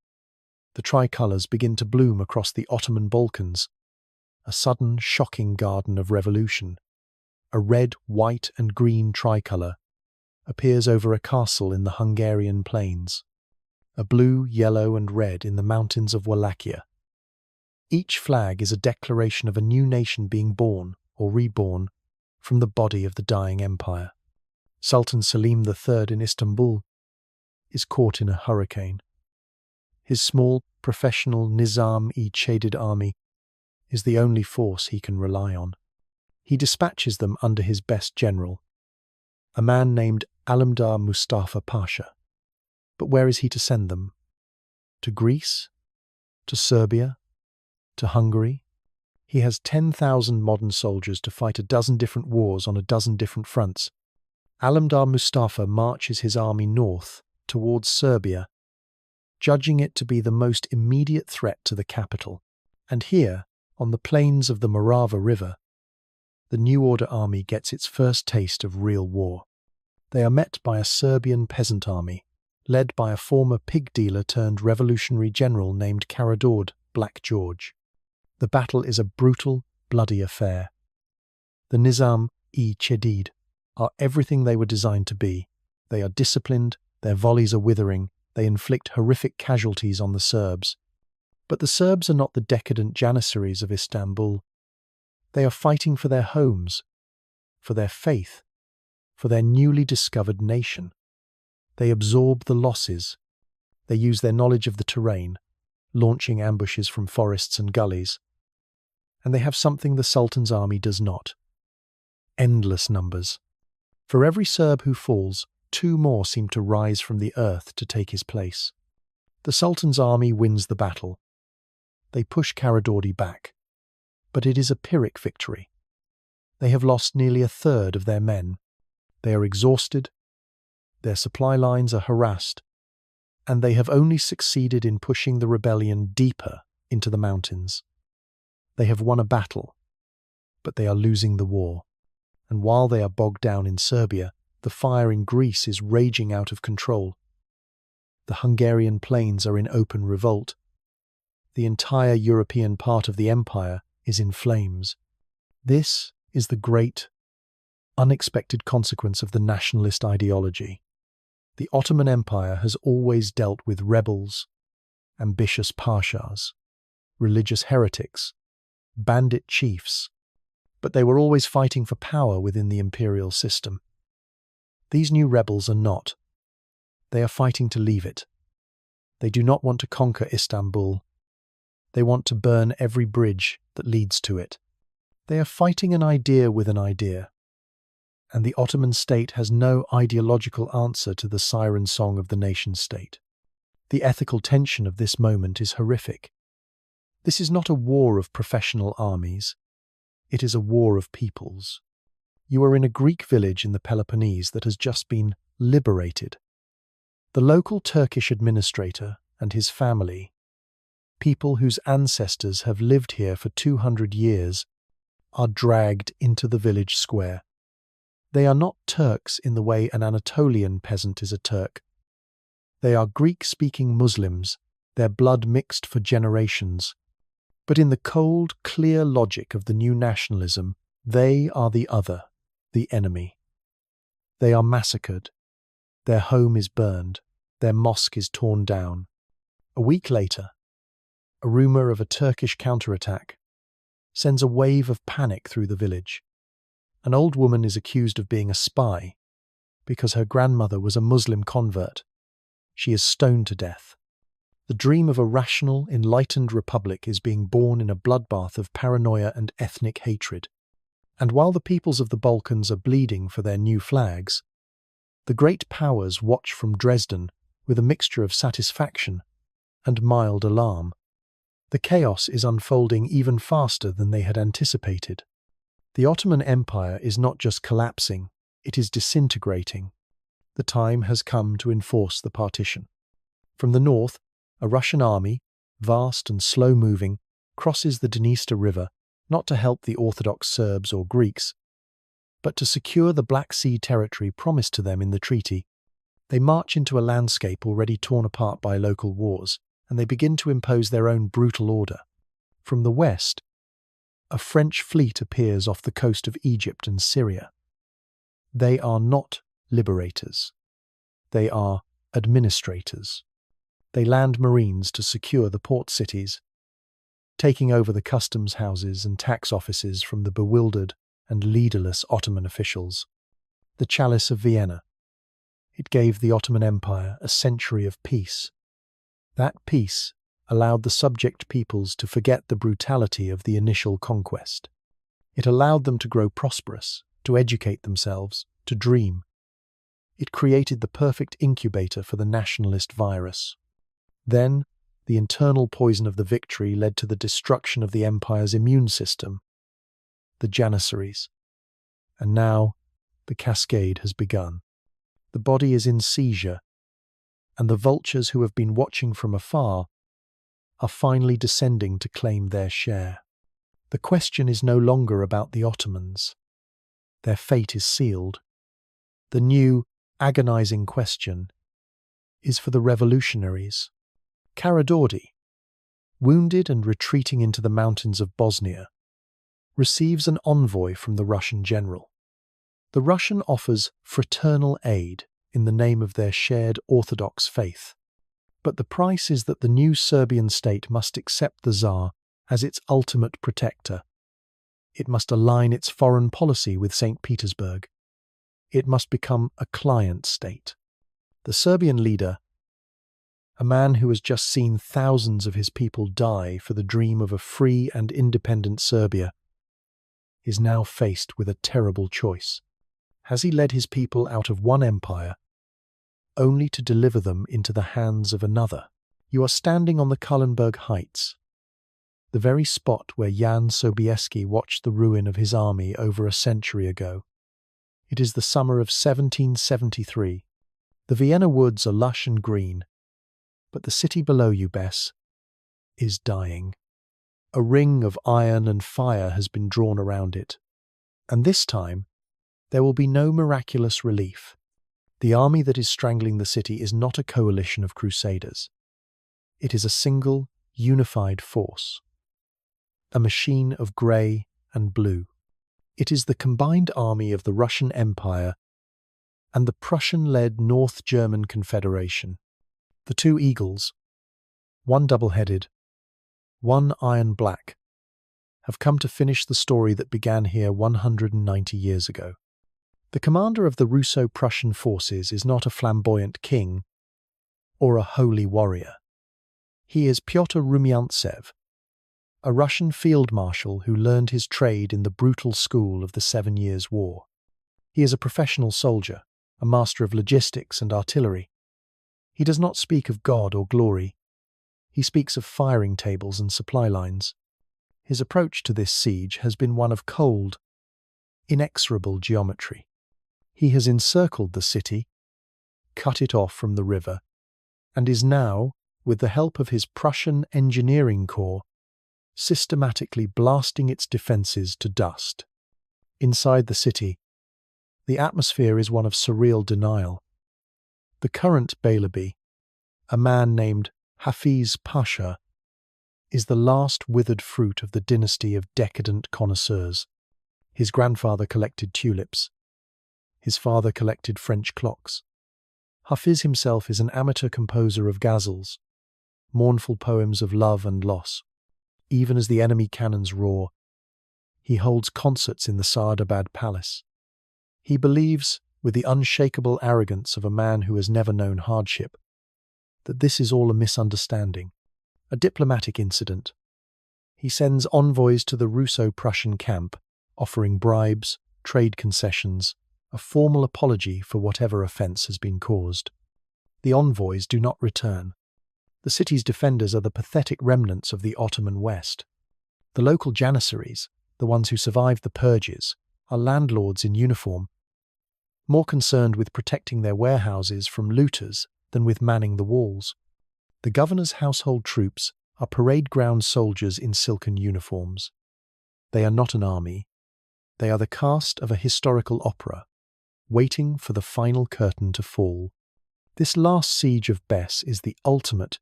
the tricolours begin to bloom across the Ottoman Balkans, a sudden, shocking garden of revolution. A red, white and green tricolour appears over a castle in the Hungarian plains, a blue, yellow and red in the mountains of Wallachia. Each flag is a declaration of a new nation being born or reborn from the body of the dying empire. Sultan Selim III in Istanbul is caught in a hurricane. His small, professional Nizam-e-Shadid army is the only force he can rely on. He dispatches them under his best general, a man named Alamdar Mustafa Pasha. But where is he to send them? To Greece? To Serbia? to Hungary. He has 10,000 modern soldiers to fight a dozen different wars on a dozen different fronts. Alamdar Mustafa marches his army north towards Serbia, judging it to be the most immediate threat to the capital. And here, on the plains of the Morava River, the New Order army gets its first taste of real war. They are met by a Serbian peasant army, led by a former pig dealer turned revolutionary general named Karađorđe Black George. The battle is a brutal, bloody affair. The Nizam-e Chedid are everything they were designed to be. They are disciplined, their volleys are withering, they inflict horrific casualties on the Serbs. But the Serbs are not the decadent Janissaries of Istanbul. They are fighting for their homes, for their faith, for their newly discovered nation. They absorb the losses. They use their knowledge of the terrain, launching ambushes from forests and gullies. And they have something the Sultan's army does not: endless numbers. For every Serb who falls, 2 more seem to rise from the earth to take his place. The Sultan's army wins the battle. They push Karađorđe back. But it is a Pyrrhic victory. They have lost nearly a third of their men. They are exhausted, their supply lines are harassed, and they have only succeeded in pushing the rebellion deeper into the mountains. They have won a battle, but they are losing the war. And while they are bogged down in Serbia, the fire in Greece is raging out of control. The Hungarian plains are in open revolt. The entire European part of the empire is in flames. This is the great, unexpected consequence of the nationalist ideology. The Ottoman Empire has always dealt with rebels, ambitious pashas, religious heretics, bandit chiefs, but they were always fighting for power within the imperial system. These new rebels are not. They are fighting to leave it. They do not want to conquer Istanbul. They want to burn every bridge that leads to it. They are fighting an idea with an idea. And the Ottoman state has no ideological answer to the siren song of the nation-state. The ethical tension of this moment is horrific. This is not a war of professional armies. It is a war of peoples. You are in a Greek village in the Peloponnese that has just been liberated. The local Turkish administrator and his family, people whose ancestors have lived here for 200 years, are dragged into the village square. They are not Turks in the way an Anatolian peasant is a Turk. They are Greek-speaking Muslims, their blood mixed for generations. But in the cold, clear logic of the new nationalism, they are the other, the enemy. They are massacred. Their home is burned. Their mosque is torn down. A week later, a rumour of a Turkish counterattack sends a wave of panic through the village. An old woman is accused of being a spy because her grandmother was a Muslim convert. She is stoned to death. The dream of a rational, enlightened republic is being born in a bloodbath of paranoia and ethnic hatred. And while the peoples of the Balkans are bleeding for their new flags, the great powers watch from Dresden with a mixture of satisfaction and mild alarm. The chaos is unfolding even faster than they had anticipated. The Ottoman Empire is not just collapsing, it is disintegrating. The time has come to enforce the partition. From the north, a Russian army, vast and slow-moving, crosses the Dniester River, not to help the Orthodox Serbs or Greeks, but to secure the Black Sea territory promised to them in the treaty. They march into a landscape already torn apart by local wars, and they begin to impose their own brutal order. From the west, a French fleet appears off the coast of Egypt and Syria. They are not liberators. They are administrators. They land marines to secure the port cities, taking over the customs houses and tax offices from the bewildered and leaderless Ottoman officials. The Chalice of Vienna. It gave the Ottoman Empire a century of peace. That peace allowed the subject peoples to forget the brutality of the initial conquest. It allowed them to grow prosperous, to educate themselves, to dream. It created the perfect incubator for the nationalist virus. Then, The internal poison of the victory led to the destruction of the empire's immune system, the Janissaries. And now, the Cascade has begun. The body is in seizure, and the vultures who have been watching from afar are finally descending to claim their share. The question is no longer about the Ottomans. Their fate is sealed. The new, agonizing question is for the revolutionaries. Karađorđe, wounded and retreating into the mountains of Bosnia, receives an envoy from the Russian general. The Russian offers fraternal aid in the name of their shared Orthodox faith. But the price is that the new Serbian state must accept the Tsar as its ultimate protector. It must align its foreign policy with St. Petersburg. It must become a client state. The Serbian leader, a man who has just seen thousands of his people die for the dream of a free and independent Serbia, is now faced with a terrible choice. Has he led his people out of one empire, only to deliver them into the hands of another? You are standing on the Kallenberg Heights, the very spot where Jan Sobieski watched the ruin of his army over a century ago. It is the summer of 1773. The Vienna woods are lush and green, but the city below you, Bess, is dying. A ring of iron and fire has been drawn around it, and this time there will be no miraculous relief. The army that is strangling the city is not a coalition of crusaders. It is a single, unified force, a machine of grey and blue. It is the combined army of the Russian Empire and the Prussian-led North German Confederation. The two eagles, one double-headed, one iron-black, have come to finish the story that began here 190 years ago. The commander of the Russo-Prussian forces is not a flamboyant king or a holy warrior. He is Pyotr Rumyantsev, a Russian field marshal who learned his trade in the brutal school of the 7 Years' War. He is a professional soldier, a master of logistics and artillery. He does not speak of God or glory. He speaks of firing tables and supply lines. His approach to this siege has been one of cold, inexorable geometry. He has encircled the city, cut it off from the river, and is now, with the help of his Prussian engineering corps, systematically blasting its defences to dust. Inside the city, the atmosphere is one of surreal denial. The current Beylerbey, a man named Hafiz Pasha, is the last withered fruit of the dynasty of decadent connoisseurs. His grandfather collected tulips. His father collected French clocks. Hafiz himself is an amateur composer of ghazals, mournful poems of love and loss. Even as the enemy cannons roar, he holds concerts in the Saadabad Palace. He believes, with the unshakable arrogance of a man who has never known hardship, that this is all a misunderstanding, a diplomatic incident. He sends envoys to the Russo-Prussian camp, offering bribes, trade concessions, a formal apology for whatever offence has been caused. The envoys do not return. The city's defenders are the pathetic remnants of the Ottoman West. The local Janissaries, the ones who survived the purges, are landlords in uniform, more concerned with protecting their warehouses from looters than with manning the walls. The governor's household troops are parade ground soldiers in silken uniforms. They are not an army. They are the cast of a historical opera, waiting for the final curtain to fall. This last siege of Bes is the ultimate,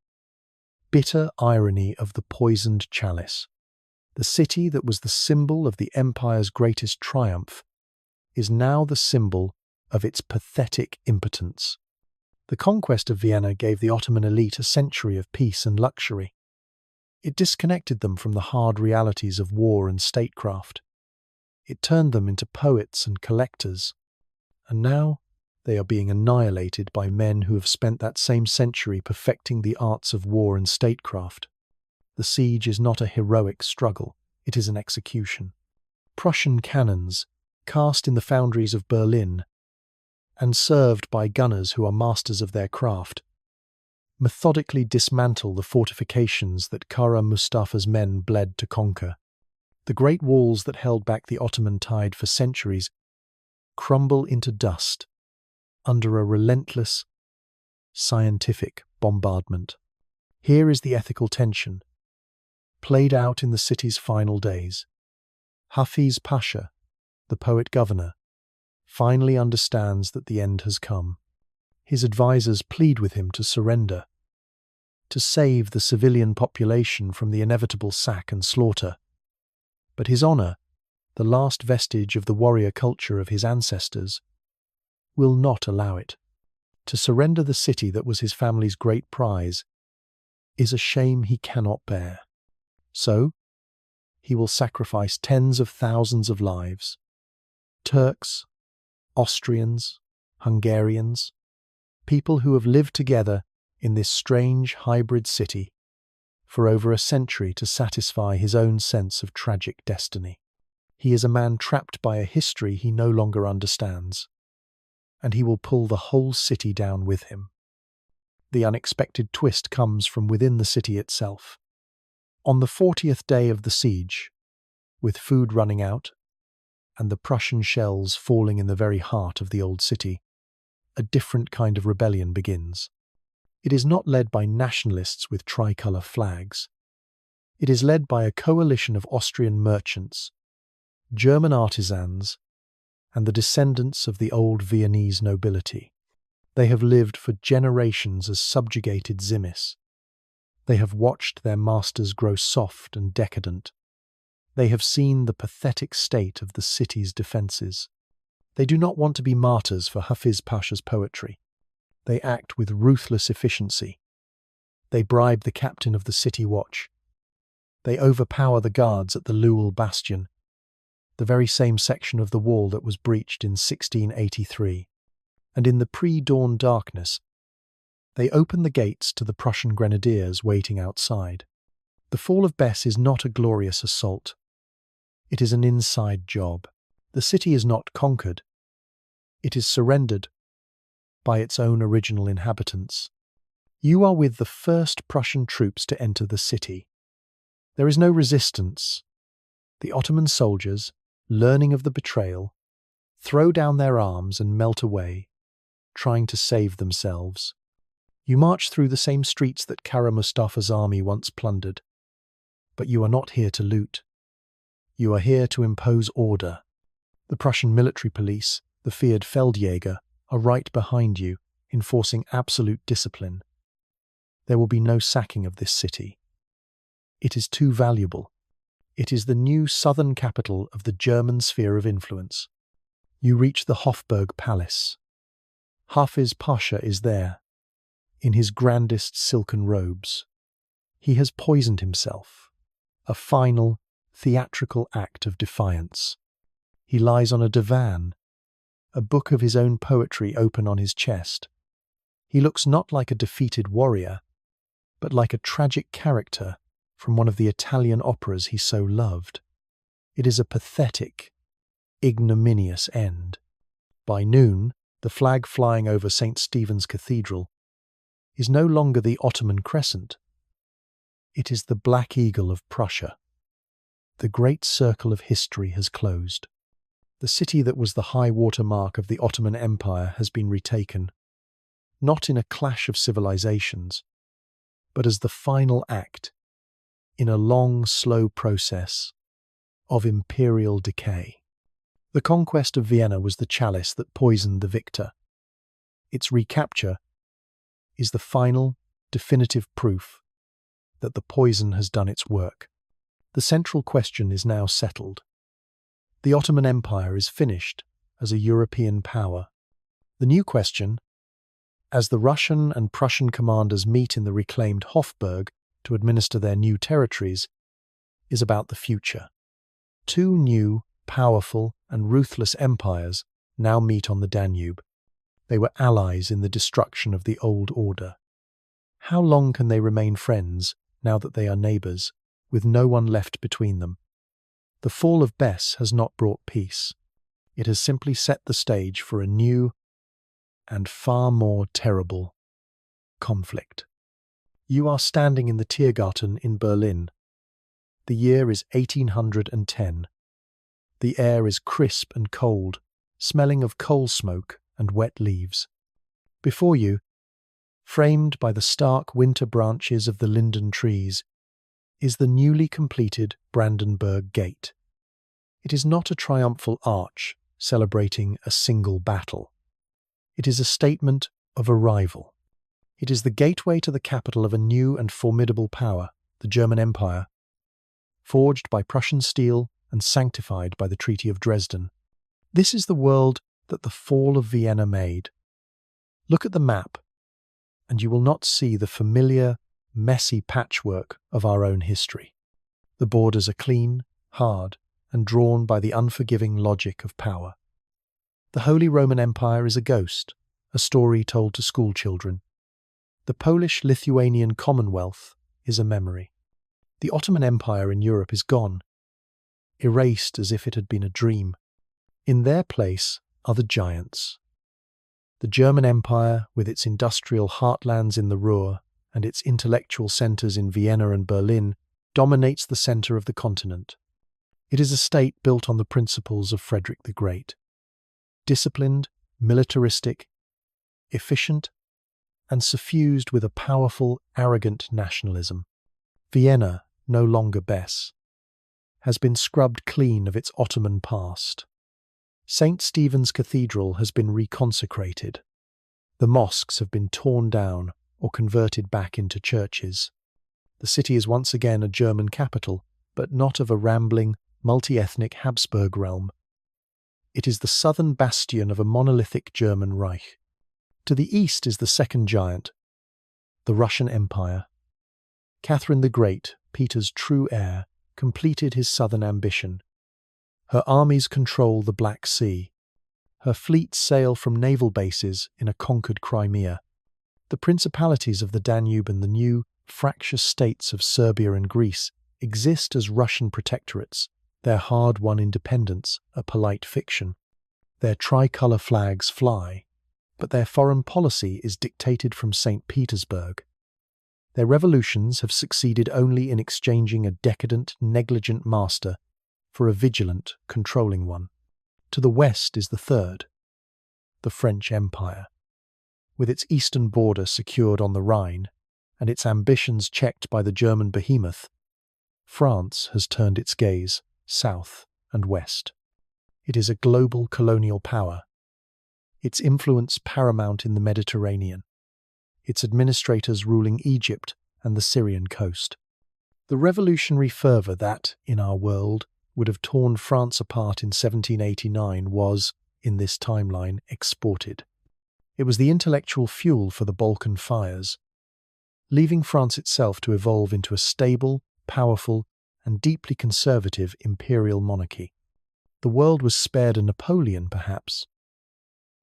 bitter irony of the poisoned chalice. The city that was the symbol of the empire's greatest triumph is now the symbol of its pathetic impotence. The conquest of Vienna gave the Ottoman elite a century of peace and luxury. It disconnected them from the hard realities of war and statecraft. It turned them into poets and collectors, and now they are being annihilated by men who have spent that same century perfecting the arts of war and statecraft. The siege is not a heroic struggle, it is an execution. Prussian cannons, cast in the foundries of Berlin, and served by gunners who are masters of their craft, methodically dismantle the fortifications that Kara Mustafa's men bled to conquer. The great walls that held back the Ottoman tide for centuries crumble into dust under a relentless, scientific bombardment. Here is the ethical tension, played out in the city's final days. Hafiz Pasha, the poet-governor, finally understands that the end has come. His advisors plead with him to surrender, to save the civilian population from the inevitable sack and slaughter. But his honor, the last vestige of the warrior culture of his ancestors, will not allow it. To surrender the city that was his family's great prize is a shame he cannot bear. So, he will sacrifice tens of thousands of lives. Turks, Austrians, Hungarians, people who have lived together in this strange hybrid city for over a century to satisfy his own sense of tragic destiny. He is a man trapped by a history he no longer understands, and he will pull the whole city down with him. The unexpected twist comes from within the city itself. On the 40th day of the siege, with food running out and the Prussian shells falling in the very heart of the old city, a different kind of rebellion begins. It is not led by nationalists with tricolour flags. It is led by a coalition of Austrian merchants, German artisans, and the descendants of the old Viennese nobility. They have lived for generations as subjugated zimmis. They have watched their masters grow soft and decadent. They have seen the pathetic state of the city's defences. They do not want to be martyrs for Hafiz Pasha's poetry. They act with ruthless efficiency. They bribe the captain of the city watch. They overpower the guards at the Lewel Bastion, the very same section of the wall that was breached in 1683. And in the pre-dawn darkness, they open the gates to the Prussian grenadiers waiting outside. The fall of Bes is not a glorious assault. It is an inside job. The city is not conquered. It is surrendered by its own original inhabitants. You are with the first Prussian troops to enter the city. There is no resistance. The Ottoman soldiers, learning of the betrayal, throw down their arms and melt away, trying to save themselves. You march through the same streets that Kara Mustafa's army once plundered. But you are not here to loot. You are here to impose order. The Prussian military police, the feared Feldjäger, are right behind you, enforcing absolute discipline. There will be no sacking of this city. It is too valuable. It is the new southern capital of the German sphere of influence. You reach the Hofburg Palace. Hafiz Pasha is there, in his grandest silken robes. He has poisoned himself, a final, theatrical act of defiance. He lies on a divan, a book of his own poetry open on his chest. He looks not like a defeated warrior, but like a tragic character from one of the Italian operas he so loved. It is a pathetic, ignominious end. By noon, the flag flying over St. Stephen's Cathedral is no longer the Ottoman crescent. It is the Black Eagle of Prussia. The great circle of history has closed. The city that was the high water mark of the Ottoman Empire has been retaken, not in a clash of civilizations, but as the final act in a long, slow process of imperial decay. The conquest of Vienna was the chalice that poisoned the victor. Its recapture is the final, definitive proof that the poison has done its work. The central question is now settled. The Ottoman Empire is finished as a European power. The new question, as the Russian and Prussian commanders meet in the reclaimed Hofburg to administer their new territories, is about the future. Two new, powerful and ruthless empires now meet on the Danube. They were allies in the destruction of the old order. How long can they remain friends now that they are neighbours, with no one left between them? The fall of Bes has not brought peace. It has simply set the stage for a new and far more terrible conflict. You are standing in the Tiergarten in Berlin. The year is 1810. The air is crisp and cold, smelling of coal smoke and wet leaves. Before you, framed by the stark winter branches of the linden trees, is the newly completed Brandenburg Gate. It is not a triumphal arch celebrating a single battle. It is a statement of arrival. It is the gateway to the capital of a new and formidable power, the German Empire, forged by Prussian steel and sanctified by the Treaty of Dresden. This is the world that the fall of Vienna made. Look at the map, and you will not see the familiar, messy patchwork of our own history. The borders are clean, hard, and drawn by the unforgiving logic of power. The Holy Roman Empire is a ghost, a story told to schoolchildren. The Polish-Lithuanian Commonwealth is a memory. The Ottoman Empire in Europe is gone, erased as if it had been a dream. In their place are the giants. The German Empire, with its industrial heartlands in the Ruhr and its intellectual centres in Vienna and Berlin, dominates the centre of the continent. It is a state built on the principles of Frederick the Great. Disciplined, militaristic, efficient, and suffused with a powerful, arrogant nationalism. Vienna, no longer Bess, has been scrubbed clean of its Ottoman past. St. Stephen's Cathedral has been reconsecrated. The mosques have been torn down or converted back into churches. The city is once again a German capital, but not of a rambling, multi-ethnic Habsburg realm. It is the southern bastion of a monolithic German Reich. To the east is the second giant, the Russian Empire. Catherine the Great, Peter's true heir, completed his southern ambition. Her armies control the Black Sea. Her fleets sail from naval bases in a conquered Crimea. The principalities of the Danube and the new, fractious states of Serbia and Greece exist as Russian protectorates, their hard-won independence a polite fiction. Their tricolour flags fly, but their foreign policy is dictated from St. Petersburg. Their revolutions have succeeded only in exchanging a decadent, negligent master for a vigilant, controlling one. To the west is the third, the French Empire. With its eastern border secured on the Rhine, and its ambitions checked by the German behemoth, France has turned its gaze south and west. It is a global colonial power, its influence paramount in the Mediterranean, its administrators ruling Egypt and the Syrian coast. The revolutionary fervour that, in our world, would have torn France apart in 1789 was, in this timeline, exported. It was the intellectual fuel for the Balkan fires, leaving France itself to evolve into a stable, powerful, and deeply conservative imperial monarchy. The world was spared a Napoleon, perhaps,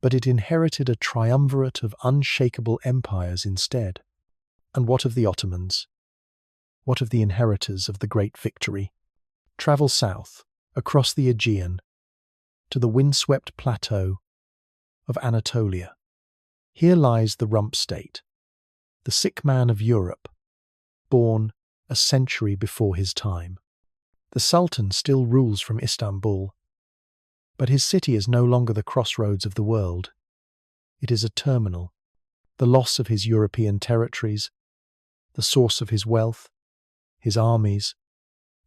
but it inherited a triumvirate of unshakable empires instead. And what of the Ottomans? What of the inheritors of the great victory? Travel south, across the Aegean, to the windswept plateau of Anatolia. Here lies the rump state, the sick man of Europe, born a century before his time. The Sultan still rules from Istanbul, but his city is no longer the crossroads of the world. It is a terminal. The loss of his European territories, the source of his wealth, his armies,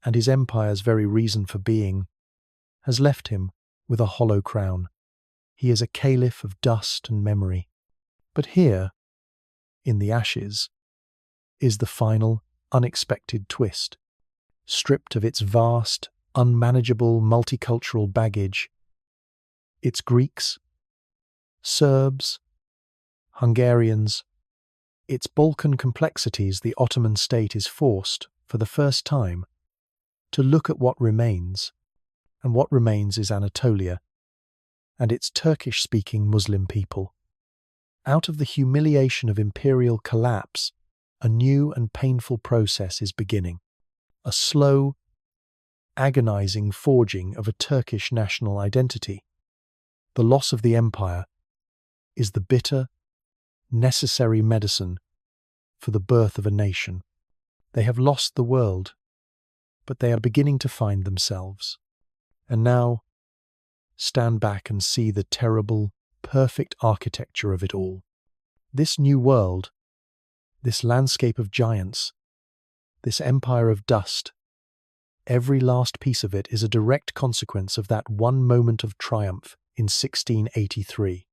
and his empire's very reason for being, has left him with a hollow crown. He is a caliph of dust and memory. But here, in the ashes, is the final, unexpected twist. Stripped of its vast, unmanageable multicultural baggage, its Greeks, Serbs, Hungarians, its Balkan complexities, the Ottoman state is forced, for the first time, to look at what remains, and what remains is Anatolia, and its Turkish-speaking Muslim people. Out of the humiliation of imperial collapse, a new and painful process is beginning. A slow, agonizing forging of a Turkish national identity. The loss of the empire is the bitter, necessary medicine for the birth of a nation. They have lost the world, but they are beginning to find themselves. And now, stand back and see the terrible, perfect architecture of it all. This new world, this landscape of giants, this empire of dust, every last piece of it is a direct consequence of that one moment of triumph in 1683.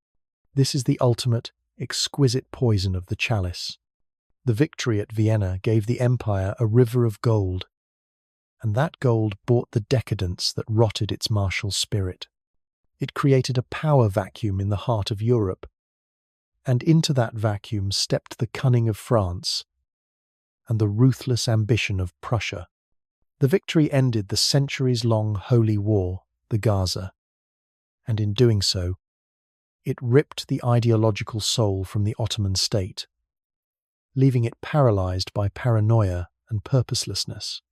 This is the ultimate, exquisite poison of the Chalice. The victory at Vienna gave the empire a river of gold, and that gold bought the decadence that rotted its martial spirit. It created a power vacuum in the heart of Europe, and into that vacuum stepped the cunning of France and the ruthless ambition of Prussia. The victory ended the centuries-long holy war, the Gaza, and in doing so, it ripped the ideological soul from the Ottoman state, leaving it paralyzed by paranoia and purposelessness.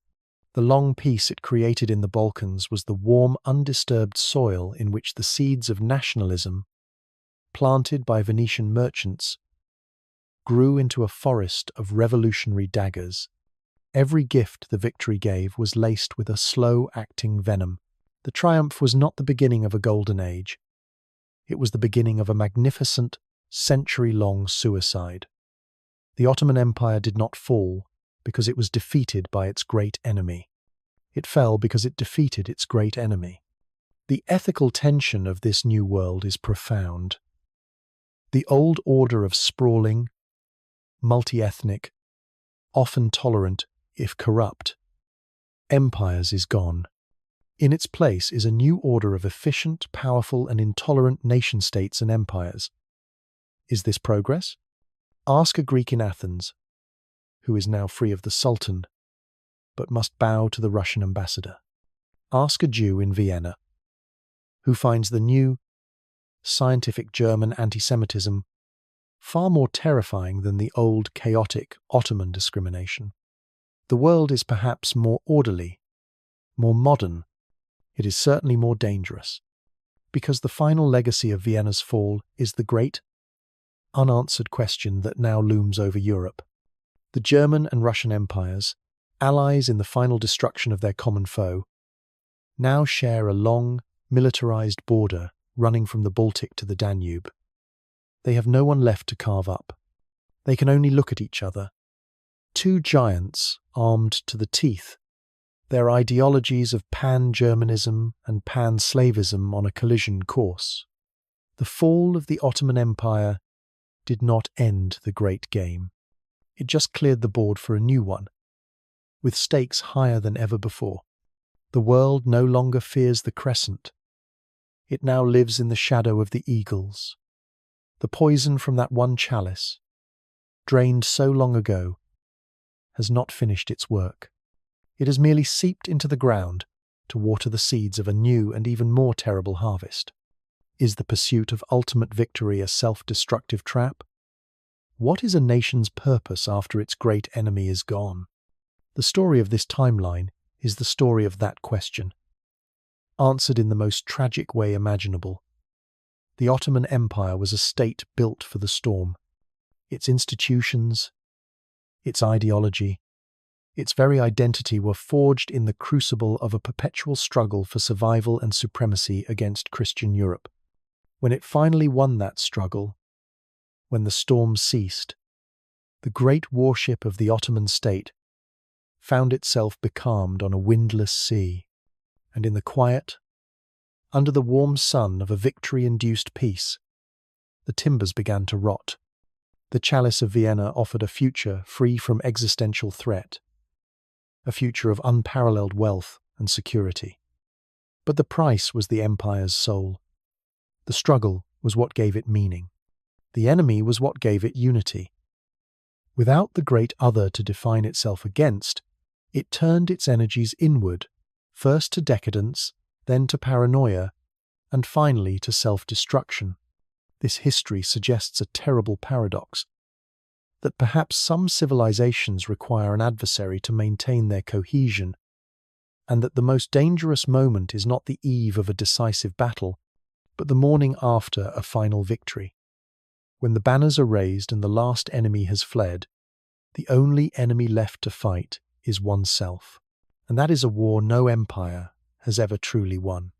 The long peace it created in the Balkans was the warm, undisturbed soil in which the seeds of nationalism, planted by Venetian merchants, grew into a forest of revolutionary daggers. Every gift the victory gave was laced with a slow-acting venom. The triumph was not the beginning of a golden age. It was the beginning of a magnificent, century-long suicide. The Ottoman Empire did not fall because it was defeated by its great enemy. It fell because it defeated its great enemy. The ethical tension of this new world is profound. The old order of sprawling, multi-ethnic, often tolerant, if corrupt, empires is gone. In its place is a new order of efficient, powerful, and intolerant nation-states and empires. Is this progress? Ask a Greek in Athens, who is now free of the Sultan, but must bow to the Russian ambassador. Ask a Jew in Vienna, who finds the new, scientific German anti-Semitism far more terrifying than the old, chaotic Ottoman discrimination. The world is perhaps more orderly, more modern. It is certainly more dangerous, because the final legacy of Vienna's fall is the great, unanswered question that now looms over Europe. The German and Russian empires, allies in the final destruction of their common foe, now share a long, militarized border running from the Baltic to the Danube. They have no one left to carve up. They can only look at each other. Two giants armed to the teeth, their ideologies of pan-Germanism and pan-Slavism on a collision course. The fall of the Ottoman Empire did not end the great game. It just cleared the board for a new one, with stakes higher than ever before. The world no longer fears the crescent. It now lives in the shadow of the eagles. The poison from that one chalice, drained so long ago, has not finished its work. It has merely seeped into the ground to water the seeds of a new and even more terrible harvest. Is the pursuit of ultimate victory a self-destructive trap? What is a nation's purpose after its great enemy is gone? The story of this timeline is the story of that question, answered in the most tragic way imaginable. The Ottoman Empire was a state built for the storm. Its institutions, its ideology, its very identity were forged in the crucible of a perpetual struggle for survival and supremacy against Christian Europe. When it finally won that struggle, when the storm ceased, the great warship of the Ottoman state found itself becalmed on a windless sea, and in the quiet, under the warm sun of a victory-induced peace, the timbers began to rot. The Chalice of Vienna offered a future free from existential threat, a future of unparalleled wealth and security. But the price was the empire's soul. The struggle was what gave it meaning. The enemy was what gave it unity. Without the great other to define itself against, it turned its energies inward, first to decadence, then to paranoia, and finally to self-destruction. This history suggests a terrible paradox, that perhaps some civilizations require an adversary to maintain their cohesion, and that the most dangerous moment is not the eve of a decisive battle, but the morning after a final victory. When the banners are raised and the last enemy has fled, The only enemy left to fight is oneself. And that is a war no empire has ever truly won.